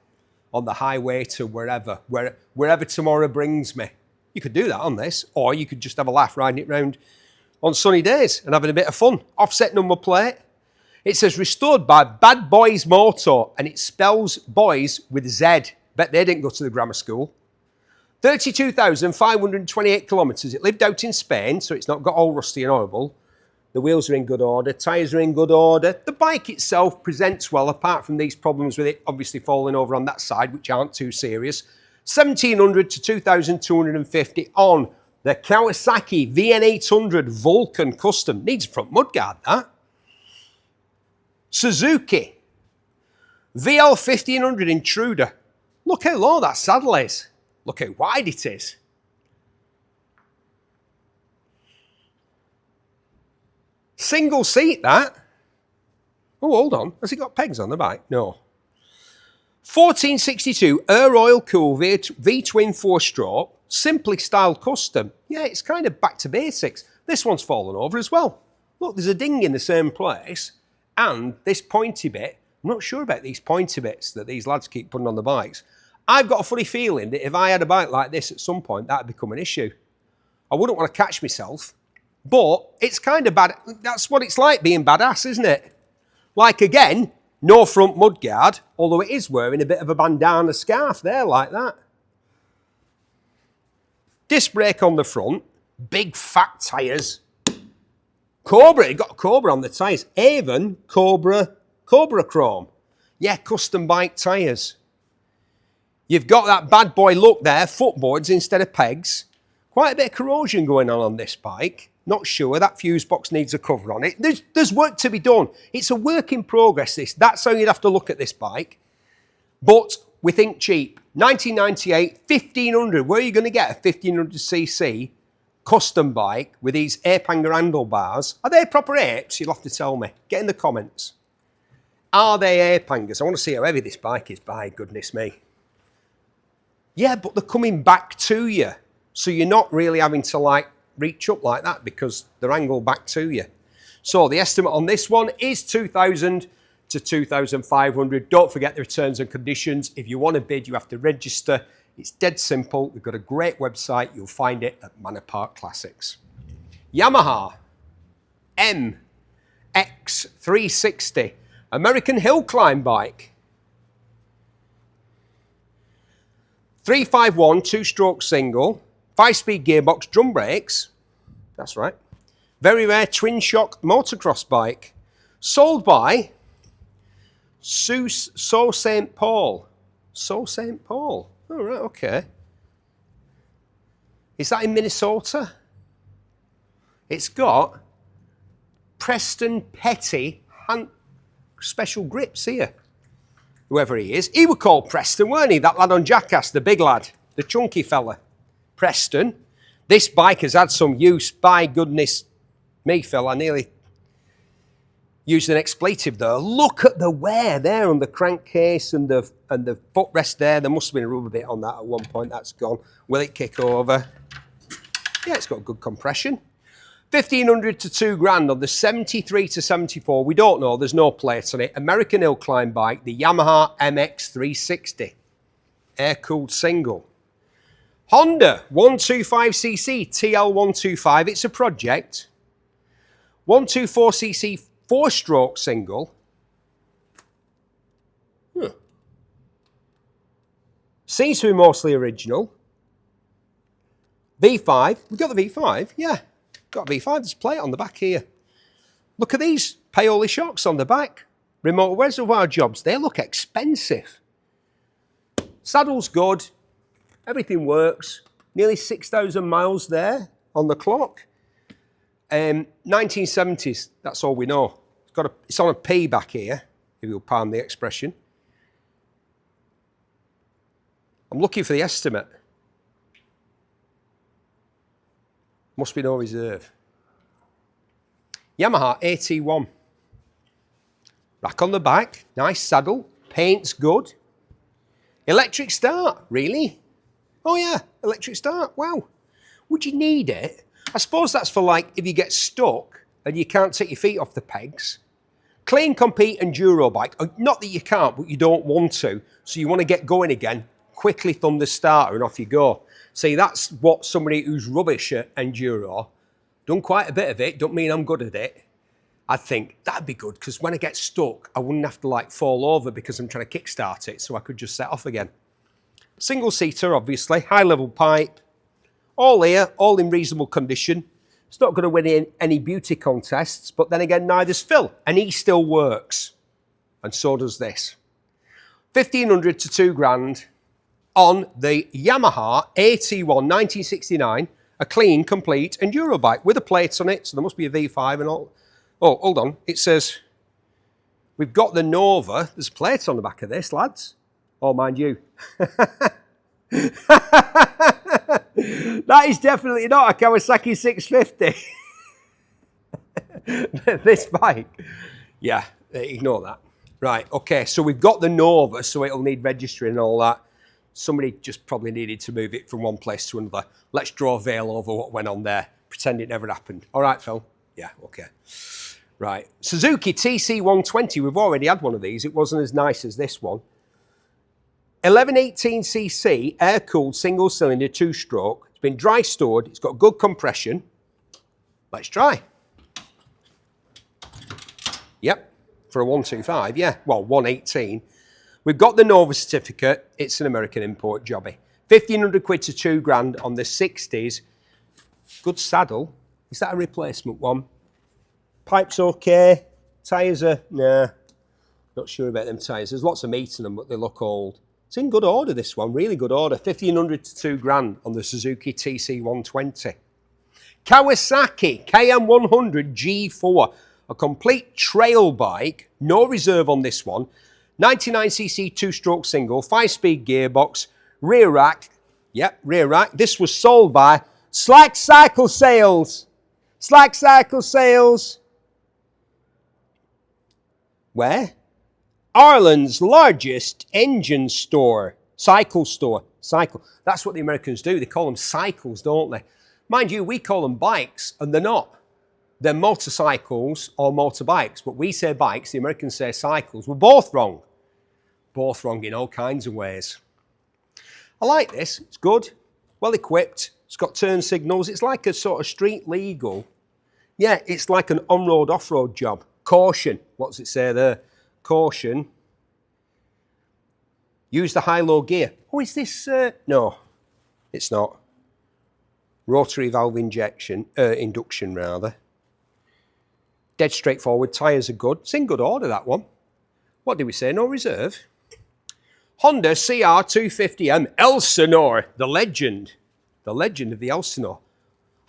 On the highway to wherever tomorrow brings me. You could do that on this, or you could just have a laugh riding it round on sunny days and having a bit of fun. Offset number plate. It says restored by Bad Boys Moto, and it spells boys with Z. Bet they didn't go to the grammar school. 32,528 kilometres. It lived out in Spain, so it's not got all rusty and horrible. The wheels are in good order, tyres are in good order. The bike itself presents well, apart from these problems with it obviously falling over on that side, which aren't too serious. 1,700 to 2,250 on the Kawasaki VN800 Vulcan Custom. Needs a front mudguard, that. Suzuki VL1500 Intruder. Look how low that saddle is. Look how wide it is. Single seat, that. Oh, hold on. Has it got pegs on the bike? No. 1462 Air Oil Cool V-twin 4-stroke, simply styled custom. Yeah, it's kind of back to basics. This one's fallen over as well. Look, there's a ding in the same place, and this pointy bit. I'm not sure about these pointy bits that these lads keep putting on the bikes. I've got a funny feeling that if I had a bike like this at some point, that would become an issue. I wouldn't want to catch myself, but it's kind of bad. That's what it's like being badass, isn't it? Like, again, no front mudguard, although it is wearing a bit of a bandana scarf there, like that. Disc brake on the front, big fat tyres. Cobra, it got a Cobra on the tyres. Avon Cobra Chrome. Yeah, custom bike tyres. You've got that bad boy look there, footboards instead of pegs. Quite a bit of corrosion going on this bike. Not sure, that fuse box needs a cover on it. There's work to be done. It's a work in progress, this. That's how you'd have to look at this bike. But we think cheap. 1998, 1500. Where are you going to get a 1500cc custom bike with these ape hanger handlebars? Are they proper apes? You'll have to tell me. Get in the comments. Are they ape hangers? I want to see how heavy this bike is, by goodness me. Yeah, but they're coming back to you. So you're not really having to, like, reach up like that because they're angled back to you. So the estimate on this one is 2,000 to 2,500. Don't forget the returns and conditions. If you want to bid, you have to register. It's dead simple. We've got a great website. You'll find it at Manor Park Classics. Yamaha MX360 American hill climb bike. 351 2-stroke single. 5-speed gearbox, drum brakes. That's right. Very rare twin shock motocross bike. Sold by So St. Paul. So St. Paul. All right, okay. Is that in Minnesota? It's got Preston Petty special grips here. Whoever he is. He was called Preston, weren't he? That lad on Jackass, the big lad, the chunky fella. Preston. This bike has had some use, by goodness me, Phil. I nearly used an expletive there. Look at the wear there on the crankcase and the footrest there. There must have been a rubber bit on that at one point. That's gone. Will it kick over? Yeah, it's got good compression. 1,500 to 2 grand on the 73 to 74. We don't know. There's no plate on it. American hill climb bike, the Yamaha MX360. Air-cooled single. Honda 125cc TL125. It's a project. 124cc 4-stroke single. Seems to be mostly original. V5. We've got the V5. Yeah. Got a V5, there's a plate on the back here. Look at these Paoli shocks on the back. Remote reservoir jobs, they look expensive. Saddle's good, everything works. Nearly 6,000 miles there on the clock. 1970s, that's all we know. It's on a P back here, if you'll pardon the expression. I'm looking for the estimate. Must be no reserve. Yamaha AT1. Rack on the back, nice saddle, paint's good. Electric start, really? Oh yeah, electric start, wow. Would you need it? I suppose that's for, like, if you get stuck and you can't take your feet off the pegs. Clean, compete, enduro bike. Not that you can't, but you don't want to. So you want to get going again, quickly thumb the starter and off you go. See, that's what somebody who's rubbish at enduro, done quite a bit of it, don't mean I'm good at it. I'd think that'd be good because when I get stuck, I wouldn't have to, like, fall over because I'm trying to kickstart it, so I could just set off again. Single seater, obviously, high level pipe, all here, all in reasonable condition. It's not going to win any beauty contests, but then again, neither's Phil, and he still works. And so does this. 1,500 to 2 grand on the Yamaha AT1 1969, a clean, complete enduro bike with a plate on it, so there must be a V5 and all. Oh, hold on, it says, we've got the Nova, there's plates on the back of this, lads. Oh, mind you. That is definitely not a Kawasaki 650. This bike. Yeah, ignore that. Right, okay, so we've got the Nova, so it'll need registering and all that. Somebody just probably needed to move it from one place to another. Let's draw a veil over what went on there. Pretend it never happened. All right, Phil? Yeah, okay. Right, Suzuki TC120, we've already had one of these. It wasn't as nice as this one. 1118cc, air-cooled, single-cylinder, two-stroke. It's been dry stored. It's got good compression. Let's try. Yep, for a 125, yeah. Well, 118. We've got the Nova certificate. It's an American import jobby. 1,500 quid to 2 grand on the 60s. Good saddle. Is that a replacement one? Pipe's okay. Tyres are, nah. Not sure about them tyres. There's lots of meat in them, but they look old. It's in good order, this one, really good order. 1,500 to 2 grand on the Suzuki TC120. Kawasaki KM100 G4, a complete trail bike, no reserve on this one. 99cc two-stroke single, 5-speed gearbox, rear rack. Yep, rear rack. This was sold by Slack Cycle Sales. Slack Cycle Sales. Where? Ireland's largest engine store, cycle store, cycle. That's what the Americans do. They call them cycles, don't they? Mind you, we call them bikes, and they're not. They're motorcycles or motorbikes, but we say bikes, the Americans say cycles. We're both wrong. Both wrong in all kinds of ways. I like this. It's good, well equipped. It's got turn signals. It's like a sort of street legal. Yeah, it's like an on-road, off-road job. Caution. What does it say there? Caution. Use the high-low gear. Oh, is this... no, it's not. Rotary valve induction, rather. Dead straightforward. Tyres are good. It's in good order, that one. What did we say? No reserve. Honda CR250M Elsinore, the legend. The legend of the Elsinore.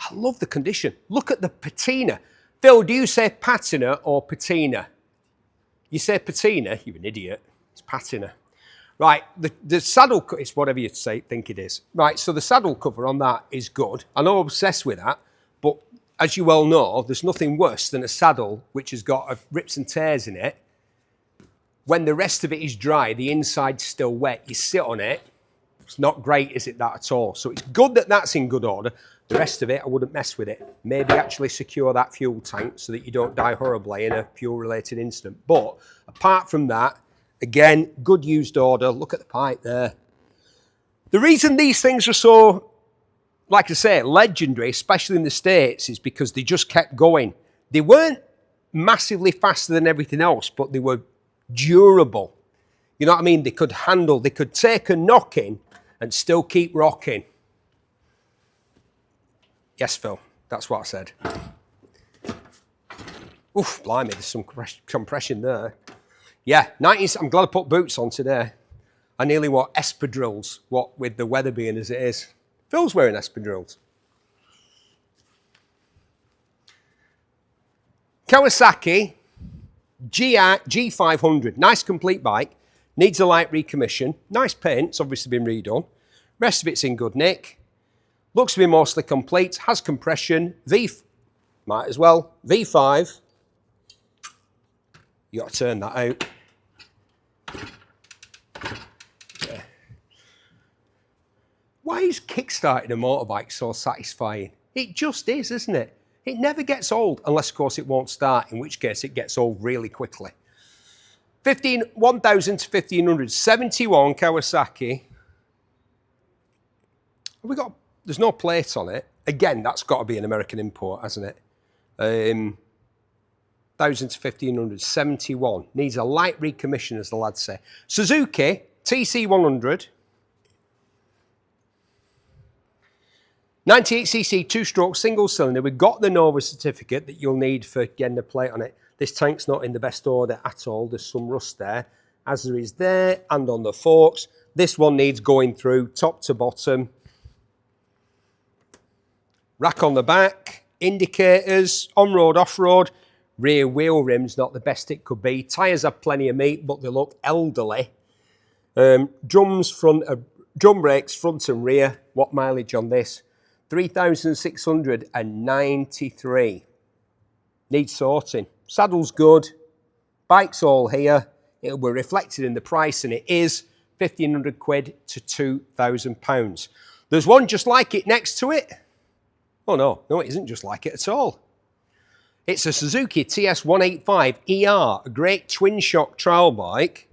I love the condition. Look at the patina. Phil, do you say patina or patina? You say patina, you're an idiot. It's patina. Right, the saddle, it's whatever you say, think it is. Right, so the saddle cover on that is good. I know I'm obsessed with that, but as you well know, there's nothing worse than a saddle which has got rips and tears in it. When the rest of it is dry, the inside's still wet. You sit on it, it's not great, is it, that at all? So it's good that that's in good order. The rest of it, I wouldn't mess with it. Maybe actually secure that fuel tank so that you don't die horribly in a fuel-related incident. But apart from that, again, good used order. Look at the pipe there. The reason these things are so, like I say, legendary, especially in the States, is because they just kept going. They weren't massively faster than everything else, but they were durable. You know what I mean? They could handle, they could take a knocking and still keep rocking. Yes, Phil, that's what I said. Oof, blimey, there's some compression there. Yeah, 90s, I'm glad I put boots on today. I nearly wore espadrilles, what with the weather being as it is. Phil's wearing espadrilles. Kawasaki G500, nice complete bike. Needs a light recommission. Nice paint, it's obviously been redone. Rest of it's in good nick. Looks to be mostly complete, has compression, might as well, V5. You got to turn that out. Yeah. Why is kickstarting a motorbike so satisfying? It just is, isn't it? It never gets old, unless of course it won't start, in which case it gets old really quickly. 1,000 to 1,500, 71 Kawasaki. Have we got... There's no plate on it. Again, that's got to be an American import, hasn't it? 1,000 to 1,500, 71. Needs a light recommission, as the lads say. Suzuki TC100. 98cc two-stroke single cylinder. We've got the Nova certificate that you'll need for getting the plate on it. This tank's not in the best order at all. There's some rust there, as there is there and on the forks. This one needs going through top to bottom. Rack on the back, indicators, on-road, off-road. Rear wheel rim's not the best it could be. Tyres have plenty of meat, but they look elderly. Drum brakes, front and rear. What mileage on this? 3,693. Needs sorting. Saddle's good. Bike's all here. It'll be reflected in the price, and it is 1,500 quid to 2,000 pounds. There's one just like it next to it. Oh no, it isn't just like it at all. It's a Suzuki TS185ER, a great twin shock trial bike.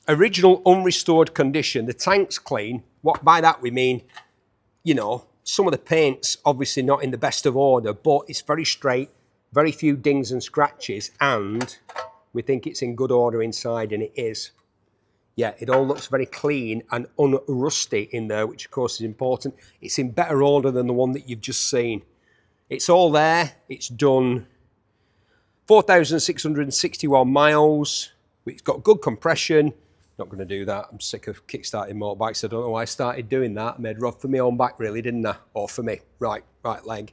Original unrestored condition. The tank's clean. What by that we mean, you know, some of the paint's obviously not in the best of order, but it's very straight, very few dings and scratches, and we think it's in good order inside, and it is. Yeah, it all looks very clean and unrusty in there, which of course is important. It's in better order than the one that you've just seen. It's all there. It's done 4,661 miles. It's got good compression. Not going to do that. I'm sick of kickstarting motorbikes. I don't know why I started doing that. I made rough for my own back, really, didn't I? Or for me. Right leg.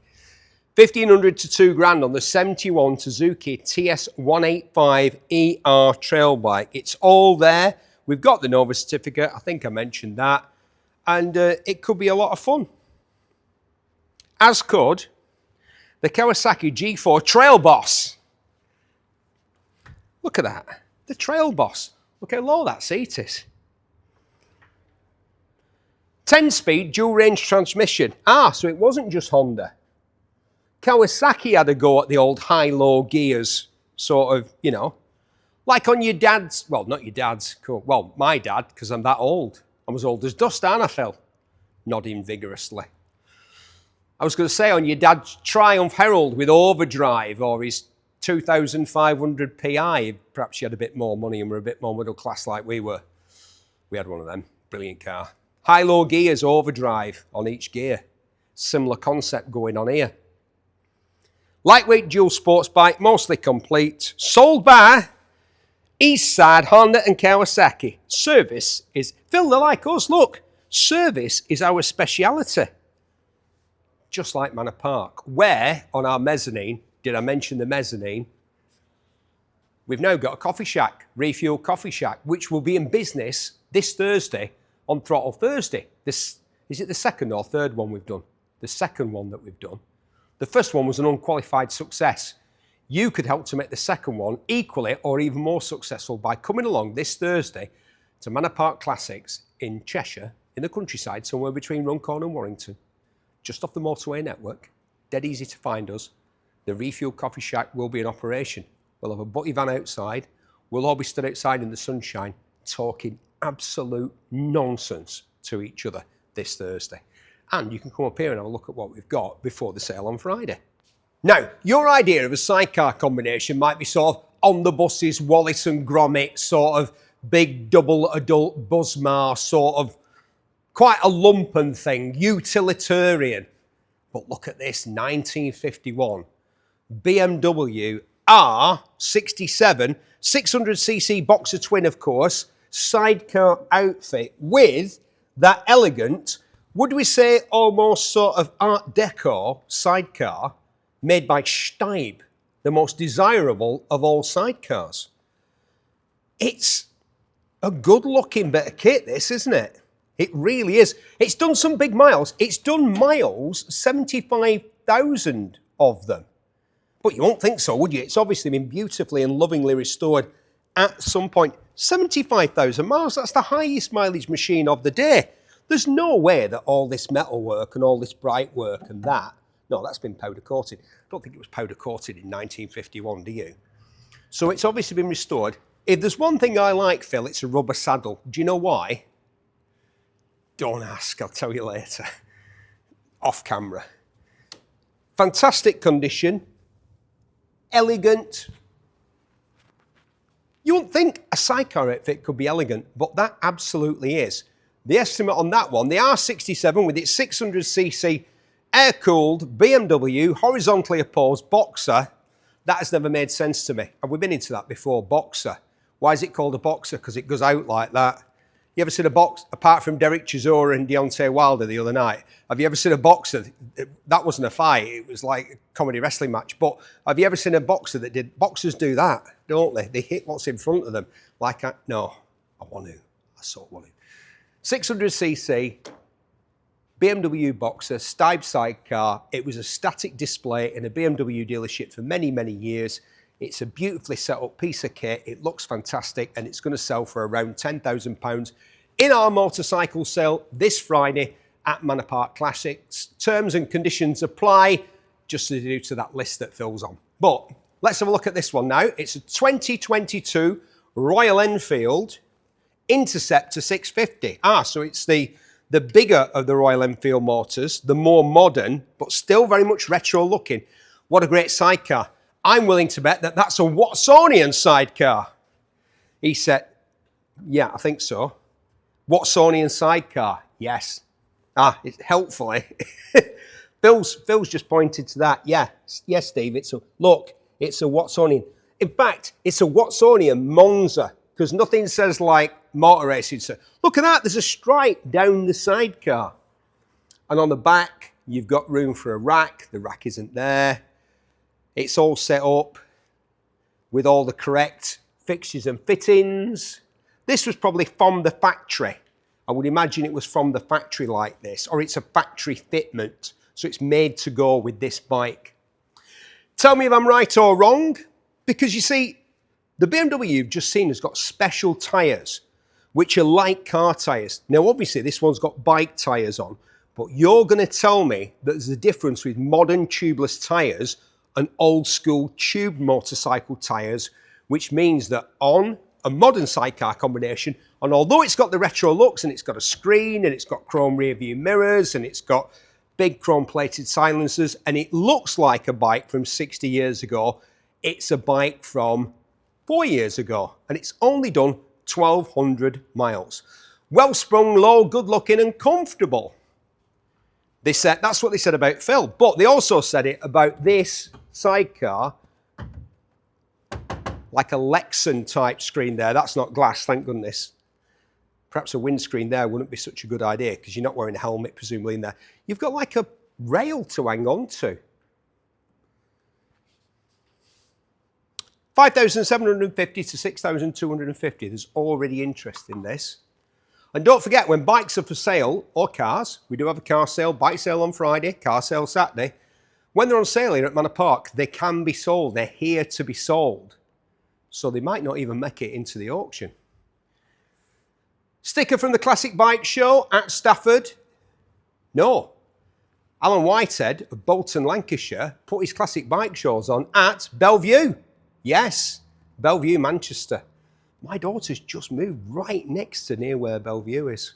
1,500 to 2 grand on the 71 Suzuki TS185ER trail bike. It's all there. We've got the Nova certificate. I think I mentioned that. And it could be a lot of fun. As could the Kawasaki G4 Trail Boss. Look at that. The Trail Boss. Look how low that seat is. 10-speed dual-range transmission. So it wasn't just Honda. Kawasaki had a go at the old high-low gears, sort of, you know, like on your dad's, well, not your dad's, well, my dad, because I'm that old. I'm as old as dust, aren't I, Phil? Nodding vigorously. I was going to say on your dad's Triumph Herald with overdrive, or his 2,500 PI. Perhaps you had a bit more money and were a bit more middle class like we were. We had one of them. Brilliant car. High-low gears, overdrive on each gear. Similar concept going on here. Lightweight dual sports bike, mostly complete. Sold by Eastside Honda and Kawasaki. Service is, Phil, they're like us, look. Service is our speciality. Just like Manor Park, where on our mezzanine, did I mention the mezzanine? We've now got a coffee shack, Refuel Coffee Shack, which will be in business this Thursday on Throttle Thursday. Is it the second or third one we've done? The second one that we've done. The first one was an unqualified success. You could help to make the second one equally or even more successful by coming along this Thursday to Manor Park Classics in Cheshire, in the countryside, somewhere between Runcorn and Warrington. Just off the motorway network, dead easy to find us. The Refuel Coffee Shack will be in operation. We'll have a butty van outside. We'll all be stood outside in the sunshine talking absolute nonsense to each other this Thursday. And you can come up here and have a look at what we've got before the sale on Friday. Now, your idea of a sidecar combination might be sort of on the buses, Wallace and Gromit, sort of big double adult Buzzmar, sort of quite a lumpen thing, utilitarian. But look at this, 1951 BMW R67, 600cc boxer twin, of course, sidecar outfit with that elegant, would we say almost sort of Art Deco sidecar made by Steib, the most desirable of all sidecars. It's a good-looking bit of kit, this, isn't it? It really is. It's done some big miles. It's done miles, 75,000 of them. But you won't think so, would you? It's obviously been beautifully and lovingly restored at some point. 75,000 miles, that's the highest mileage machine of the day. There's no way that all this metal work and all this bright work and that, no, that's been powder coated. I don't think it was powder coated in 1951, do you? So it's obviously been restored. If there's one thing I like, Phil, it's a rubber saddle. Do you know why? Don't ask, I'll tell you later. Off camera. Fantastic condition. Elegant. You wouldn't think a sidecar outfit could be elegant, but that absolutely is. The estimate on that one, the R67 with its 600cc air-cooled BMW horizontally opposed boxer, that has never made sense to me. Have we been into that before? Boxer. Why is it called a boxer? Because it goes out like that. You ever seen a box, apart from Derek Chisora and Deontay Wilder the other night, have you ever seen a boxer? That wasn't a fight, it was like a comedy wrestling match. But have you ever seen a boxer that did, boxers do that, don't they? They hit what's in front of them. Like, no, I want to, I sort of want to. 600cc, BMW Boxer, Stibe sidecar. It was a static display in a BMW dealership for many, many years. It's a beautifully set up piece of kit. It looks fantastic and it's going to sell for around £10,000 in our motorcycle sale this Friday at Manor Park Classics. Terms and conditions apply, just as they do to that list that Phil's on. But let's have a look at this one now. It's a 2022 Royal Enfield Interceptor 650. So it's the bigger of the Royal Enfield motors, the more modern, but still very much retro looking. What a great sidecar. I'm willing to bet that that's a Watsonian sidecar. He said, yeah, I think so. Watsonian sidecar, yes. It's helpfully. Phil's just pointed to that. Yeah, yes, Steve, it's a Watsonian. In fact, it's a Watsonian Monza, because nothing says like motor racing. So look at that, there's a stripe down the sidecar. And on the back, you've got room for a rack. The rack isn't there. It's all set up with all the correct fixtures and fittings. This was probably from the factory. I would imagine it was from the factory like this, or it's a factory fitment. So it's made to go with this bike. Tell me if I'm right or wrong, because you see, the BMW you've just seen has got special tyres, which are like car tyres. Now, obviously, this one's got bike tyres on, but you're going to tell me that there's a difference with modern tubeless tyres and old school tube motorcycle tyres, which means that on a modern sidecar combination, and although it's got the retro looks and it's got a screen and it's got chrome rear view mirrors and it's got big chrome plated silencers and it looks like a bike from 60 years ago, it's a bike from 4 years ago and it's only done 1,200 miles. Well sprung, low, good looking and comfortable. They said, that's what they said about Phil, but they also said it about this sidecar, like a Lexan type screen there. That's not glass, thank goodness. Perhaps a windscreen there wouldn't be such a good idea because you're not wearing a helmet presumably in there. You've got like a rail to hang on to. 5,750 to 6,250. There's already interest in this. And don't forget, when bikes are for sale, or cars, we do have a car sale, bike sale on Friday, car sale Saturday. When they're on sale here at Manor Park, they can be sold. They're here to be sold. So they might not even make it into the auction. Sticker from the Classic Bike Show at Stafford. No. Alan Whitehead of Bolton, Lancashire, put his Classic Bike Shows on at Bellevue. Yes, Bellevue, Manchester. My daughter's just moved right next to near where Bellevue is.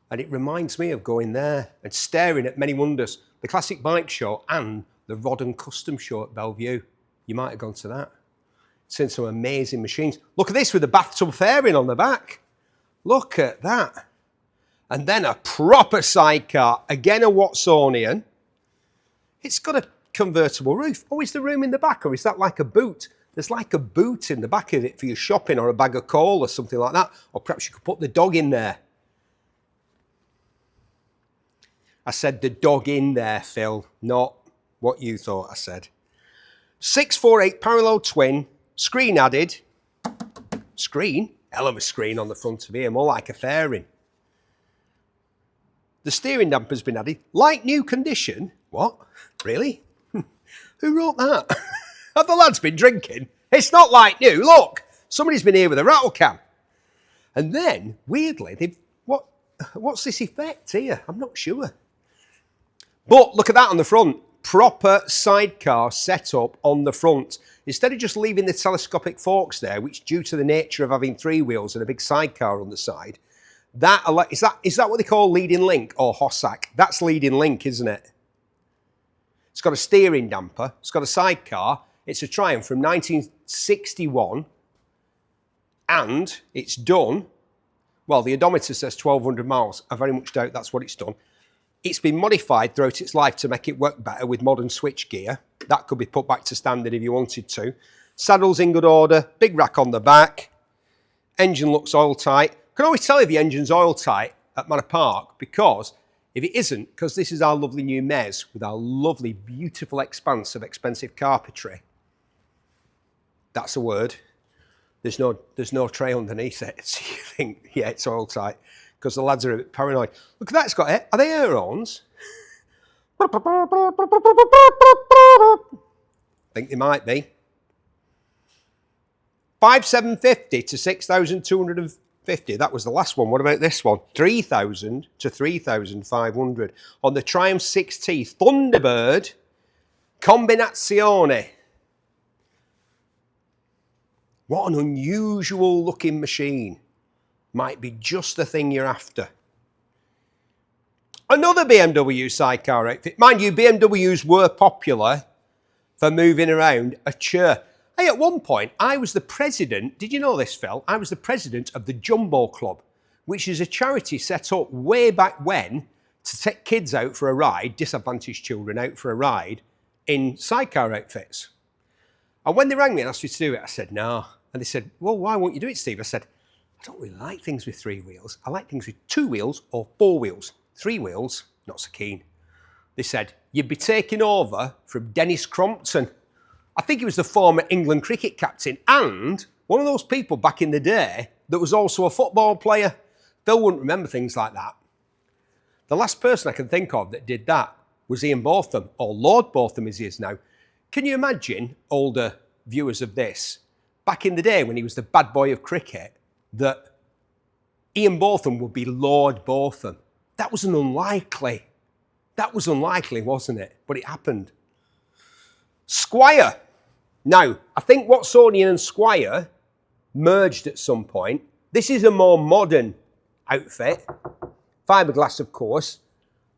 And it reminds me of going there and staring at many wonders. The Classic Bike Show and the Rod and Custom Show at Bellevue. You might have gone to that. Seen some amazing machines. Look at this with the bathtub fairing on the back. Look at that. And then a proper sidecar. Again, a Watsonian. It's got a convertible roof. Oh, is there room in the back or is that like a boot? There's like a boot in the back of it for your shopping or a bag of coal or something like that. Or perhaps you could put the dog in there. I said the dog in there, Phil, not what you thought I said. 648 parallel twin, screen added. Screen? Hell of a screen on the front of here, more like a fairing. The steering damper's been added. Like new condition. What? Really? Who wrote that? Have the lads been drinking? It's not like new. Look, somebody's been here with a rattle can. And then, weirdly, they've... What's this effect here? I'm not sure. But look at that on the front. Proper sidecar setup on the front. Instead of just leaving the telescopic forks there, which due to the nature of having three wheels and a big sidecar on the side, is that what they call leading link or Hossack? That's leading link, isn't it? It's got a steering damper. It's got a sidecar. It's a Triumph from 1961. And it's done, well, the odometer says 1,200 miles. I very much doubt that's what it's done. It's been modified throughout its life to make it work better with modern switch gear. That could be put back to standard if you wanted to. Saddle's in good order, big rack on the back. Engine looks oil tight. Can always tell if the engine's oil tight at Manor Park, because if it isn't, because this is our lovely new Mez with our lovely, beautiful expanse of expensive carpentry. That's a word. There's no tray underneath it. So you think, yeah, it's oil tight, because the lads are a bit paranoid. Look at that, it's got air. Are they air horns? I think they might be. 5,750 to 6,250. That was the last one. What about this one? 3,000 to 3,500 on the Triumph 6T Thunderbird Combinazione. What an unusual looking machine. Might be just the thing you're after. Another BMW sidecar outfit. Mind you, BMWs were popular for moving around a chair. Hey, at one point, I was the president, did you know this, Phil? I was the president of the Jumbo Club, which is a charity set up way back when to take kids out for a ride, disadvantaged children out for a ride, in sidecar outfits. And when they rang me and asked me to do it, I said, no. And they said, well, why won't you do it, Steve? I said, I don't really like things with 3 wheels. I like things with 2 wheels or 4 wheels. 3 wheels, not so keen. They said, you'd be taking over from Dennis Crompton. I think he was the former England cricket captain and one of those people back in the day that was also a football player. Phil wouldn't remember things like that. The last person I can think of that did that was Ian Botham, or Lord Botham as he is now. Can you imagine, older viewers of this, back in the day when he was the bad boy of cricket, that Ian Botham would be Lord Botham? That was unlikely. That was unlikely, wasn't it? But it happened. Squire. Now, I think Watsonian and Squire merged at some point. This is a more modern outfit. Fiberglass, of course.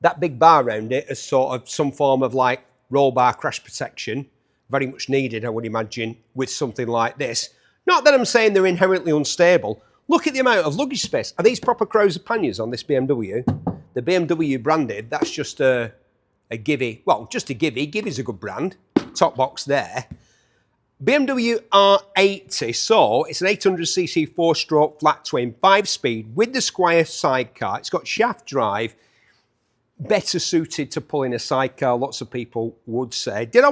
That big bar around it as sort of some form of like roll bar crash protection. Very much needed, I would imagine, with something like this. Not that I'm saying they're inherently unstable. Look at the amount of luggage space. Are these proper Crowser panniers on this BMW? The BMW branded, that's just a Givey. Well, just a Givey. Givey's a good brand. Top box there. BMW R80, so it's an 800cc 4-stroke flat twin, 5-speed with the Squire sidecar. It's got shaft drive, better suited to pulling a sidecar, lots of people would say. Did I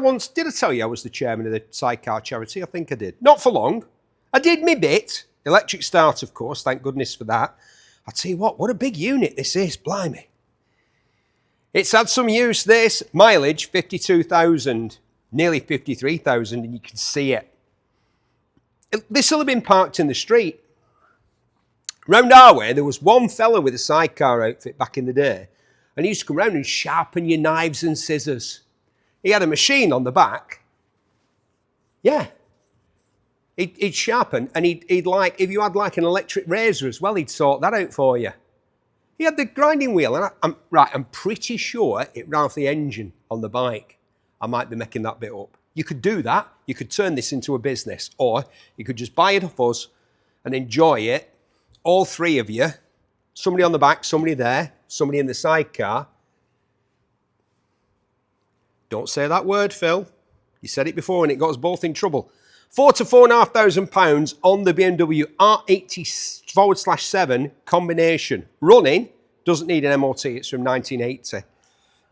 tell you I was the chairman of the sidecar charity? I think I did. Not for long. I did my bit. Electric start, of course, thank goodness for that. I'll tell you what a big unit this is, blimey. It's had some use, this. Mileage, 52,000. Nearly 53,000, and you can see it. This will have been parked in the street. Round our way, there was one fella with a sidecar outfit back in the day, and he used to come round and sharpen your knives and scissors. He had a machine on the back. Yeah. He'd sharpen, and he'd like, if you had like an electric razor as well, he'd sort that out for you. He had the grinding wheel, and I'm pretty sure it ran off the engine on the bike. I might be making that bit up. You could do that. You could turn this into a business, or you could just buy it off us and enjoy it. All 3 of you. Somebody on the back, somebody there, somebody in the sidecar. Don't say that word, Phil. You said it before and it got us both in trouble. £4,000 to £4,500 on the BMW R80/7 combination. Running, doesn't need an MOT, it's from 1980.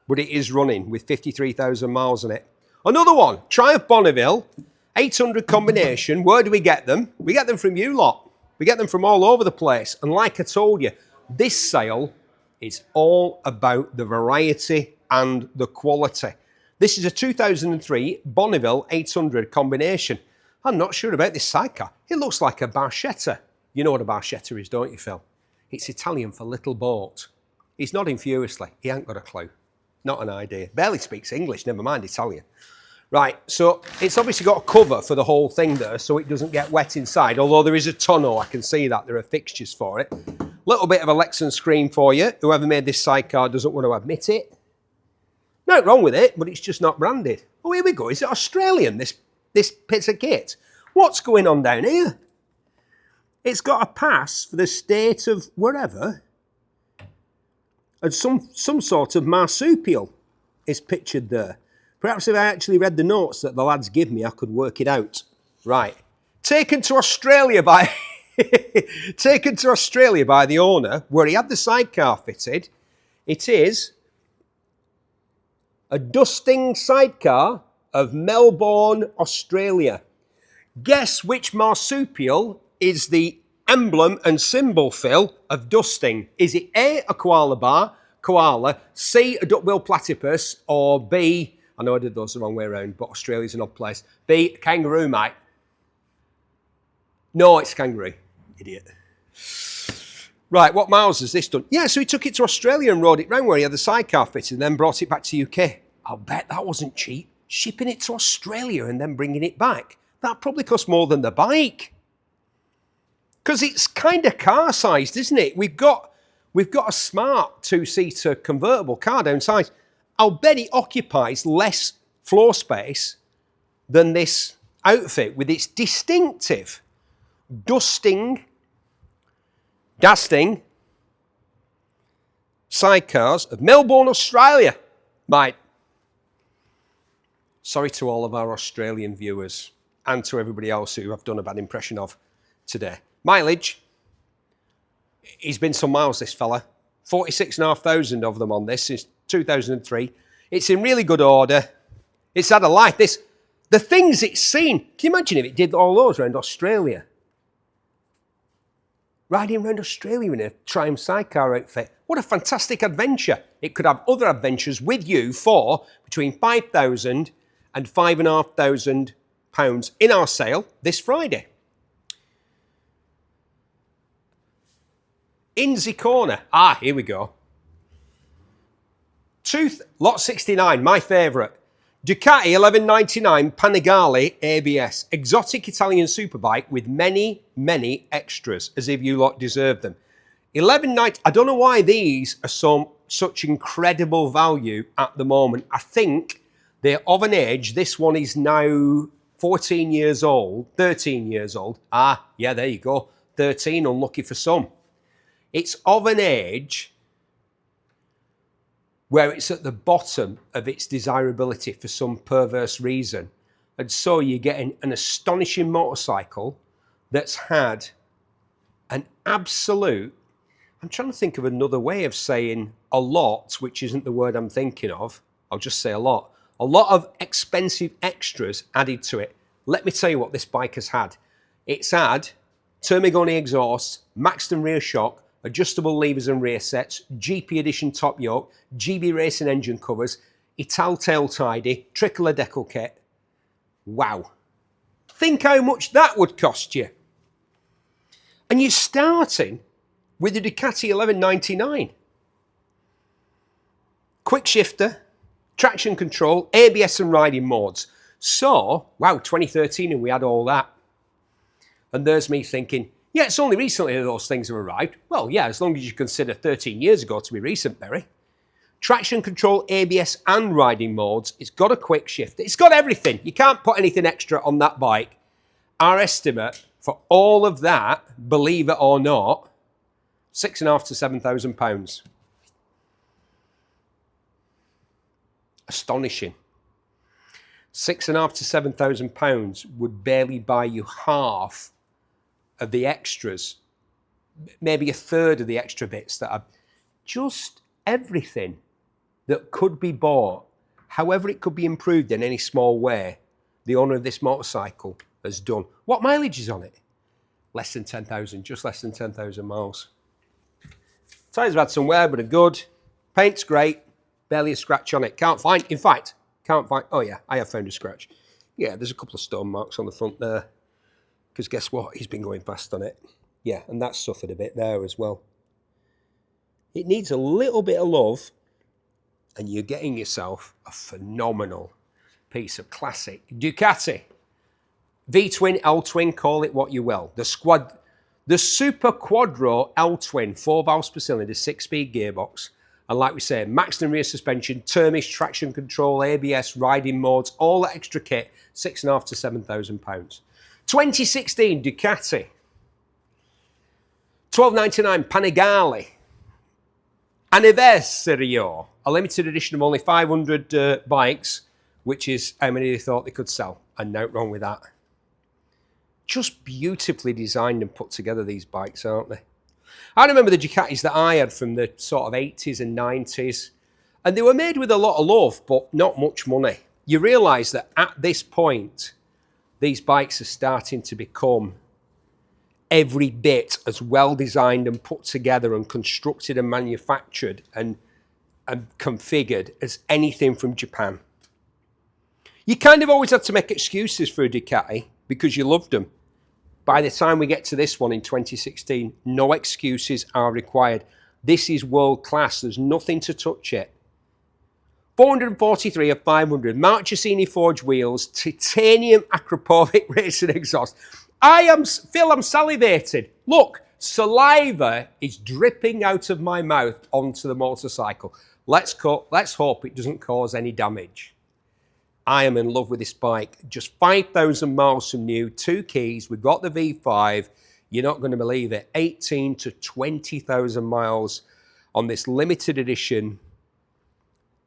But it is running with 53,000 miles on it. Another one, Triumph Bonneville, 800 combination. Where do we get them? We get them from you lot. We get them from all over the place. And like I told you, this sale is all about the variety and the quality. This is a 2003 Bonneville 800 combination. I'm not sure about this sidecar. It looks like a barchetta. You know what a barchetta is, don't you, Phil? It's Italian for little boat. He's nodding furiously. He ain't got a clue. Not an idea. Barely speaks English, never mind Italian. Right, so it's obviously got a cover for the whole thing there so it doesn't get wet inside, although there is a tonneau, I can see that. There are fixtures for it. Little bit of a Lexan screen for you. Whoever made this sidecar doesn't want to admit it. Nothing wrong with it, but it's just not branded. Oh, here we go. Is it Australian, this piece of kit? What's going on down here? It's got a pass for the state of wherever. And some sort of marsupial is pictured there. Perhaps if I actually read the notes that the lads give me, I could work it out. Right. Taken to Australia by taken to Australia by the owner, where he had the sidecar fitted. It is a dusting sidecar of Melbourne, Australia. Guess which marsupial is the emblem and symbol, Phil, of dusting? Is it A, a koala, C, a duckbill platypus, or B, I know I did those the wrong way around, but Australia's an odd place, B, kangaroo, mate? No, it's kangaroo, idiot. Right, what miles has this done? Yeah, so he took it to Australia and rode it round where he had the sidecar fitted and then brought it back to UK. I'll bet that wasn't cheap. Shipping it to Australia and then bringing it back. That probably cost more than the bike. Because it's kind of car-sized, isn't it? We've got a smart two-seater convertible car downsize. I'll bet it occupies less floor space than this outfit with its distinctive dusting sidecars of Melbourne, Australia. Mate, sorry to all of our Australian viewers and to everybody else who I've done a bad impression of today. Mileage, he's been some miles, this fella. 46,500 of them on this since 2003. It's in really good order. It's had a life. The things it's seen. Can you imagine if it did all those around Australia? Riding around Australia in a Triumph sidecar outfit. What a fantastic adventure. It could have other adventures with you for between £5,000 and £5,500 in our sale this Friday. Inzi Corner. Here we go. Lot 69, my favourite. Ducati 1199 Panigale ABS. Exotic Italian superbike with many, many extras, as if you lot deserve them. 1190. I don't know why these are such incredible value at the moment. I think they're of an age. This one is now 14 years old, 13 years old. Yeah, there you go. 13, unlucky for some. It's of an age where it's at the bottom of its desirability for some perverse reason. And so you're getting an astonishing motorcycle that's had an absolute, I'm trying to think of another way of saying a lot, which isn't the word I'm thinking of. I'll just say a lot of expensive extras added to it. Let me tell you what this bike has had. It's had Termigoni exhaust, Maxton rear shock, adjustable levers and rear sets, GP Edition top yoke, GB Racing engine covers, Ital tail tidy, Tricolor decal kit. Wow. Think how much that would cost you. And you're starting with the Ducati 1199. Quick shifter, traction control, ABS and riding modes. So, wow, 2013 and we had all that. And there's me thinking, yeah, it's only recently that those things have arrived. Well, yeah, as long as you consider 13 years ago to be recent, Berry. Traction control, ABS and riding modes. It's got a quick shift. It's got everything. You can't put anything extra on that bike. Our estimate for all of that, believe it or not, £6,500 to £7,000. Astonishing. £6,500 to £7,000 would barely buy you half of the extras, maybe a third of the extra bits that are just everything that could be bought, however it could be improved in any small way, the owner of this motorcycle has done. What mileage is on it? Less than 10,000, just less than 10,000 miles. Tyres have had some wear, but are good. Paint's great, barely a scratch on it. Can't find, oh yeah, I have found a scratch. Yeah, there's a couple of stone marks on the front there. Because guess what? He's been going fast on it. Yeah, and that's suffered a bit there as well. It needs a little bit of love, and you're getting yourself a phenomenal piece of classic Ducati. V-twin, L-twin, call it what you will. The Super Quadro L-twin, 4 valves per cylinder, 6-speed gearbox. And like we say, Maxton rear suspension, Termish traction control, ABS, riding modes, all that extra kit, £6,500 to £7,000. 2016 Ducati. 1299 Panigale Anniversario, a limited edition of only 500 bikes, which is how many they thought they could sell, and no wrong with that. Just beautifully designed and put together, these bikes, aren't they? I remember the Ducatis that I had from the sort of 80s and 90s, and they were made with a lot of love, but not much money. You realise that at this point, these bikes are starting to become every bit as well designed and put together and constructed and manufactured and configured as anything from Japan. You kind of always had to make excuses for a Ducati because you loved them. By the time we get to this one in 2016, no excuses are required. This is world class. There's nothing to touch it. 443 of 500, Marchesini forged wheels, titanium Akrapovic racing exhaust. Phil, I'm salivated. Look, saliva is dripping out of my mouth onto the motorcycle. Let's hope it doesn't cause any damage. I am in love with this bike. Just 5,000 miles from new, 2 keys. We've got the V5. You're not going to believe it. 18 to 20,000 miles on this limited edition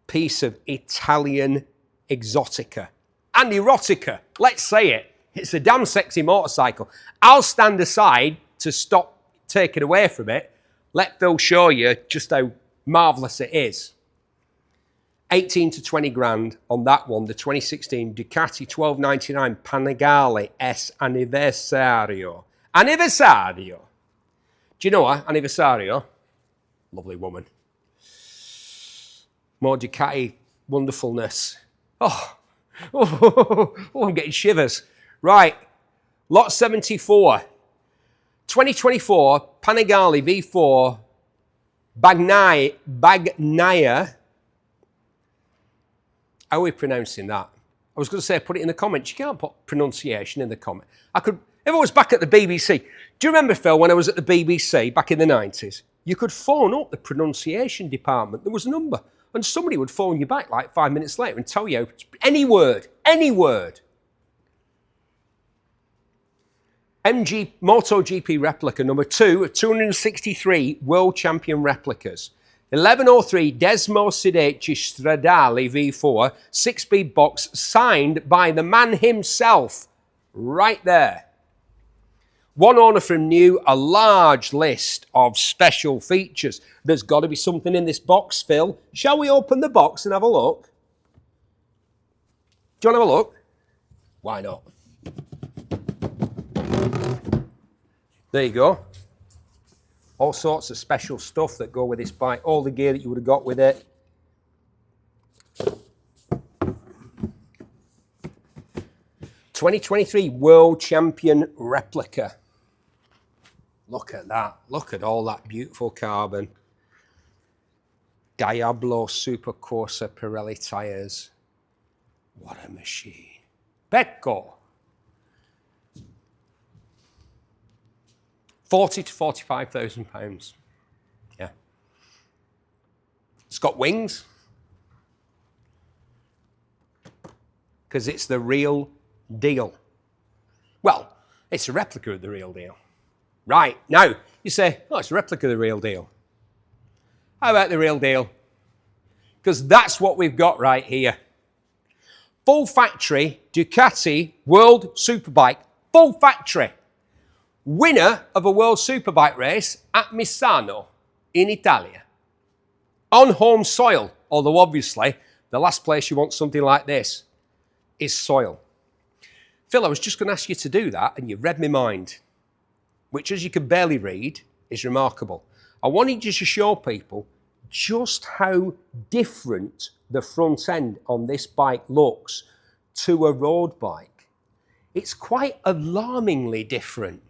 piece of Italian exotica and erotica. Let's say it. It's a damn sexy motorcycle. I'll stand aside to stop taking away from it. Let Phil show you just how marvellous it is. 18 to 20 grand on that one, the 2016 Ducati 1299 Panigale S Anniversario. Anniversario. Do you know her, Anniversario? Lovely woman. More Ducati wonderfulness. Oh, I'm getting shivers. Right, lot 74. 2024 Panigale V4 Bagnaia. How are we pronouncing that? I was going to say put it in the comments. You can't put pronunciation in the comment. If I was back at the BBC, do you remember, Phil, when I was at the BBC back in the 90s? You could phone up the pronunciation department. There was a number, and somebody would phone you back like 5 minutes later and tell you any word. MotoGP replica number 2 of 263 world champion replicas. 1103 Desmo Sideci Stradale V4, 6-speed box, signed by the man himself, right there. One owner from new, a large list of special features. There's got to be something in this box, Phil. Shall we open the box and have a look? Do you want to have a look? Why not? There you go. All sorts of special stuff that go with this bike. All the gear that you would have got with it. '23 World Champion replica. Look at that. Look at all that beautiful carbon. Diablo Super Corsa Pirelli tyres. What a machine. Pecco. 40 to 45,000 pounds. Yeah. It's got wings. Because it's the real deal. Well, it's a replica of the real deal. Right, now, you say, oh, it's a replica of the real deal. How about the real deal? Because that's what we've got right here. Full factory Ducati World Superbike. Full factory. Winner of a World Superbike race at Misano in Italy. On home soil, although obviously the last place you want something like this is soil. Phil, I was just going to ask you to do that and you read my mind, which as you can barely read is remarkable. I wanted you to show people just how different the front end on this bike looks to a road bike. It's quite alarmingly different.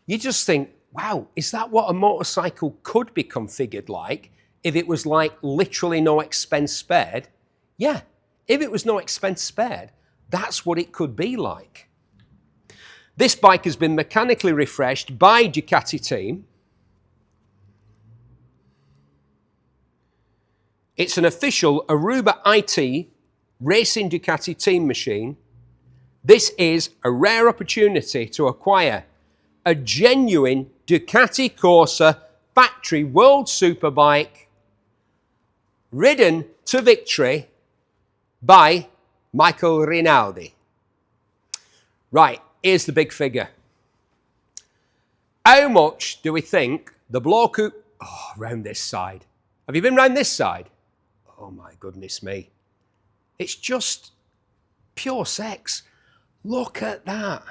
You just think, wow, is that what a motorcycle could be configured like if it was like literally no expense spared? Yeah, if it was no expense spared, that's what it could be like. This bike has been mechanically refreshed by Ducati team. It's an official Aruba IT Racing Ducati team machine. This is a rare opportunity to acquire a genuine Ducati Corsa factory world superbike, ridden to victory by Michael Rinaldi. Right, here's the big figure. How much do we think the bloke who... Oh, round this side. Have you been round this side? Oh my goodness me. It's just pure sex. Look at that.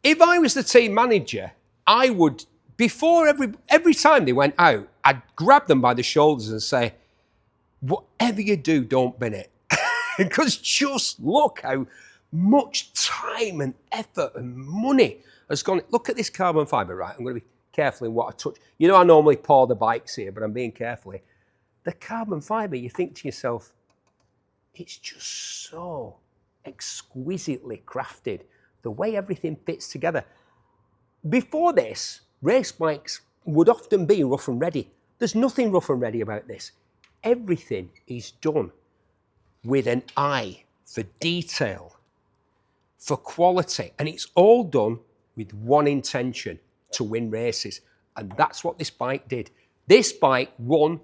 If I was the team manager, I would, before every time they went out, I'd grab them by the shoulders and say, whatever you do, don't bin it. Because just look how much time and effort and money has gone. Look at this carbon fibre, right? I'm going to be careful in what I touch. You know, I normally pour the bikes here, but I'm being careful here. The carbon fibre, you think to yourself, it's just so exquisitely crafted. The way everything fits together. Before this, race bikes would often be rough and ready. There's nothing rough and ready about this. Everything is done with an eye for detail, for quality, and it's all done with one intention, to win races. And that's what this bike did. This bike won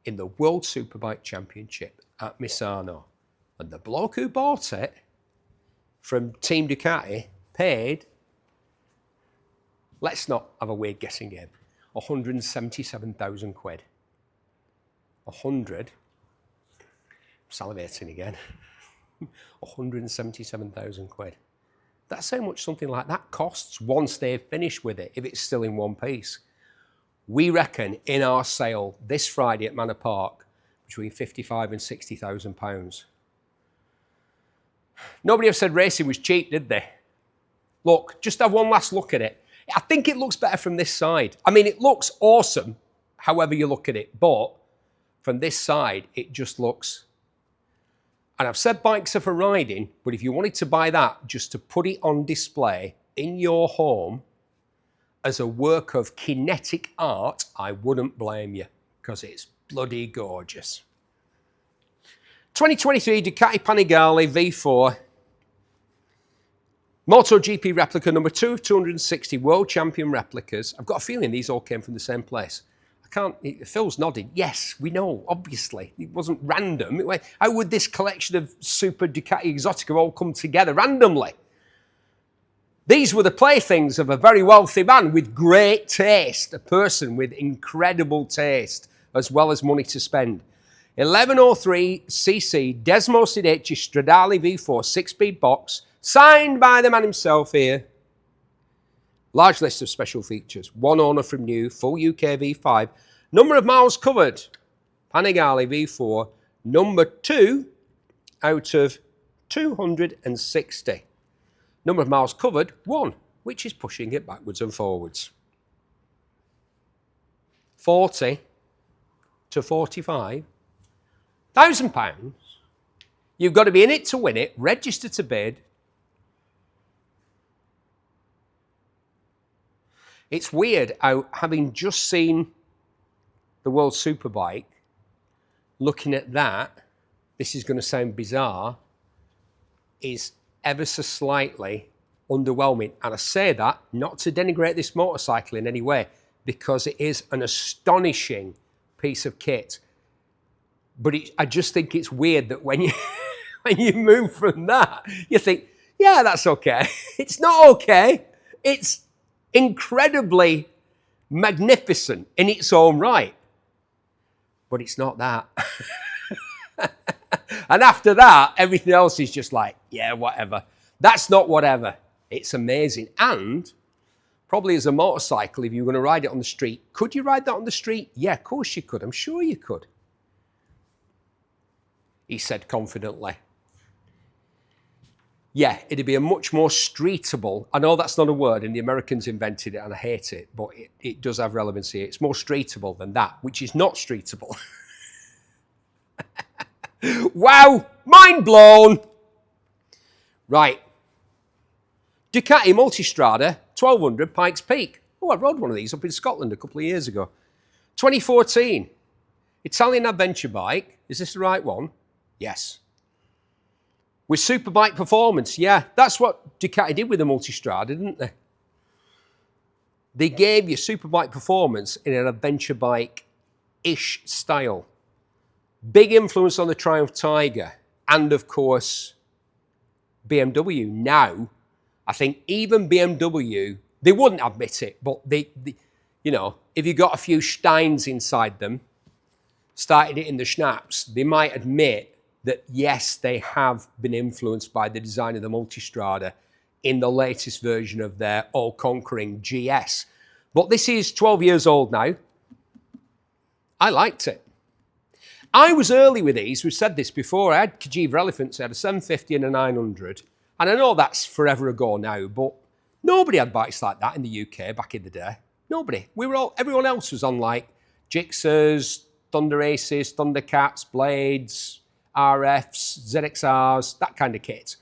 in the World Superbike Championship at Misano. And the bloke who bought it from Team Ducati paid, let's not have a weird guessing game, 177,000 quid. 100, salivating again, 177,000 quid. That's how much something like that costs once they've finished with it, if it's still in one piece. We reckon in our sale this Friday at Manor Park, between 55 and 60,000 pounds. Nobody ever said racing was cheap, did they? Look, just have one last look at it. I think it looks better from this side. I mean, it looks awesome, however you look at it, but from this side, it just looks... And I've said bikes are for riding, but if you wanted to buy that just to put it on display in your home as a work of kinetic art, I wouldn't blame you, because it's bloody gorgeous. 2023 Ducati Panigale V4 MotoGP replica number 2 of 260 world champion replicas. I've got a feeling these all came from the same place. Phil's nodding. Yes, we know, obviously. It wasn't random. How would this collection of Super Ducati Exotica all come together randomly? These were the playthings of a very wealthy man with great taste, a person with incredible taste, as well as money to spend. 1103cc Desmo Sideci Stradale V4 6-speed box, signed by the man himself here. Large list of special features. One owner from new, full UK V5. Number of miles covered. Panigale V4, number 2 out of 260. Number of miles covered, 1, which is pushing it backwards and forwards. 40 to 45,000 pounds. You've got to be in it to win it, register to bid. It's weird how, having just seen the World Superbike, looking at that, this is going to sound bizarre, is ever so slightly underwhelming. And I say that not to denigrate this motorcycle in any way, because it is an astonishing piece of kit. But I just think it's weird that when you, when you move from that, you think, yeah, that's okay. It's not okay. It's incredibly magnificent in its own right. But it's not that. And after that, everything else is just like, yeah, whatever. That's not whatever. It's amazing. And probably as a motorcycle, if you were going to ride it on the street, could you ride that on the street? Yeah, of course you could. I'm sure you could. He said confidently. Yeah, it'd be a much more streetable, I know that's not a word and the Americans invented it and I hate it, but it does have relevancy. It's more streetable than that, which is not streetable. Wow, mind blown. Right. Ducati Multistrada 1200 Pikes Peak. Oh, I rode one of these up in Scotland a couple of years ago. 2014. Italian adventure bike. Is this the right one? Yes. With Superbike performance, yeah. That's what Ducati did with the Multistrada, didn't they? They gave you Superbike performance in an adventure bike-ish style. Big influence on the Triumph Tiger and, of course, BMW. Now, I think even BMW, they wouldn't admit it, but they you know, if you got a few Steins inside them, started it in the schnapps, they might admit that, yes, they have been influenced by the design of the Multistrada in the latest version of their all-conquering GS. But this is 12 years old now. I liked it. I was early with these. We've said this before. I had Cagiva Elephants. I had a 750 and a 900. And I know that's forever ago now, but nobody had bikes like that in the UK back in the day. Nobody. Everyone else was on like Gixxers, Thunder Aces, Thundercats, Blades, RFs, ZX-Rs, that kind of kit.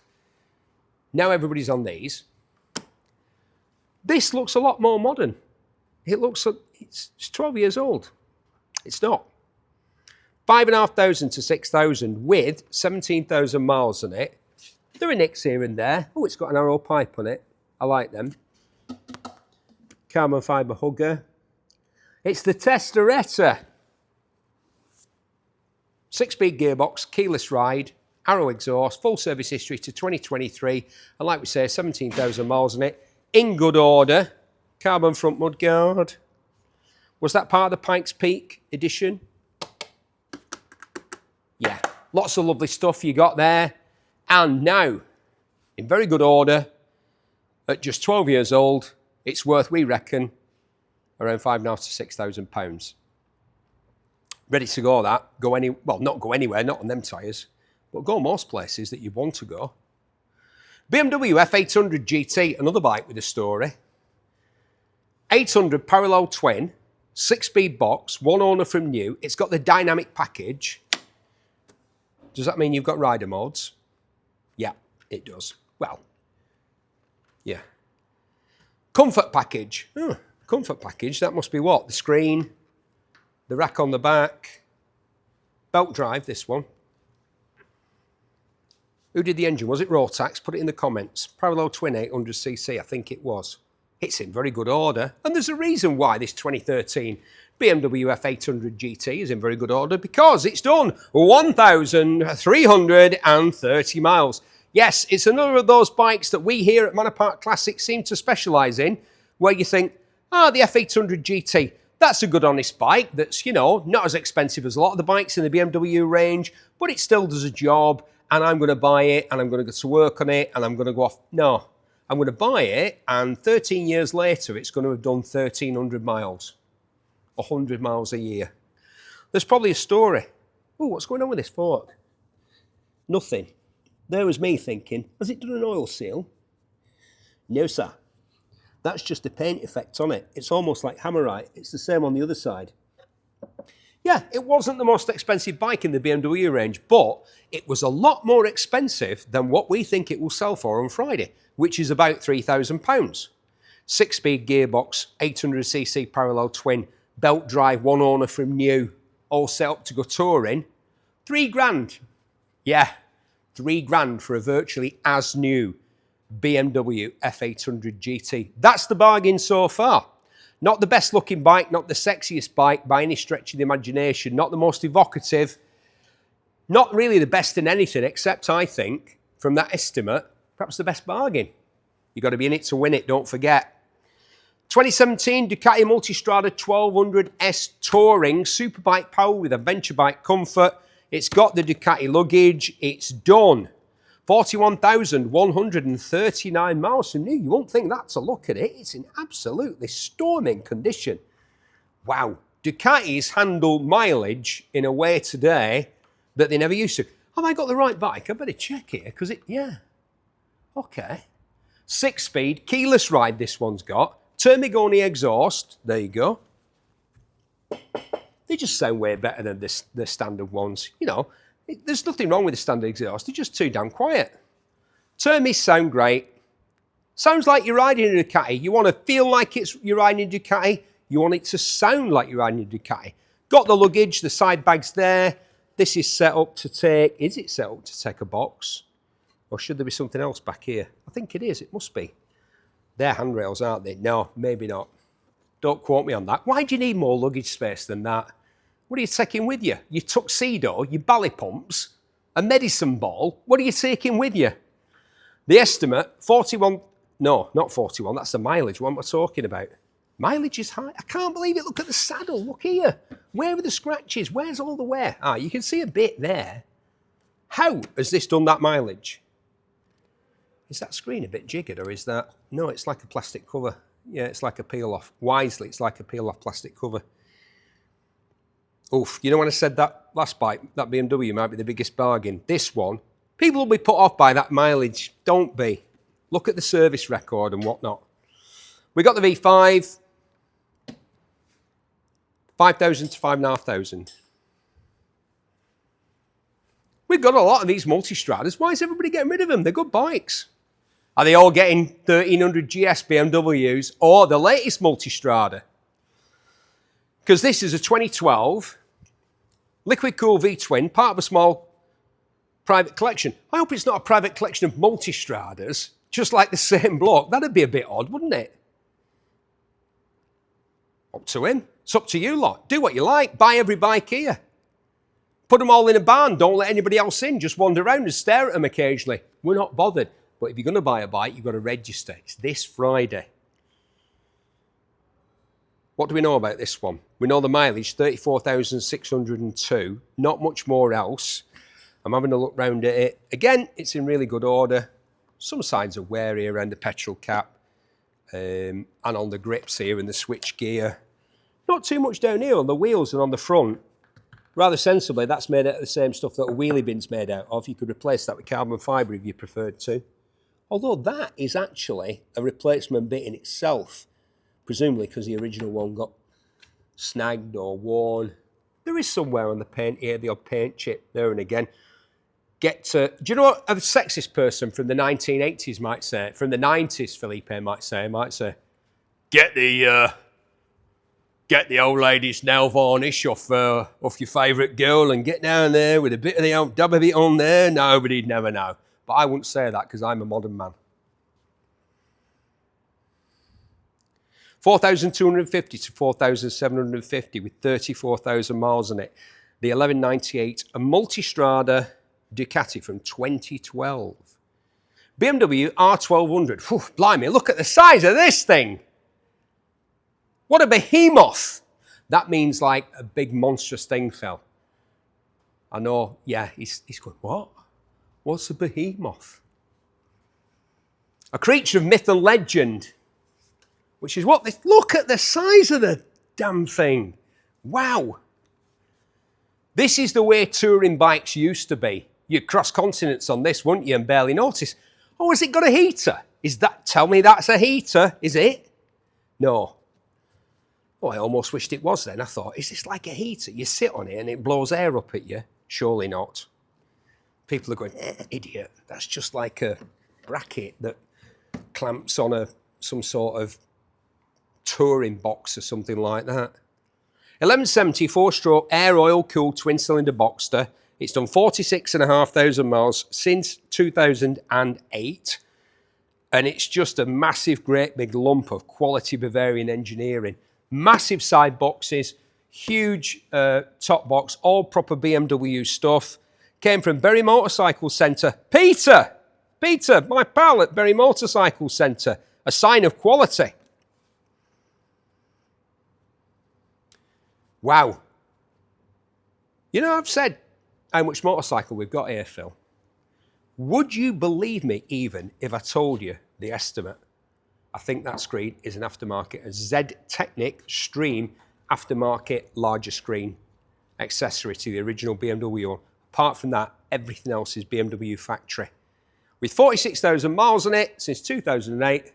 Now everybody's on these. This looks a lot more modern. It looks, it's 12 years old. It's not. 5,500 to 6,000 with 17,000 miles on it. There are nicks here and there. Oh, it's got an arrow pipe on it. I like them. Carbon fibre hugger. It's the Testeretta. 6-speed gearbox, keyless ride, arrow exhaust, full service history to 2023. And like we say, 17,000 miles on it. In good order. Carbon front mudguard. Was that part of the Pikes Peak edition? Yeah, lots of lovely stuff you got there. And now, in very good order, at just 12 years old, it's worth, we reckon, around £5,500 to £6,000. Ready to go that. Well, not go anywhere, not on them tyres, but go most places that you want to go. BMW F800 GT, another bike with a story. 800 parallel twin, 6-speed box, one owner from new. It's got the dynamic package. Does that mean you've got rider modes? Yeah, it does. Well, yeah. Comfort package. Oh, comfort package, that must be what? The screen, the rack on the back, belt drive, this one. Who did the engine? Was it Rotax? Put it in the comments. Parallel twin 800cc, I think it was. It's in very good order. And there's a reason why this 2013 BMW F800 GT is in very good order, because it's done 1,330 miles. Yes, it's another of those bikes that we here at Manor Park Classic seem to specialise in, where you think, the F800 GT, that's a good honest bike that's, you know, not as expensive as a lot of the bikes in the BMW range, but it still does a job, and I'm going to buy it, and I'm going to go to work on it, and I'm going to go off. No, I'm going to buy it, and 13 years later, it's going to have done 1,300 miles. 100 miles a year. There's probably a story. Oh, what's going on with this fork? Nothing. There was me thinking, has it done an oil seal? No, sir. That's just a paint effect on it. It's almost like Hammerite. It's the same on the other side. Yeah, it wasn't the most expensive bike in the BMW range, but it was a lot more expensive than what we think it will sell for on Friday, which is about £3,000. 6-speed gearbox, 800cc parallel twin, belt drive, one owner from new, all set up to go touring. £3,000. Yeah, £3,000 for a virtually as new BMW F800 GT. That's the bargain so far. Not the best looking bike, not the sexiest bike by any stretch of the imagination, not the most evocative, not really the best in anything, except I think, from that estimate, perhaps the best bargain. You've got to be in it to win it, don't forget. 2017 Ducati Multistrada 1200S Touring, superbike power with adventure bike comfort. It's got the Ducati luggage. It's done. 41,139 miles from new. You won't think that to look at it. It's in absolutely storming condition. Wow. Ducatis handle mileage in a way today that they never used to. Have I got the right bike? I better check here, because yeah. Okay. 6-speed, keyless ride this one's got. Termigoni exhaust, there you go. They just sound way better than the standard ones. You know, there's nothing wrong with the standard exhaust. They're just too damn quiet. Termis sound great. Sounds like you're riding a Ducati. You want to feel like you're riding a Ducati. You want it to sound like you're riding a Ducati. Got the luggage, the side bags there. This is set up to take, is it set up to take a box? Or should there be something else back here? I think it is, it must be. They're handrails, aren't they? No, maybe not. Don't quote me on that. Why do you need more luggage space than that? What are you taking with you? Your tuxedo, your ballet pumps, a medicine ball? What are you taking with you? The estimate, 41... No, not 41. That's the mileage. What am I talking about? Mileage is high. I can't believe it. Look at the saddle. Look here. Where are the scratches? Where's all the wear? Ah, you can see a bit there. How has this done that mileage? Is that screen a bit jiggered, or is that... No, it's like a plastic cover. Yeah, it's like a peel-off. Wisely, it's like a peel-off plastic cover. Oof, you know when I said that last bike, that BMW might be the biggest bargain. This one, people will be put off by that mileage. Don't be. Look at the service record and whatnot. We got the V5, 5,000 to 5,500. We've got a lot of these Multistradas. Why is everybody getting rid of them? They're good bikes. Are they all getting 1300 GS BMWs or the latest Multistrada? Because this is a 2012 liquid cooled V-twin, part of a small private collection. I hope it's not a private collection of Multistradas, just like the same block. That'd be a bit odd, wouldn't it? Up to him. It's up to you lot. Do what you like. Buy every bike here. Put them all in a barn. Don't let anybody else in. Just wander around and stare at them occasionally. We're not bothered. But if you're going to buy a bike, you've got to register. It's this Friday. What do we know about this one? We know the mileage, 34,602. Not much more else. I'm having a look round at it. Again, it's in really good order. Some signs of wear here around the petrol cap. And on the grips here and the switch gear. Not too much down here on the wheels and on the front. Rather sensibly, that's made out of the same stuff that a wheelie bin's made out of. You could replace that with carbon fibre if you preferred to. Although that is actually a replacement bit in itself. Presumably because the original one got snagged or worn. There is somewhere on the paint here, the odd paint chip there and again. Do you know what a sexist person from the 1980s might say? From the 90s, Felipe might say, get the old lady's nail varnish off your favourite girl and get down there with a bit of the old dab of it on there. Nobody'd never know. But I wouldn't say that because I'm a modern man. 4,250 to 4,750 with 34,000 miles on it. The 1198, a Multistrada Ducati from 2012. BMW R1200. Whew, blimey, look at the size of this thing. What a behemoth. That means like a big monstrous thing, Phil. I know, yeah, he's going, what? What's a behemoth? A creature of myth and legend. Which is what this, look at the size of the damn thing. Wow. This is the way touring bikes used to be. You'd cross continents on this, wouldn't you, and barely notice. Oh, has it got a heater? Tell me that's a heater, is it? No. Oh, I almost wished it was then. I thought, is this like a heater? You sit on it and it blows air up at you? Surely not. People are going, idiot. That's just like a bracket that clamps on some sort of touring box or something like that. 1170 4-stroke air oil cooled twin cylinder Boxster. It's done 46,500 miles since 2008. And it's just a massive, great big lump of quality Bavarian engineering. Massive side boxes, huge top box, all proper BMW stuff. Came from Bury Motorcycle Centre. Peter, my pal at Bury Motorcycle Centre. A sign of quality. Wow. You know, I've said how much motorcycle we've got here, Phil. Would you believe me even if I told you the estimate? I think that screen is an aftermarket, a Z-Technic Stream aftermarket larger screen accessory to the original BMW one. Apart from that, everything else is BMW factory. With 46,000 miles on it since 2008,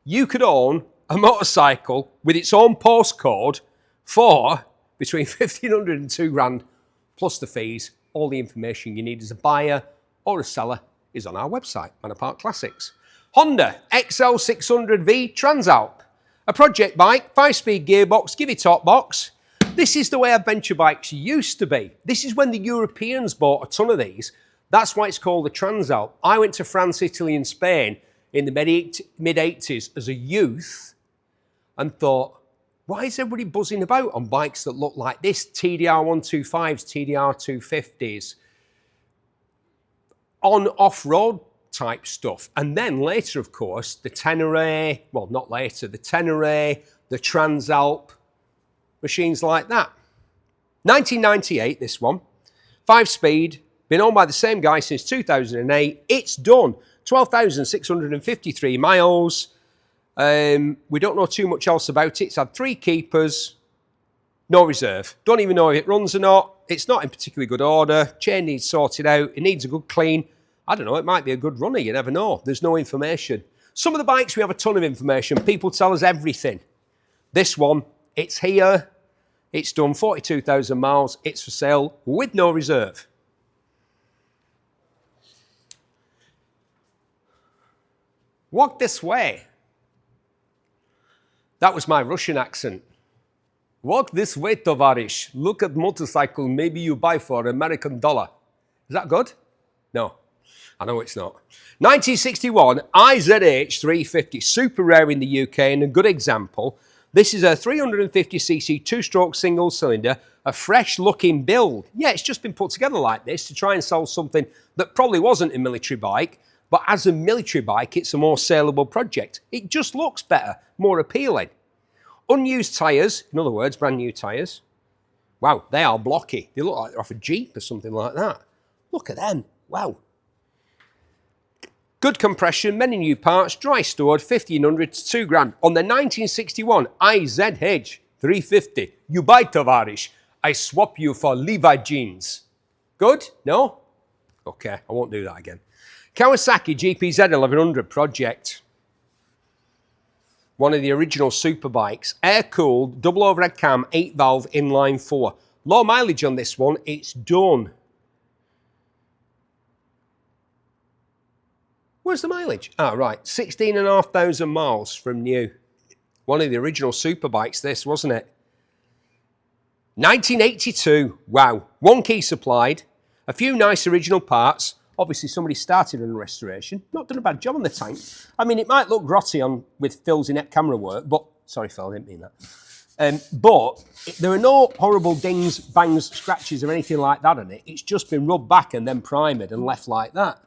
you could own a motorcycle with its own postcode for between 1,500 and 2 grand, plus the fees. All the information you need as a buyer or a seller is on our website, Manor Park Classics. Honda XL600V Transalp, a project bike, 5-speed gearbox, give it top box. This is the way adventure bikes used to be. This is when the Europeans bought a ton of these. That's why it's called the Transalp. I went to France, Italy and Spain in the mid-80s as a youth and thought, Why is everybody buzzing about on bikes that look like this? TDR125s, TDR250s, on off-road type stuff. And then later, of course, the Tenere, well, not later, the Tenere, the Transalp, machines like that. 1998, this one. 5-speed, been owned by the same guy since 2008. It's done. 12,653 miles. We don't know too much else about it. It's had 3 keepers, no reserve. Don't even know if it runs or not. It's not in particularly good order. Chain needs sorted out. It needs a good clean. I don't know, it might be a good runner. You never know. There's no information. Some of the bikes, we have a ton of information. People tell us everything. This one, it's here. It's done 42,000 miles. It's for sale with no reserve. Walk this way. That was my Russian accent. Walk this way, tovarish. Look at motorcycle maybe you buy for $1 $. Is that good? No, I know it's not. 1961 IZH350, super rare in the UK and a good example. This is a 350cc 2-stroke single cylinder, a fresh looking build. Yeah, it's just been put together like this to try and sell something that probably wasn't a military bike, but as a military bike, it's a more saleable project. It just looks better, more appealing. Unused tyres, in other words, brand new tyres. Wow, they are blocky. They look like they're off a Jeep or something like that. Look at them, wow. Good compression, many new parts, dry stored, 1,500 to 2 grand. On the 1961 IZH350, you buy, tovarish. I swap you for Levi jeans. Good? No? Okay, I won't do that again. Kawasaki GPZ1100 project. One of the original superbikes. Air-cooled, double overhead cam, 8-valve inline 4. Low mileage on this one, it's done. Where's the mileage? Ah, right, 16,500 miles from new. One of the original superbikes, this, wasn't it? 1982, wow. 1 key supplied, a few nice original parts. Obviously, somebody started on restoration. Not done a bad job on the tank. I mean, it might look grotty on with Phil's inept camera work, but... Sorry, Phil, I didn't mean that. But there are no horrible dings, bangs, scratches or anything like that on it. It's just been rubbed back and then primered and left like that.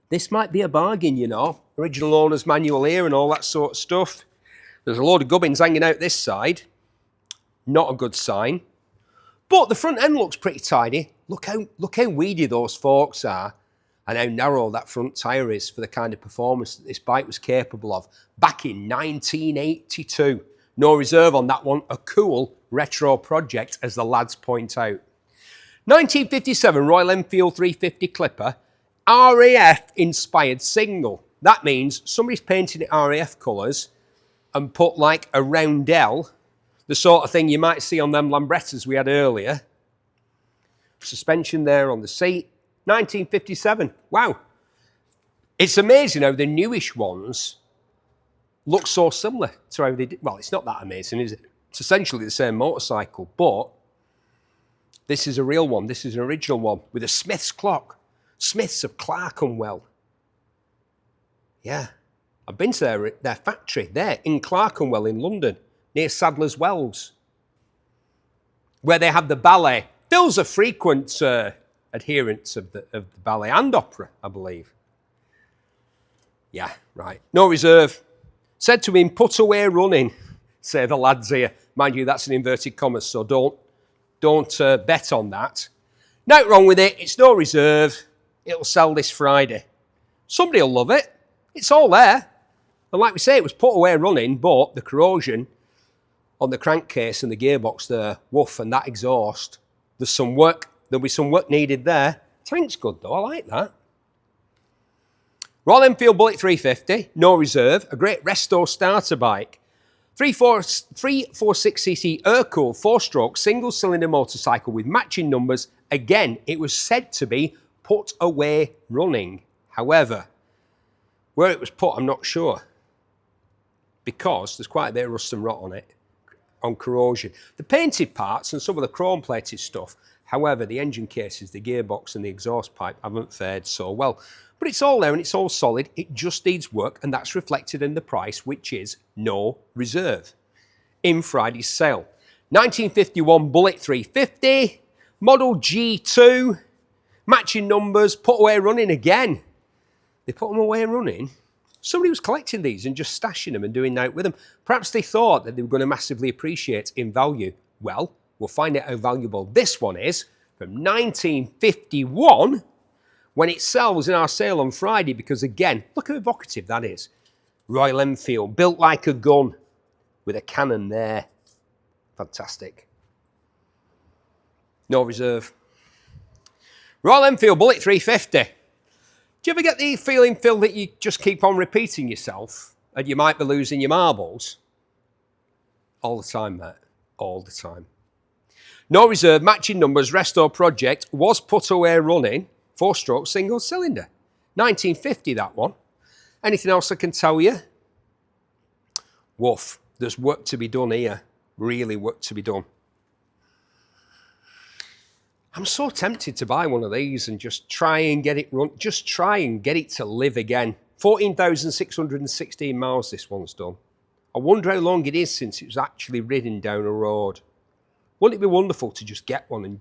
This might be a bargain, you know. Original owner's manual here and all that sort of stuff. There's a load of gubbins hanging out this side. Not a good sign. But the front end looks pretty tidy. Look how weedy those forks are and how narrow that front tyre is for the kind of performance that this bike was capable of back in 1982. No reserve on that one. A cool retro project, as the lads point out. 1957 Royal Enfield 350 Clipper. RAF-inspired single. That means somebody's painted it RAF colours and put like a roundel, the sort of thing you might see on them Lambrettas we had earlier. Suspension there on the seat. 1957. Wow. It's amazing how the newish ones look so similar to how they did. Well, it's not that amazing, is it? It's essentially the same motorcycle, but this is a real one. This is an original one with a Smith's clock. Smiths of Clerkenwell. Yeah. I've been to their factory there in Clerkenwell in London, near Sadler's Wells, where they have the ballet. Phil's a frequent adherent of the ballet and opera, I believe. Yeah, right. No reserve. Said to him, put away running, say the lads here. Mind you, that's in inverted commas, so don't bet on that. Nothing wrong with it. It's no reserve. It'll sell this Friday. Somebody will love it. It's all there. And like we say, it was put away running, but the corrosion on the crankcase and the gearbox there, woof, and that exhaust, there's some work. There'll be some work needed there. Tank's good though, I like that. Royal Enfield Bullet 350, no reserve, a great resto starter bike. 346cc air-cooled 4-stroke single-cylinder motorcycle with matching numbers. Again, it was said to be put away running. However, where it was put, I'm not sure, because there's quite a bit of rust and rot on it, on corrosion. The painted parts and some of the chrome-plated stuff, however, the engine cases, the gearbox and the exhaust pipe haven't fared so well. But it's all there and it's all solid. It just needs work, and that's reflected in the price, which is no reserve. in Friday's sale. 1951 Bullet 350, Model G2, matching numbers, put away running again. They put them away running. Somebody was collecting these and just stashing them and doing out with them. Perhaps they thought that they were going to massively appreciate in value. Well, we'll find out how valuable this one is from 1951 when it sells in our sale on Friday, because again, look how evocative that is. Royal Enfield, built like a gun with a cannon there. Fantastic. No reserve. Royal Enfield Bullet 350. Do you ever get the feeling, Phil, that you just keep on repeating yourself and you might be losing your marbles? All the time, mate. All the time. No reserve, matching numbers, restore project, was put away running, 4-stroke single cylinder. 1950, that one. Anything else I can tell you? Woof. There's work to be done here. Really work to be done. I'm so tempted to buy one of these and just try and get it run. Just try and get it to live again. 14,616 miles this one's done. I wonder how long it is since it was actually ridden down a road. Wouldn't it be wonderful to just get one and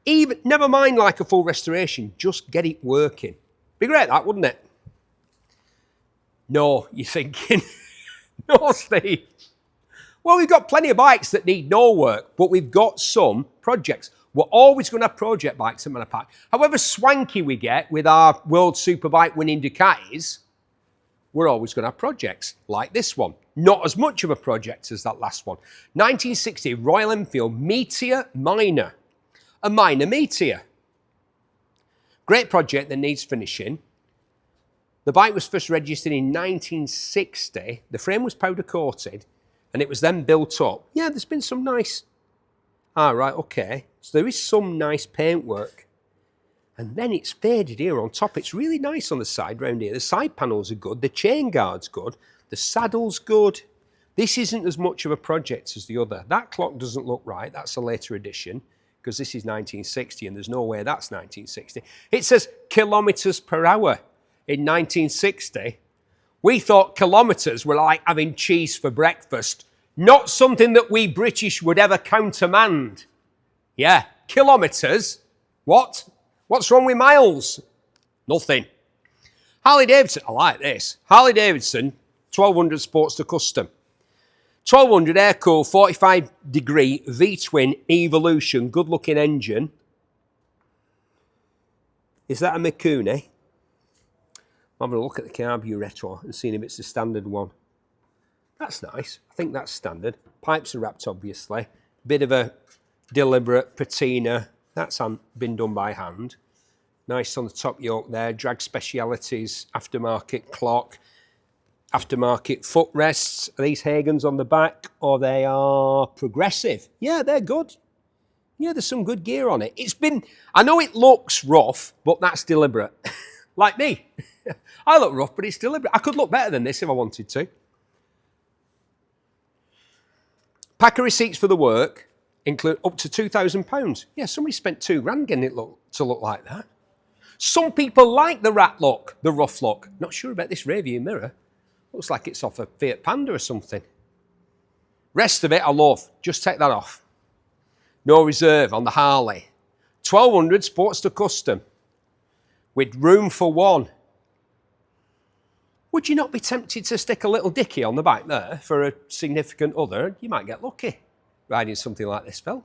even, never mind like a full restoration, just get it working. Be great that, wouldn't it? No, you're thinking. No, Steve. Well, we've got plenty of bikes that need no work, but we've got some projects. We're always going to have project bikes at Manor Park. However swanky we get with our World Superbike winning Ducatis, we're always going to have projects like this one. Not as much of a project as that last one. 1960 Royal Enfield Meteor Minor. A minor Meteor. Great project that needs finishing. The bike was first registered in 1960. The frame was powder coated and it was then built up. Yeah, there's been some nice... Ah, right, okay. So there is some nice paintwork. And then it's faded here on top. It's really nice on the side round here. The side panels are good. The chain guard's good. The saddle's good. This isn't as much of a project as the other. That clock doesn't look right. That's a later edition because this is 1960 and there's no way that's 1960. It says kilometres per hour in 1960. We thought kilometres were like having cheese for breakfast. Not something that we British would ever countermand. Yeah, kilometres. What? What's wrong with miles? Nothing. Harley-Davidson, I like this. Harley-Davidson 1200 Sportster Custom. 1200 air-cooled 45-degree V-twin Evolution. Good-looking engine. Is that a McIinney? I'm having a look at the carburettor and seeing if it's the standard one. That's nice. I think that's standard. Pipes are wrapped, obviously. Bit of a deliberate patina. That's been done by hand. Nice on the top yoke there. Drag Specialities, aftermarket clock, aftermarket footrests. Are these Hagens on the back or they are progressive? Yeah, they're good. Yeah, there's some good gear on it. It's been, I know it looks rough, but that's deliberate. Like me. I look rough, but it's deliberate. I could look better than this if I wanted to. Pack of receipts for the work include up to £2,000. Yeah, somebody spent £2,000 getting it to look like that. Some people like the rat look, the rough look. Not sure about this rear view mirror. Looks like it's off a Fiat Panda or something. Rest of it I love. Just take that off. No reserve on the Harley. 1200 Sportster Custom with room for one. Would you not be tempted to stick a little dicky on the back there for a significant other? You might get lucky riding something like this, Phil.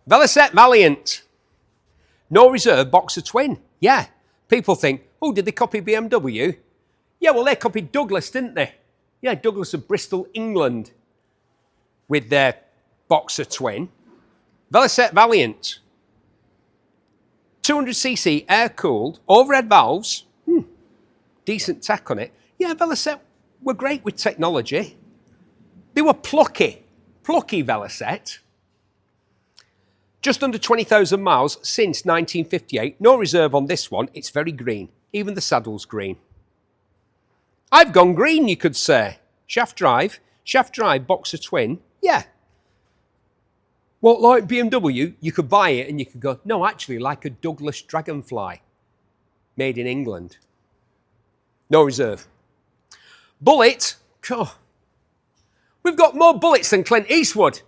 Velocette Valiant. No reserve Boxer Twin. Yeah. People think, oh, did they copy BMW? Yeah, well, they copied Douglas, didn't they? Yeah, Douglas of Bristol, England with their Boxer Twin. Velocette Valiant. 200cc air-cooled, overhead valves. Decent tech on it. Yeah, Velocette were great with technology. They were plucky Velocette. Just under 20,000 miles since 1958. No reserve on this one. It's very green. Even the saddle's green. I've gone green, you could say. Shaft drive Boxer Twin. Yeah. Well, like BMW, you could buy it and you could go, no, actually, like a Douglas Dragonfly, made in England. No reserve. Bullet, oh, We've got more bullets than Clint Eastwood.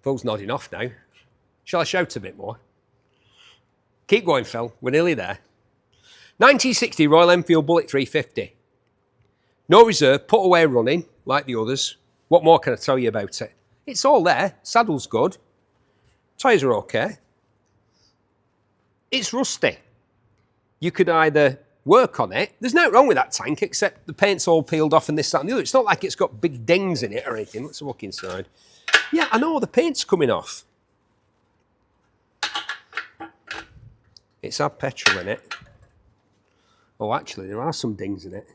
Phil's nodding off now. Shall I shout a bit more? Keep going, Phil. We're nearly there. 1960 Royal Enfield Bullet 350. No reserve, put away running, like the others. What more can I tell you about it? It's all there. Saddle's good. Tyres are okay. It's rusty. You could either work on it. There's nothing wrong with that tank, except the paint's all peeled off and this, that, and the other. It's not like it's got big dings in it or anything. Let's look inside. Yeah, I know, the paint's coming off. It's had petrol in it. Oh, actually, there are some dings in it.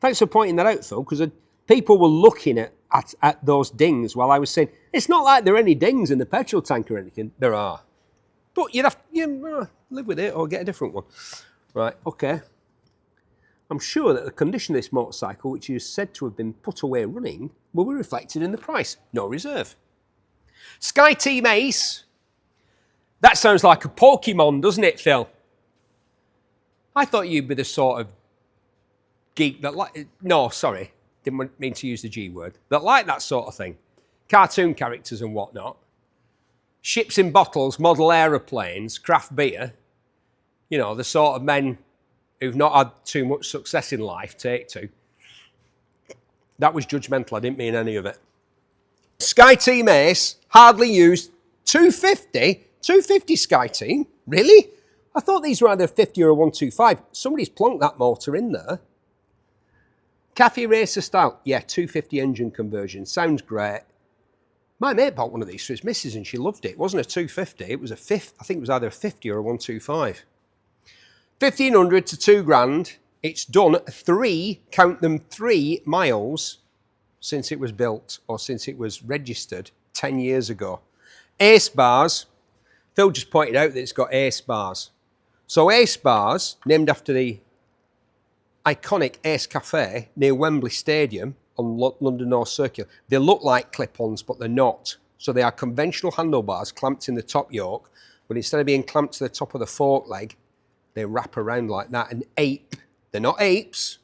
Thanks for pointing that out, Phil, because people were looking at those dings while I was saying, it's not like there are any dings in the petrol tank or anything. There are. But you'd have to live with it or get a different one. Right, okay. I'm sure that the condition of this motorcycle, which is said to have been put away running, will be reflected in the price. No reserve. Sky Team Ace. That sounds like a Pokemon, doesn't it, Phil? I thought you'd be the sort of geek that like... No, sorry. Didn't mean to use the G word. That like that sort of thing. Cartoon characters and whatnot. Ships in bottles, model aeroplanes, craft beer. You know, the sort of men who've not had too much success in life, take to. That was judgmental. I didn't mean any of it. Sky Team Ace, hardly used. 250? 250 Sky Team? Really? I thought these were either a 50 or a 125. Somebody's plonked that motor in there. Cafe Racer style. Yeah, 250 engine conversion. Sounds great. My mate bought one of these for his missus and she loved it. It wasn't a 250, it was a 50. I think it was either a 50 or a 125. 1,500 to 2 grand. It's done 3, count them 3 miles since it was built or since it was registered 10 years ago. Ace bars. Phil just pointed out that it's got Ace bars. So Ace bars, named after the iconic Ace Cafe near Wembley Stadium on London North Circular. They look like clip-ons, but they're not. So they are conventional handlebars clamped in the top yoke, but instead of being clamped to the top of the fork leg, they wrap around like that and ape. They're not apes,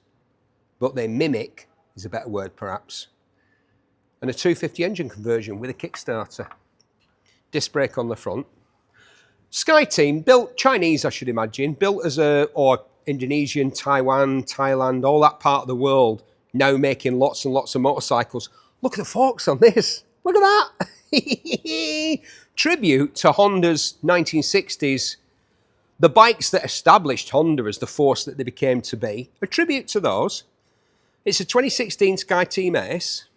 but they mimic, is a better word perhaps. And a 250 engine conversion with a Kickstarter. Disc brake on the front. Sky Team, built, Chinese I should imagine, built as or Indonesian, Taiwan, Thailand, all that part of the world, now making lots and lots of motorcycles. Look at the forks on this. Look at that. Tribute to Honda's 1960s. The bikes that established Honda as the force that they became to be. A tribute to those. It's a 2016 Sky Team Ace.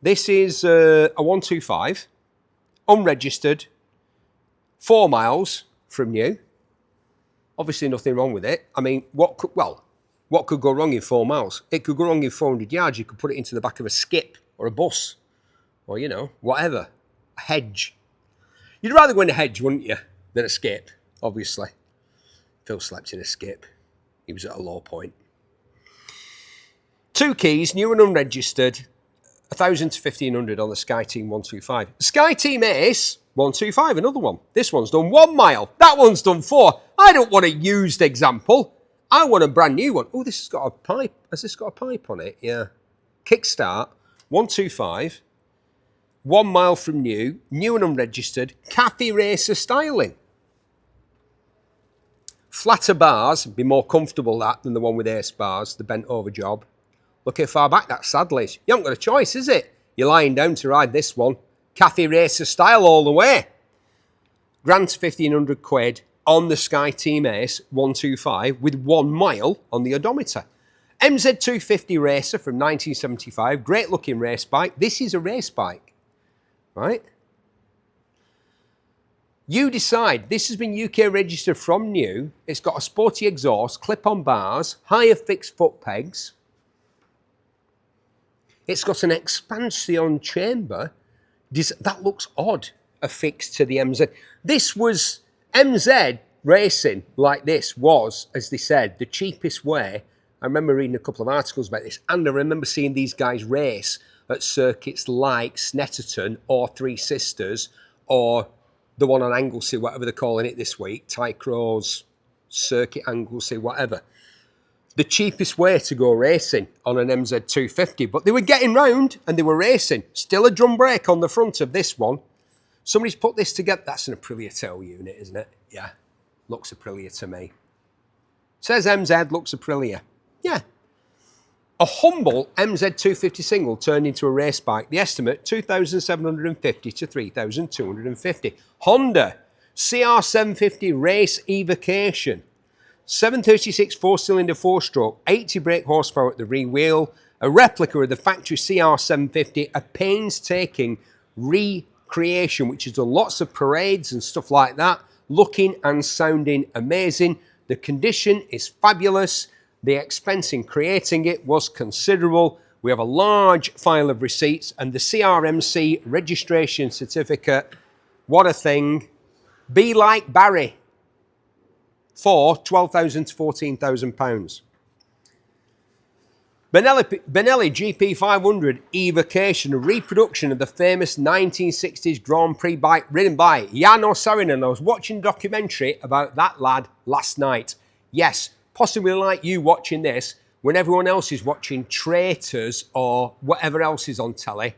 This is a 125. Unregistered. 4 miles from new. Obviously nothing wrong with it. I mean, what could go wrong in 4 miles? It could go wrong in 400 yards. You could put it into the back of a skip or a bus or, you know, whatever. A hedge. You'd rather go in a hedge, wouldn't you, than a skip, obviously. Phil slept in a skip. He was at a low point. 2 keys, new and unregistered. 1,000 to 1,500 on the Sky Team 125. Sky Team Ace 125, another one. This one's done 1 mile. That one's done 4. I don't want a used example. I want a brand new one. Oh, this has got a pipe. Has this got a pipe on it? Yeah. Kickstart 125. 1 mile from new. New and unregistered. Cafe Racer styling. Flatter bars. Be more comfortable that than the one with Ace bars. The bent over job. Look how far back that saddle is. You haven't got a choice, is it? You're lying down to ride this one. Cafe Racer style all the way. Grand to 1,500 quid on the Sky Team Ace 125 with 1 mile on the odometer. MZ250 Racer from 1975. Great looking race bike. This is a race bike, right? You decide. This has been UK registered from new. It's got a sporty exhaust, clip-on bars, higher fixed foot pegs. It's got an expansion chamber. That looks odd, affixed to the MZ. This was, MZ racing like this was, as they said, the cheapest way. I remember reading a couple of articles about this, and I remember seeing these guys race at circuits like Snetterton or Three Sisters or the one on Anglesey, whatever they're calling it this week, Tycross, Circuit Anglesey, whatever. the cheapest way to go racing on an MZ250, but they were getting round and they were racing. Still a drum brake on the front of this one. Somebody's put this together. That's an Aprilia tail unit, isn't it? Yeah, looks Aprilia to me. Says MZ, looks Aprilia. Yeah. A humble MZ250 single turned into a race bike. The estimate, 2,750 to 3,250. Honda CR750 Race Evocation. 736 four-cylinder four-stroke, 80 brake horsepower at the rear wheel, a replica of the factory CR750, a painstaking recreation, which has done lots of parades and stuff like that, looking and sounding amazing. The condition is fabulous. The expense in creating it was considerable. We have a large file of receipts and the CRMC registration certificate. What a thing. Be like Barry. For £12,000 to £14,000. Benelli GP500 Evocation, a reproduction of the famous 1960s Grand Prix bike ridden by Jarno Saarinen. I was watching a documentary about that lad last night. Yes, possibly like you watching this when everyone else is watching Traitors or whatever else is on telly.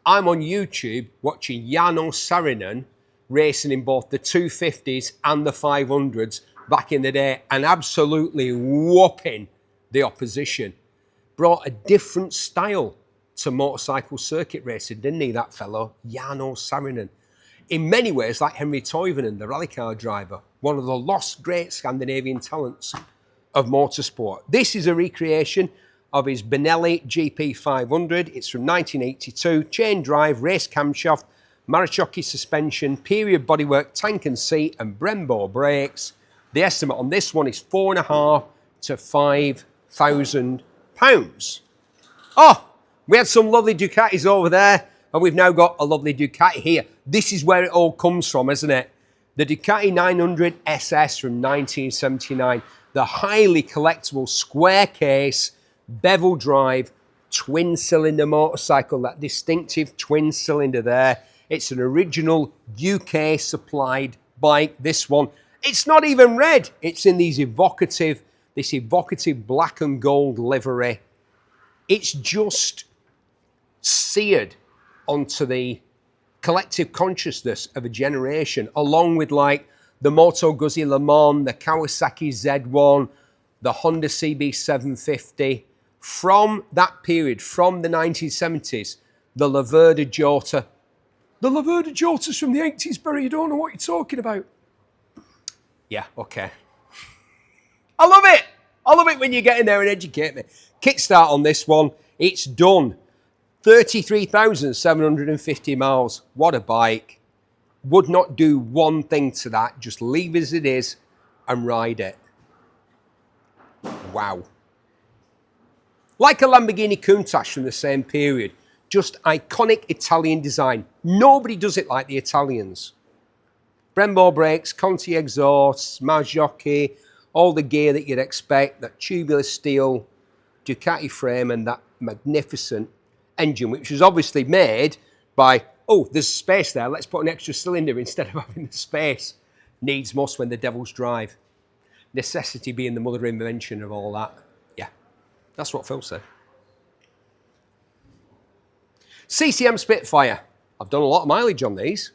I'm on YouTube watching Jarno Saarinen racing in both the 250s and the 500s back in the day and absolutely whopping the opposition. Brought a different style to motorcycle circuit racing, didn't he, that fellow? Jarno Saarinen. In many ways, like Henry Toivonen, the rally car driver, one of the lost great Scandinavian talents of motorsport. This is a recreation of his Benelli GP500. It's from 1982, chain drive, race camshaft, Marichoki suspension, period bodywork, tank and seat, and Brembo brakes. The estimate on this one is £4,500 to £5,000. Oh, we had some lovely Ducatis over there, and we've now got a lovely Ducati here. This is where it all comes from, isn't it? The Ducati 900 SS from 1979. The highly collectible square case, bevel drive, twin cylinder motorcycle, that distinctive twin cylinder there. It's an original UK supplied bike, this one. It's not even red. It's in this evocative black and gold livery. It's just seared onto the collective consciousness of a generation, along with like the Moto Guzzi Le Mans, the Kawasaki Z1, the Honda CB750. From that period, from the 1970s, the Laverde Jota. The Laverde Jota's from the 80s, Barry. You don't know what you're talking about. Yeah, okay. I love it. I love it when you get in there and educate me. Kickstart on this one. It's done. 33,750 miles. What a bike. Would not do one thing to that. Just leave as it is and ride it. Wow. Like a Lamborghini Countach from the same period. Just iconic Italian design. Nobody does it like the Italians. Brembo brakes, Conti exhausts, Marzocchi, all the gear that you'd expect, that tubular steel Ducati frame and that magnificent engine, which was obviously made by, oh, there's space there, let's put an extra cylinder instead of having the space. Needs must when the devils drive. Necessity being the mother invention of all that. Yeah, that's what Phil said. CCM Spitfire. I've done a lot of mileage on these.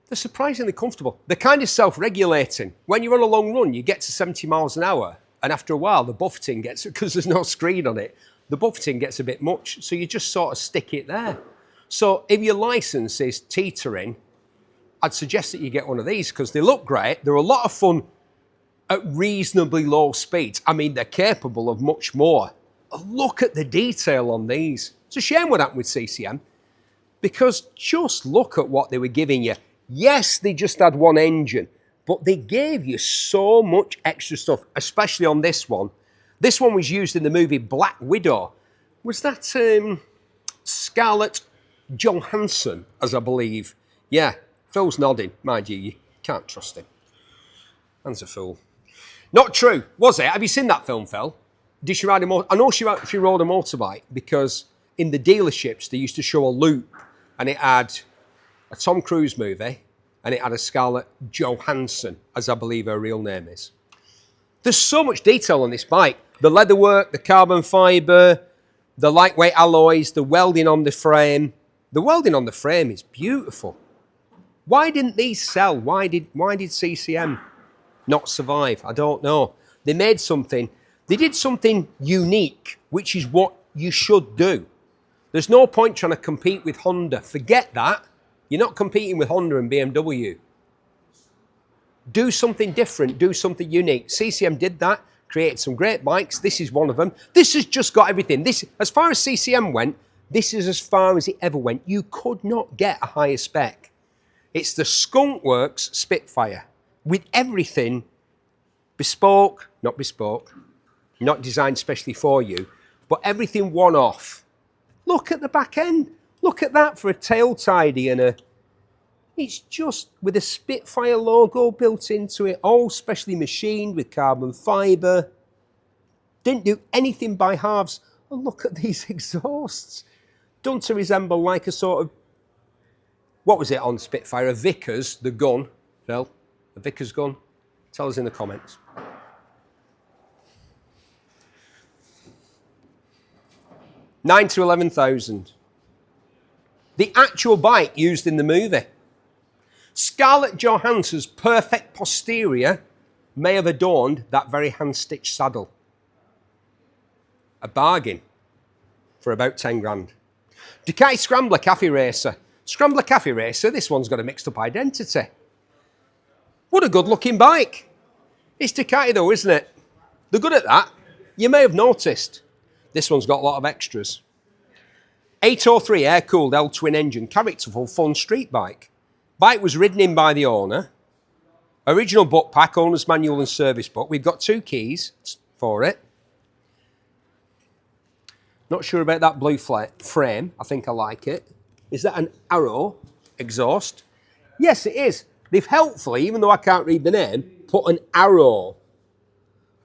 They're surprisingly comfortable. They're kind of self-regulating. When you're on a long run, you get to 70 miles an hour, and after a while, the buffeting gets, because there's no screen on it, the buffeting gets a bit much, so you just sort of stick it there. So if your license is teetering, I'd suggest that you get one of these, because they look great. They're a lot of fun at reasonably low speeds. I mean, they're capable of much more. Look at the detail on these. It's a shame what happened with CCM, because just look at what they were giving you. Yes, they just had one engine, but they gave you so much extra stuff, especially on this one. This one was used in the movie Black Widow. Was that Scarlett Johansson, as I believe? Yeah, Phil's nodding. Mind you, you can't trust him. Man's a fool. Not true, was it? Have you seen that film, Phil? Did she ride a motorbike? I know she rode a motorbike because in the dealerships they used to show a loop and it had a Tom Cruise movie and it had a Scarlett Johansson, as I believe her real name is. There's so much detail on this bike. The leatherwork, the carbon fibre, the lightweight alloys, the welding on the frame. The welding on the frame is beautiful. Why didn't these sell? Why did CCM not survive? I don't know. They made something. They did something unique, which is what you should do. There's no point trying to compete with Honda. Forget that. You're not competing with Honda and BMW. Do something different. Do something unique. CCM did that. Created some great bikes. This is one of them. This has just got everything. This, as far as CCM went, this is as far as it ever went. You could not get a higher spec. It's the Skunk Works Spitfire with everything bespoke, not designed specially for you, but everything one-off. Look at the back end. Look at that for a tail tidy and a... It's just with a Spitfire logo built into it, all specially machined with carbon fibre. Didn't do anything by halves. And look at these exhausts. Done to resemble like a sort of... What was it on Spitfire? A Vickers, the gun. Phil, a Vickers gun? Tell us in the comments. $9,000 to $11,000. The actual bike used in the movie. Scarlett Johansson's perfect posterior may have adorned that very hand-stitched saddle. A bargain for about 10 grand. Ducati Scrambler Cafe Racer. Scrambler Cafe Racer, this one's got a mixed-up identity. What a good-looking bike. It's Ducati though, isn't it? They're good at that. You may have noticed. This one's got a lot of extras. 803 air-cooled L-twin engine, characterful fun street bike. Bike was ridden in by the owner. Original book pack, owner's manual and service book. We've got 2 keys for it. Not sure about that blue frame. I think I like it. Is that an Arrow exhaust? Yes, it is. They've helpfully, even though I can't read the name, put an arrow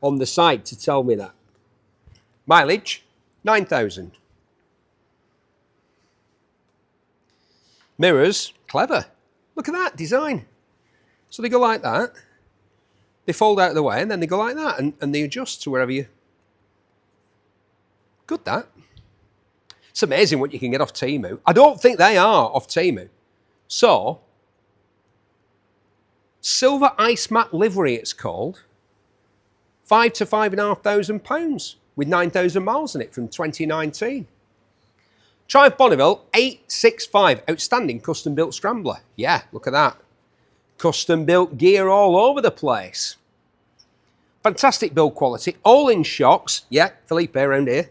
on the side to tell me that. Mileage, 9,000. Mirrors, clever. Look at that design. So they go like that. They fold out of the way and then they go like that and they adjust to wherever you... Good that. It's amazing what you can get off Temu. I don't think they are off Temu. So, Silver Ice Matte Livery it's called. £5,000 to £5,500 with 9,000 miles in it from 2019. Triumph Bonneville 865, outstanding custom built scrambler. Yeah, look at that. Custom built gear all over the place. Fantastic build quality. All in shocks. Yeah, Felipe around here,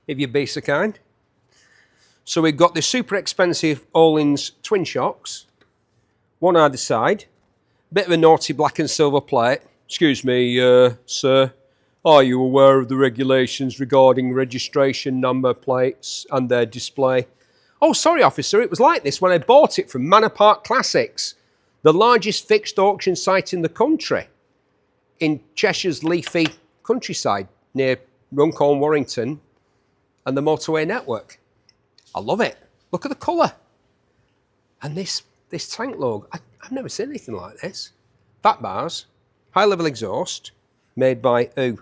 if you'd be so kind. So we've got the super expensive All-ins twin shocks. One either side. Bit of a naughty black and silver plate. Excuse me, sir. Are you aware of the regulations regarding registration number plates and their display? Oh, sorry, officer. It was like this when I bought it from Manor Park Classics, the largest fixed auction site in the country, in Cheshire's leafy countryside near Runcorn, Warrington, and the motorway network. I love it. Look at the colour. And this tank logo. I've never seen anything like this. Fat bars, high level exhaust, made by who?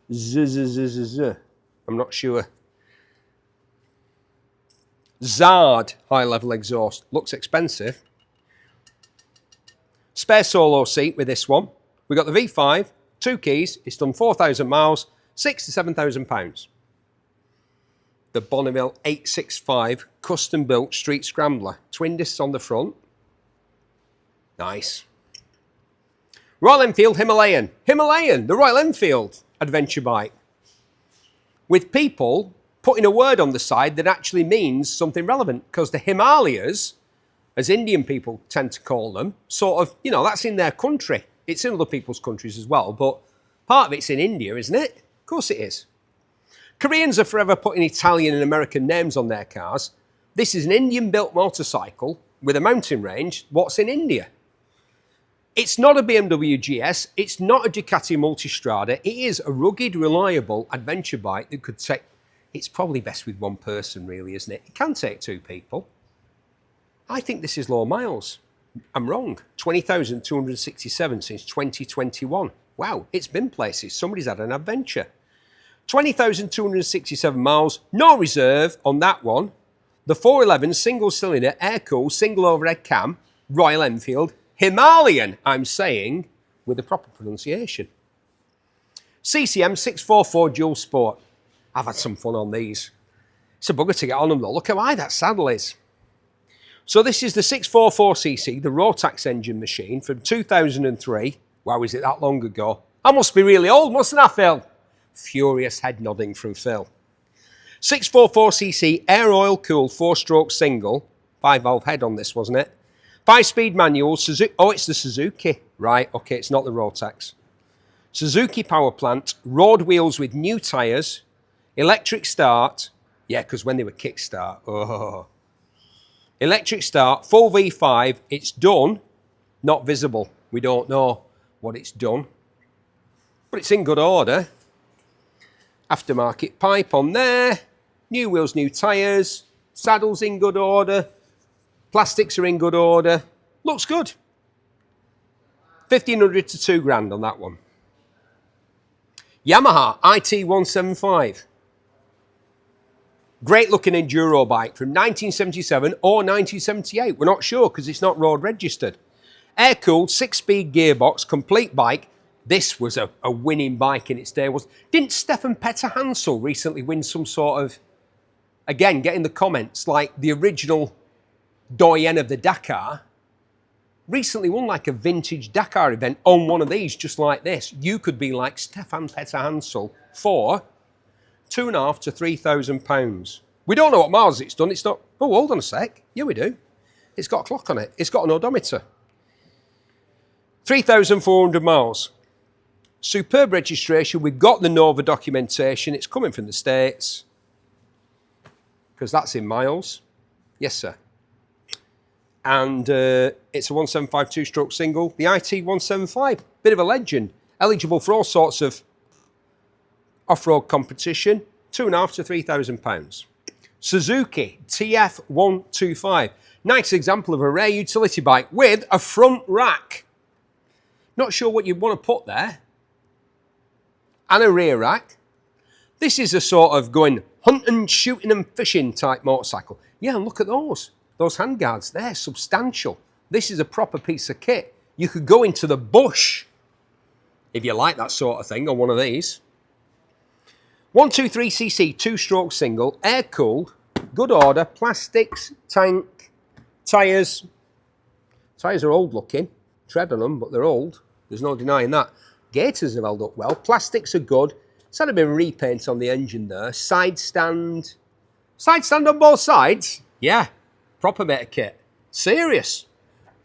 I'm not sure. Zard high level exhaust. Looks expensive. Spare solo seat with this one. We got the V5, 2 keys. It's done 4,000 miles, £6,000 to £7,000. The Bonneville 865 custom built street scrambler. Twin discs on the front. Nice. Royal Enfield Himalayan. The Royal Enfield adventure bike. With people putting a word on the side that actually means something relevant, because the Himalayas, as Indian people tend to call them, sort of, you know, that's in their country. It's in other people's countries as well, but part of it's in India, isn't it? Of course it is. Koreans are forever putting Italian and American names on their cars. This is an Indian-built motorcycle with a mountain range. What's in India? It's not a BMW GS. It's not a Ducati Multistrada. It is a rugged, reliable adventure bike that could take... It's probably best with one person, really, isn't it? It can take 2 people. I think this is low miles. I'm wrong. 20,267 since 2021. Wow, it's been places. Somebody's had an adventure. 20,267 miles, no reserve on that one. The 411 single cylinder, air-cooled, single overhead cam, Royal Enfield, Himalayan, I'm saying, with the proper pronunciation. CCM 644 Dual Sport. I've had some fun on these. It's a bugger to get on them though. Look how high that saddle is. So this is the 644cc, the Rotax engine machine from 2003. Wow, is it that long ago? I must be really old, mustn't I, Phil? Furious head nodding from Phil. 644cc air oil cooled 4-stroke single. 5-valve head on this, wasn't it? 5-speed manual. Suzuki. Oh, it's the Suzuki. Right, okay, it's not the Rotax. Suzuki power plant. Road wheels with new tyres. Electric start. Yeah, because when they were kickstart. Oh. Electric start. Full V5. It's done. Not visible. We don't know what it's done. But it's in good order. Aftermarket pipe on there. New wheels, new tyres. Saddle's in good order. Plastics are in good order. Looks good. 1,500 to 2 grand on that one. Yamaha YZF-R1. Great looking enduro bike from 1977 or 1978. We're not sure because it's not road registered. Air-cooled, 6-speed gearbox, complete bike. This was a winning bike in its day. Didn't Stefan Petter Hansel recently win some sort of, again, get in the comments, like the original doyen of the Dakar? Recently won like a vintage Dakar event on one of these, just like this. You could be like Stefan Petter Hansel for £2,500 to £3,000. We don't know what miles it's done. It's not, oh, hold on a sec. Yeah, we do. It's got a clock on it. It's got an odometer. 3,400 miles. Superb registration. We've got the Nova documentation. It's coming from the States. Because that's in miles. Yes, sir. And it's a 175 2-stroke single. The YZF-R1. Bit of a legend. Eligible for all sorts of off-road competition. £2,500 to £3,000. Suzuki TF125. Nice example of a rare utility bike with a front rack. Not sure what you'd want to put there. And a rear rack. This is a sort of going hunting, shooting and fishing type motorcycle. Yeah, and look at those. Those handguards, they're substantial. This is a proper piece of kit. You could go into the bush if you like that sort of thing on one of these. 123cc 2-stroke single, air-cooled, good order, plastics, tank, tyres. Tyres are old looking. Tread on them, but they're old. There's no denying that. Gaiters have held up well. Plastics are good. It's had a bit of repaint on the engine there. Side stand. Side stand on both sides? Yeah. Proper bit of kit. Serious.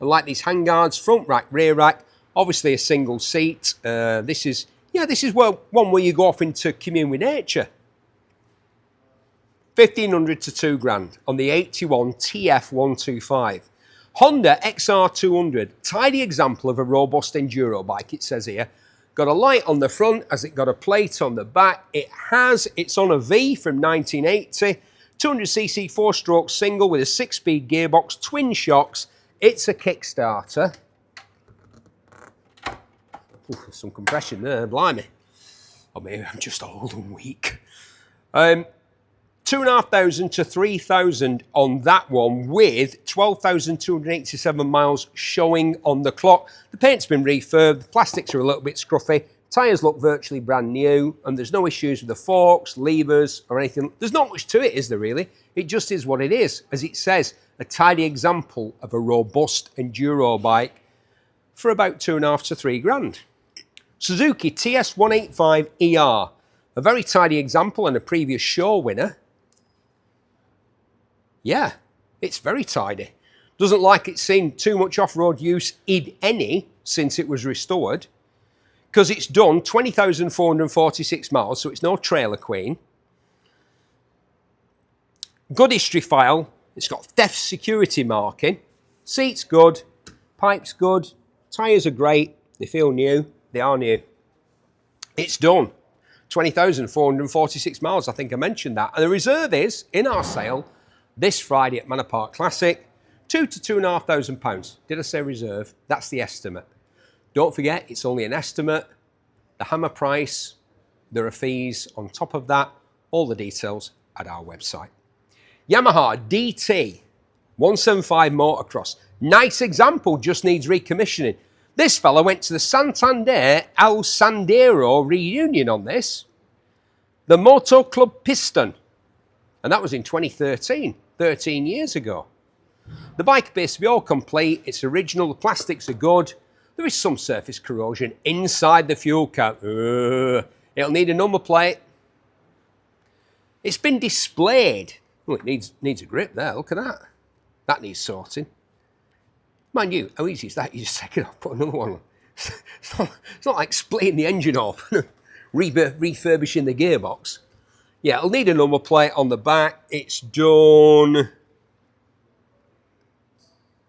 I like these handguards. Front rack, rear rack. Obviously a single seat. This is one where you go off into commune with nature. 1,500 to 2 grand on the 81 TF125. Honda XR200, tidy example of a robust enduro bike, it says here. Got a light on the front, has it got a plate on the back? It has, it's on a V from 1980. 200cc 4-stroke single with a 6-speed gearbox, twin shocks. It's a Kickstarter. Ooh, there's some compression there, blimey. Or maybe I'm just old and weak. 2,500 to 3,000 on that one with 12,287 miles showing on the clock. The paint's been refurbed, the plastics are a little bit scruffy, tyres look virtually brand new, and there's no issues with the forks, levers, or anything. There's not much to it, is there really? It just is what it is. As it says, a tidy example of a robust enduro bike for about 2,500 to 3 grand. Suzuki TS185ER, a very tidy example and a previous show winner. Yeah, it's very tidy. Doesn't like it's seen too much off-road use, if any, since it was restored. Because it's done 20,446 miles, so it's no trailer queen. Good history file. It's got theft security marking. Seat's good. Pipe's good. Tyres are great. They feel new. They are new. It's done. 20,446 miles, I think I mentioned that. And the reserve is, in our sale, this Friday at Manor Park Classic, £2,000 to £2,500. Did I say reserve? That's the estimate. Don't forget, it's only an estimate. The hammer price, there are fees on top of that. All the details at our website. Yamaha DT175 Motocross. Nice example, just needs recommissioning. This fella went to the Santander El Sandero reunion on this. The Moto Club Piston. And that was in 2013, 13 years ago. The bike appears to be all complete. It's original, the plastics are good. There is some surface corrosion inside the fuel cap. It'll need a number plate. It's been displayed. Oh, it needs a grip there, look at that. That needs sorting. Mind you, how easy is that? You just take it off, put another one on. It's not like splitting the engine off, refurbishing the gearbox. Yeah, it'll need a number plate on the back. It's done.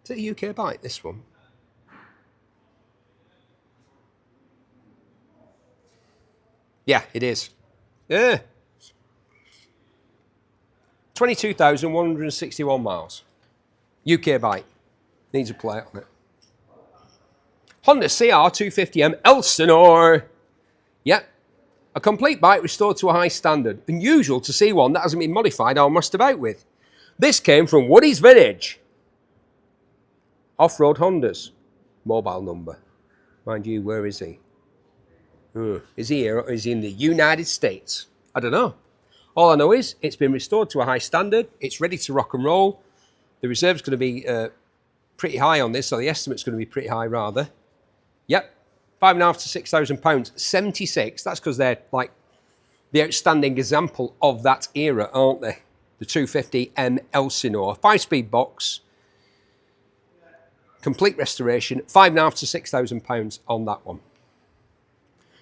Is it a UK bike, this one? Yeah, it is. Yeah. 22,161 miles. UK bike. Needs a plate on it. Honda CR250M Elsinore. Yep. A complete bike restored to a high standard. Unusual to see one that hasn't been modified or messed about with. This came from Woody's Vintage. Off-road Hondas. Mobile number. Mind you, where is he? Is he here or is he in the United States? I don't know. All I know is it's been restored to a high standard. It's ready to rock and roll. The reserve's going to be pretty high on this, so the estimate's going to be pretty high rather. Yep, £5,500 to £6,000. 76, that's because they're like the outstanding example of that era, aren't they? The 250M Elsinore. 5-speed box. Complete restoration. £5,500 to £6,000 on that one.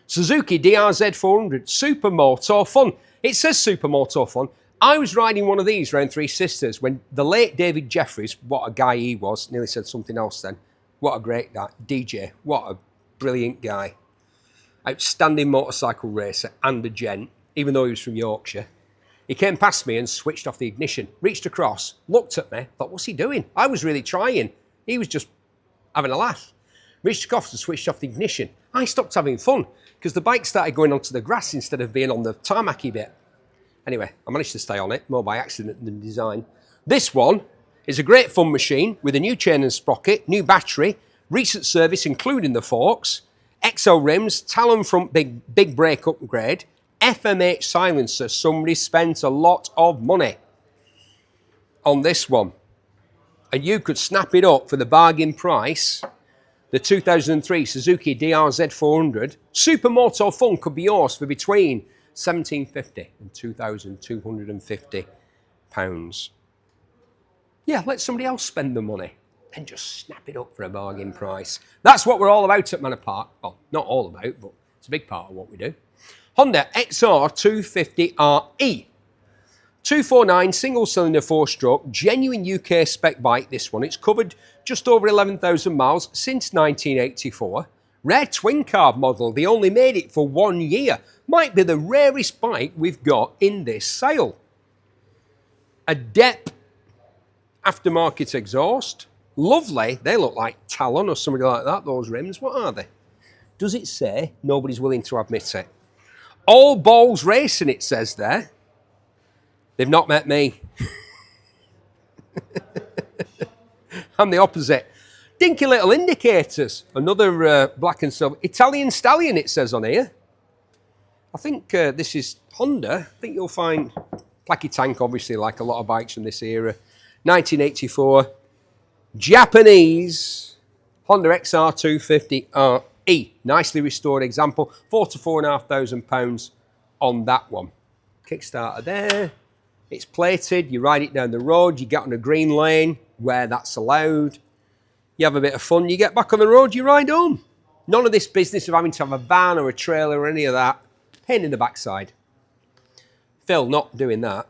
Suzuki DRZ-400 Supermoto Fun. It says Supermoto Fun. I was riding one of these around Three Sisters when the late David Jeffries, what a guy he was, nearly said something else then. What a great guy. DJ, what a brilliant guy. Outstanding motorcycle racer and a gent, even though he was from Yorkshire. He came past me and switched off the ignition, reached across, looked at me, thought, what's he doing? I was really trying. He was just having a laugh. Reached across and switched off the ignition. I stopped having fun because the bike started going onto the grass instead of being on the tarmacy bit. Anyway, I managed to stay on it, more by accident than design. This one is a great fun machine with a new chain and sprocket, new battery, recent service including the forks, XL rims, Talon front big brake upgrade, FMH silencer. Somebody spent a lot of money on this one. And you could snap it up for the bargain price. The 2003 Suzuki DRZ-400 Supermoto Fun could be yours for between £1,750 and £2,250. Yeah, let somebody else spend the money and just snap it up for a bargain price. That's what we're all about at Manor Park. Well, not all about, but it's a big part of what we do. Honda XR250RE. 249 single-cylinder 4-stroke, genuine UK spec bike, this one. It's covered just over 11,000 miles since 1984. Rare twin carb model. They only made it for 1 year. Might be the rarest bike we've got in this sale. A Depp aftermarket exhaust. Lovely. They look like Talon or something like that, those rims. What are they? Does it say? Nobody's willing to admit it. All balls racing, it says there. They've not met me. I'm the opposite. Dinky little indicators. Another black and silver. Italian Stallion, it says on here. I think this is Honda. I think you'll find placky tank, obviously, like a lot of bikes from this era. 1984. Japanese Honda XR250RE. Nicely restored example. £4,000 to £4,500 on that one. Kickstarter there. It's plated, you ride it down the road, you get on a green lane where that's allowed. You have a bit of fun, you get back on the road, you ride home. None of this business of having to have a van or a trailer or any of that. Pain in the backside. Phil, not doing that.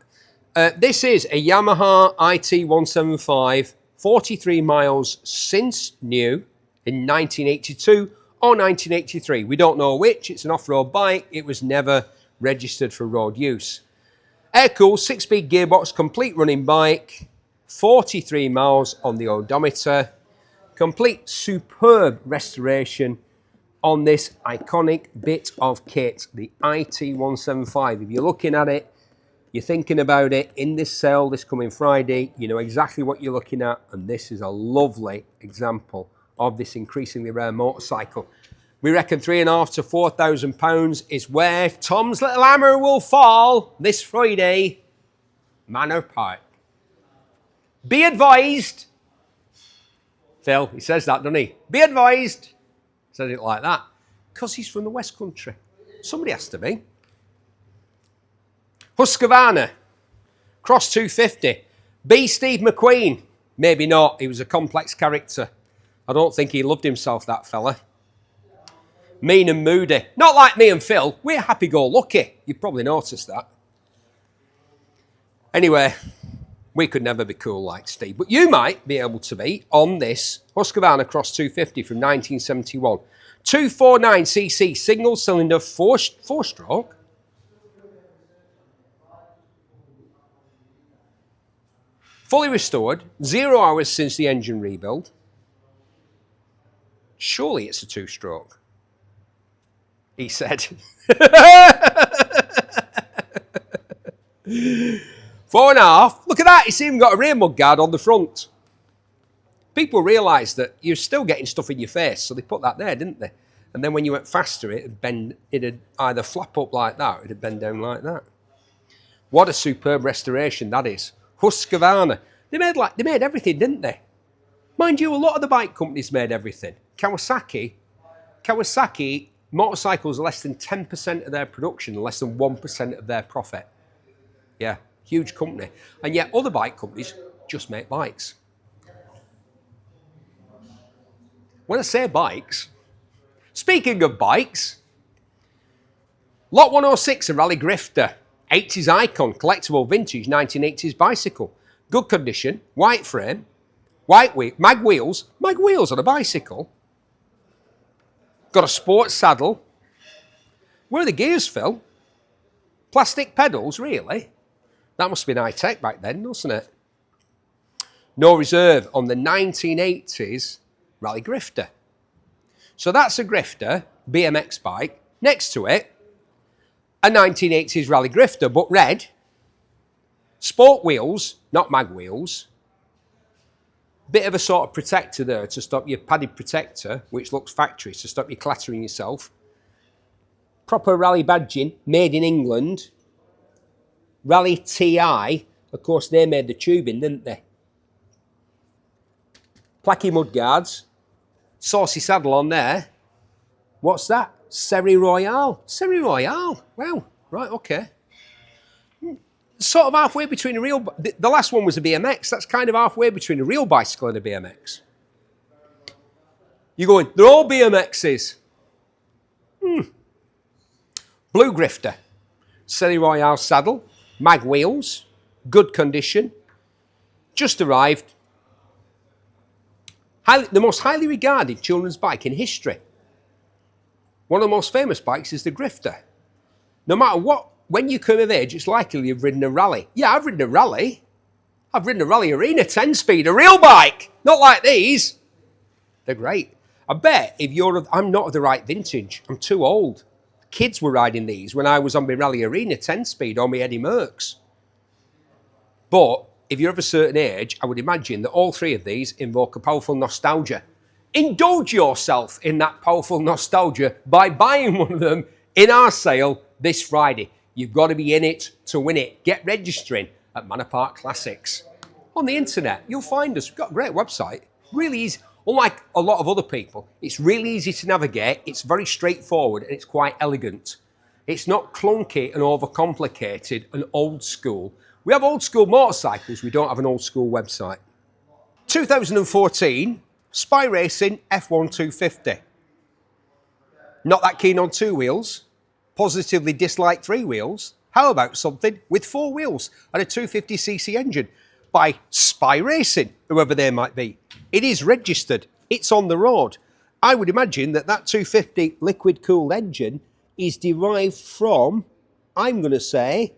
This is a Yamaha YT175, 43 miles since new in 1982 or 1983. We don't know which, it's an off-road bike, it was never registered for road use. Air-cooled, 6-speed gearbox, complete running bike, 43 miles on the odometer. Complete superb restoration on this iconic bit of kit, the IT175. If you're looking at it, you're thinking about it, in this sale this coming Friday, you know exactly what you're looking at, and this is a lovely example of this increasingly rare motorcycle. We reckon £3,500 to £4,000 is where Tom's little hammer will fall this Friday. Manor Park. Be advised. Phil, he says that, doesn't he? Be advised. Says it like that. Because he's from the West Country. Somebody has to be. Husqvarna. Cross 250. B. Steve McQueen. Maybe not. He was a complex character. I don't think he loved himself, that fella. Mean and moody. Not like me and Phil. We're happy-go-lucky. You've probably noticed that. Anyway, we could never be cool like Steve. But you might be able to be on this Husqvarna Cross 250 from 1971. 249cc single-cylinder four-stroke. Fully restored. 0 hours since the engine rebuild. Surely it's a two-stroke, he said. 4.5. Look at that. It's even got a rear mud guard on the front. People realised that you're still getting stuff in your face, so they put that there, didn't they? And then when you went faster, it'd either flap up like that, or it'd bend down like that. What a superb restoration that is. Husqvarna. They made everything, didn't they? Mind you, a lot of the bike companies made everything. Kawasaki motorcycles are less than 10% of their production, less than 1% of their profit. Yeah, huge company. And yet other bike companies just make bikes. When I say bikes, speaking of bikes, Lot 106, a Rally Grifter, 80s icon, collectible vintage 1980s bicycle. Good condition, white frame, mag wheels on a bicycle. Got a sports saddle. Where are the gears, Phil? Plastic pedals, really? That must have been high-tech back then, doesn't it? No reserve on the 1980s Rally Grifter. So that's a Grifter, BMX bike. Next to it, a 1980s Rally Grifter, but red. Sport wheels, not mag wheels. Bit of a sort of protector there to stop your padded protector, which looks factory, to stop you clattering yourself. Proper rally badging, made in England. Rally TI, of course, they made the tubing, didn't they? Placky mudguards. Saucy saddle on there. What's that? Série Royale. Série Royale. Wow. Right, okay. Sort of halfway between a real... The last one was a BMX. That's kind of halfway between a real bicycle and a BMX. You're going, they're all BMXs. Blue Grifter. Série Royale saddle. Mag wheels. Good condition. Just arrived. The most highly regarded children's bike in history. One of the most famous bikes is the Grifter. No matter what, when you come of age, it's likely you've ridden a rally. Yeah, I've ridden a rally. I've ridden a Rally Arena 10-speed, a real bike. Not like these. They're great. I bet if I'm not of the right vintage. I'm too old. Kids were riding these when I was on my Rally Arena 10-speed or my Eddie Merckx. But if you're of a certain age, I would imagine that all three of these invoke a powerful nostalgia. Indulge yourself in that powerful nostalgia by buying one of them in our sale this Friday. You've got to be in it to win it. Get registering at Manor Park Classics. On the internet, you'll find us. We've got a great website. Really easy. Unlike a lot of other people, it's really easy to navigate. It's very straightforward and it's quite elegant. It's not clunky and overcomplicated and old school. We have old school motorcycles. We don't have an old school website. 2014 Spy Racing F1 250. Not that keen on two wheels. Positively dislike three wheels. How about something with four wheels and a 250cc engine by Spy Racing, whoever they might be. It is registered. It's on the road. I would imagine that 250 liquid-cooled engine is derived from, I'm going to say,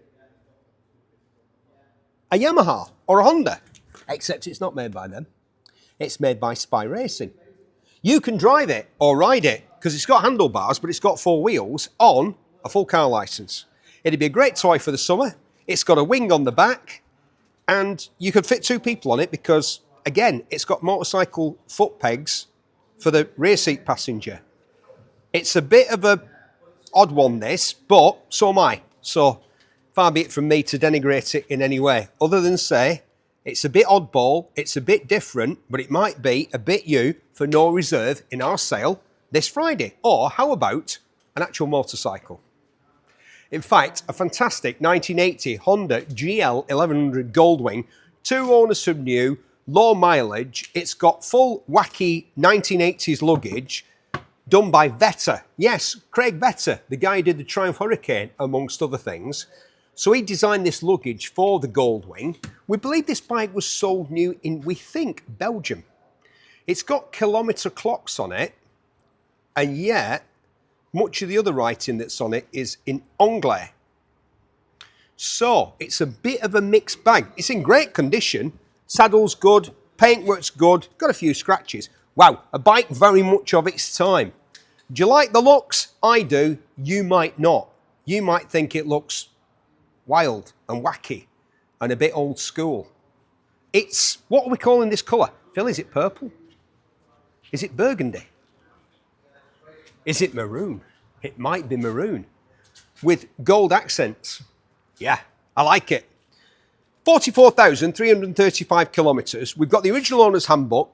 a Yamaha or a Honda. except it's not made by them. It's made by Spy Racing. You can drive it or ride it because it's got handlebars, but it's got 4 wheels on a full car license. It'd be a great toy for the summer. It's got a wing on the back and you could fit 2 people on it because, again, it's got motorcycle foot pegs for the rear seat passenger. It's a bit of a odd one, this, but so am I. So far be it from me to denigrate it in any way, other than say it's a bit oddball, it's a bit different, but it might be a bit you for no reserve in our sale this Friday. Or how about an actual motorcycle? In fact, a fantastic 1980 Honda GL1100 Goldwing, 2 owners from new, low mileage. It's got full wacky 1980s luggage done by Vetter. Yes, Craig Vetter, the guy who did the Triumph Hurricane, amongst other things. So he designed this luggage for the Goldwing. We believe this bike was sold new in, we think, Belgium. It's got kilometre clocks on it, and yet much of the other writing that's on it is in Anglais. So it's a bit of a mixed bag. It's in great condition. Saddle's good, paintwork's good, got a few scratches. Wow, a bike very much of its time. Do you like the looks? I do. You might not. You might think it looks wild and wacky and a bit old school. It's, what are we calling this colour? Phil, is it purple? Is it burgundy? Is it maroon? It might be maroon with gold accents. Yeah, I like it. 44,335 kilometres. We've got the original owner's handbook.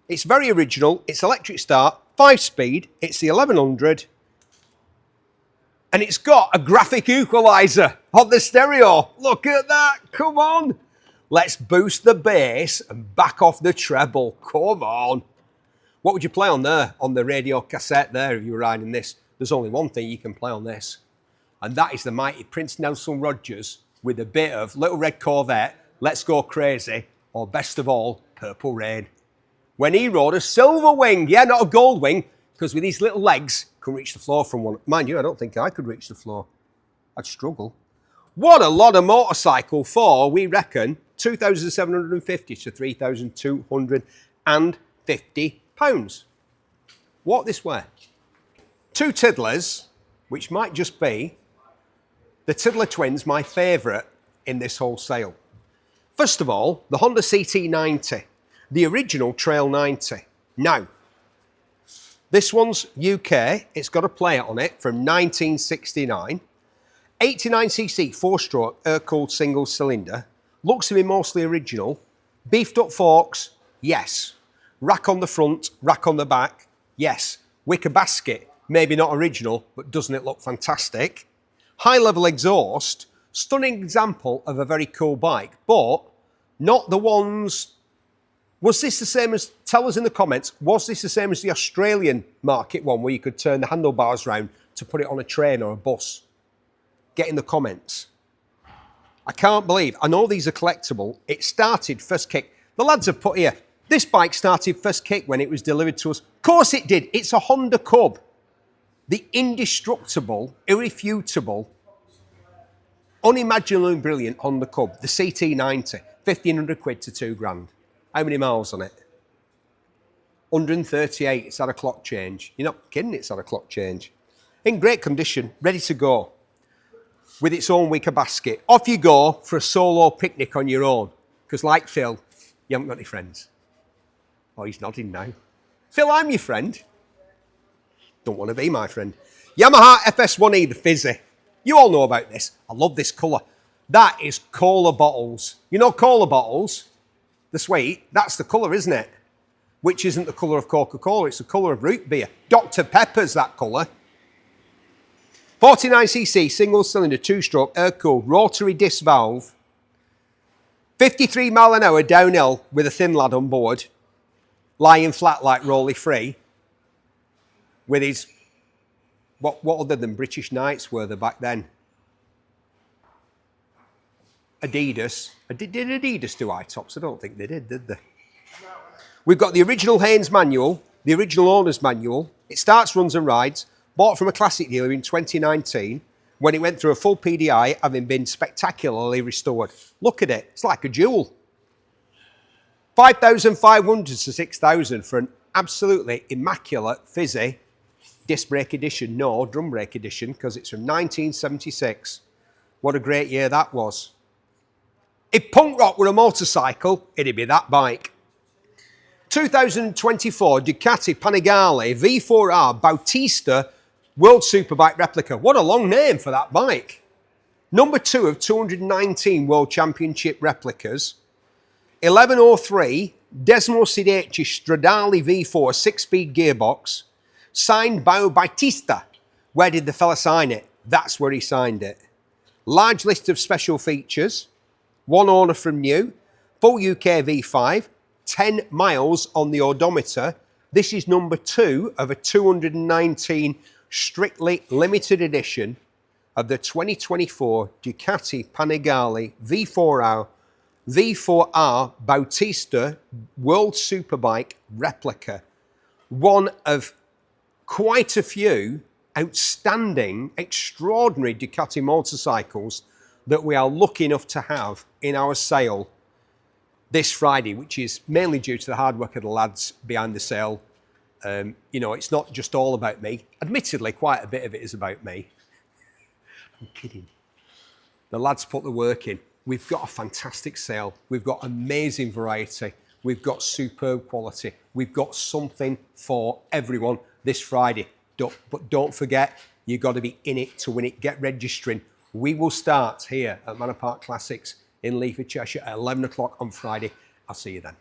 It's very original. It's electric start, 5-speed. It's the 1100. And it's got a graphic equaliser on the stereo. Look at that. Come on. Let's boost the bass and back off the treble. Come on. What would you play on there, on the radio cassette there if you were riding this? There's only one thing you can play on this. And that is the mighty Prince Nelson Rogers with a bit of Little Red Corvette, Let's Go Crazy, or best of all, Purple Rain. When he rode a silver wing, yeah, not a gold wing, because with these little legs, couldn't reach the floor from one. Mind you, I don't think I could reach the floor. I'd struggle. What a lot of motorcycle for, we reckon, £2,750 to £3,250. Walk this way. 2 Tiddlers, which might just be the Tiddler twins, my favourite in this whole sale. First of all, the Honda CT90, the original Trail 90. Now, this one's UK. It's got a player on it from 1969. 89cc 4-stroke air-cooled single cylinder. Looks to be mostly original. Beefed up forks, yes. Rack on the front, rack on the back, yes. Wicker basket, maybe not original, but doesn't it look fantastic? High-level exhaust, stunning example of a very cool bike, but not the ones... Was this the same as, tell us in the comments, was this the same as the Australian market one where you could turn the handlebars round to put it on a train or a bus? Get in the comments. I can't believe, I know these are collectible, it started first kick. The lads have put here, this bike started first kick when it was delivered to us. Of course it did, it's a Honda Cub. The indestructible, irrefutable, unimaginably brilliant Honda Cub, the CT90, 1,500 quid to 2 grand. How many miles on it? 138, it's had a clock change. You're not kidding, it's had a clock change. In great condition, ready to go. With its own wicker basket. Off you go for a solo picnic on your own. Because like Phil, you haven't got any friends. Oh, he's nodding now. Phil, I'm your friend. Don't want to be my friend. Yamaha FS1E, the fizzy. You all know about this. I love this colour. That is cola bottles. You know cola bottles? The sweet, that's the colour, isn't it? Which isn't the colour of Coca-Cola, it's the colour of root beer. Dr. Pepper's that colour. 49cc, single cylinder, 2-stroke, air-cooled, rotary disc valve. 53 mile an hour downhill with a thin lad on board. Lying flat like Rolly Free. With his, what other than British Knights were there back then? Adidas. Did Adidas do high-tops? I don't think they did they? We've got the original Haynes manual, the original owner's manual. It starts, runs and rides. Bought from a classic dealer in 2019 when it went through a full PDI, having been spectacularly restored. Look at it. It's like a jewel. 5,500 to 6,000 for an absolutely immaculate fizzy disc brake edition, no, drum brake edition, because it's from 1976. What a great year that was. If punk rock were a motorcycle, it'd be that bike. 2024 Ducati Panigale V4R Bautista World Superbike Replica. What a long name for that bike. Number 2 of 219 World Championship replicas. 1103 Desmo Sideci Stradale V4 6-speed gearbox. Signed by Bautista. Where did the fella sign it? That's where he signed it. Large list of special features. 1 owner from new. Full UK V5. 10 miles on the odometer. This is number 2 of a 219 strictly limited edition of the 2024 Ducati Panigale V4R Bautista World Superbike Replica. One of quite a few outstanding, extraordinary Ducati motorcycles that we are lucky enough to have in our sale this Friday, which is mainly due to the hard work of the lads behind the sale. You know, it's not just all about me. Admittedly, quite a bit of it is about me. I'm kidding. The lads put the work in. We've got a fantastic sale. We've got amazing variety. We've got superb quality. We've got something for everyone this Friday. But don't forget, you've got to be in it to win it. Get registering. We will start here at Manor Park Classics in Leaford, Cheshire at 11 o'clock on Friday. I'll see you then.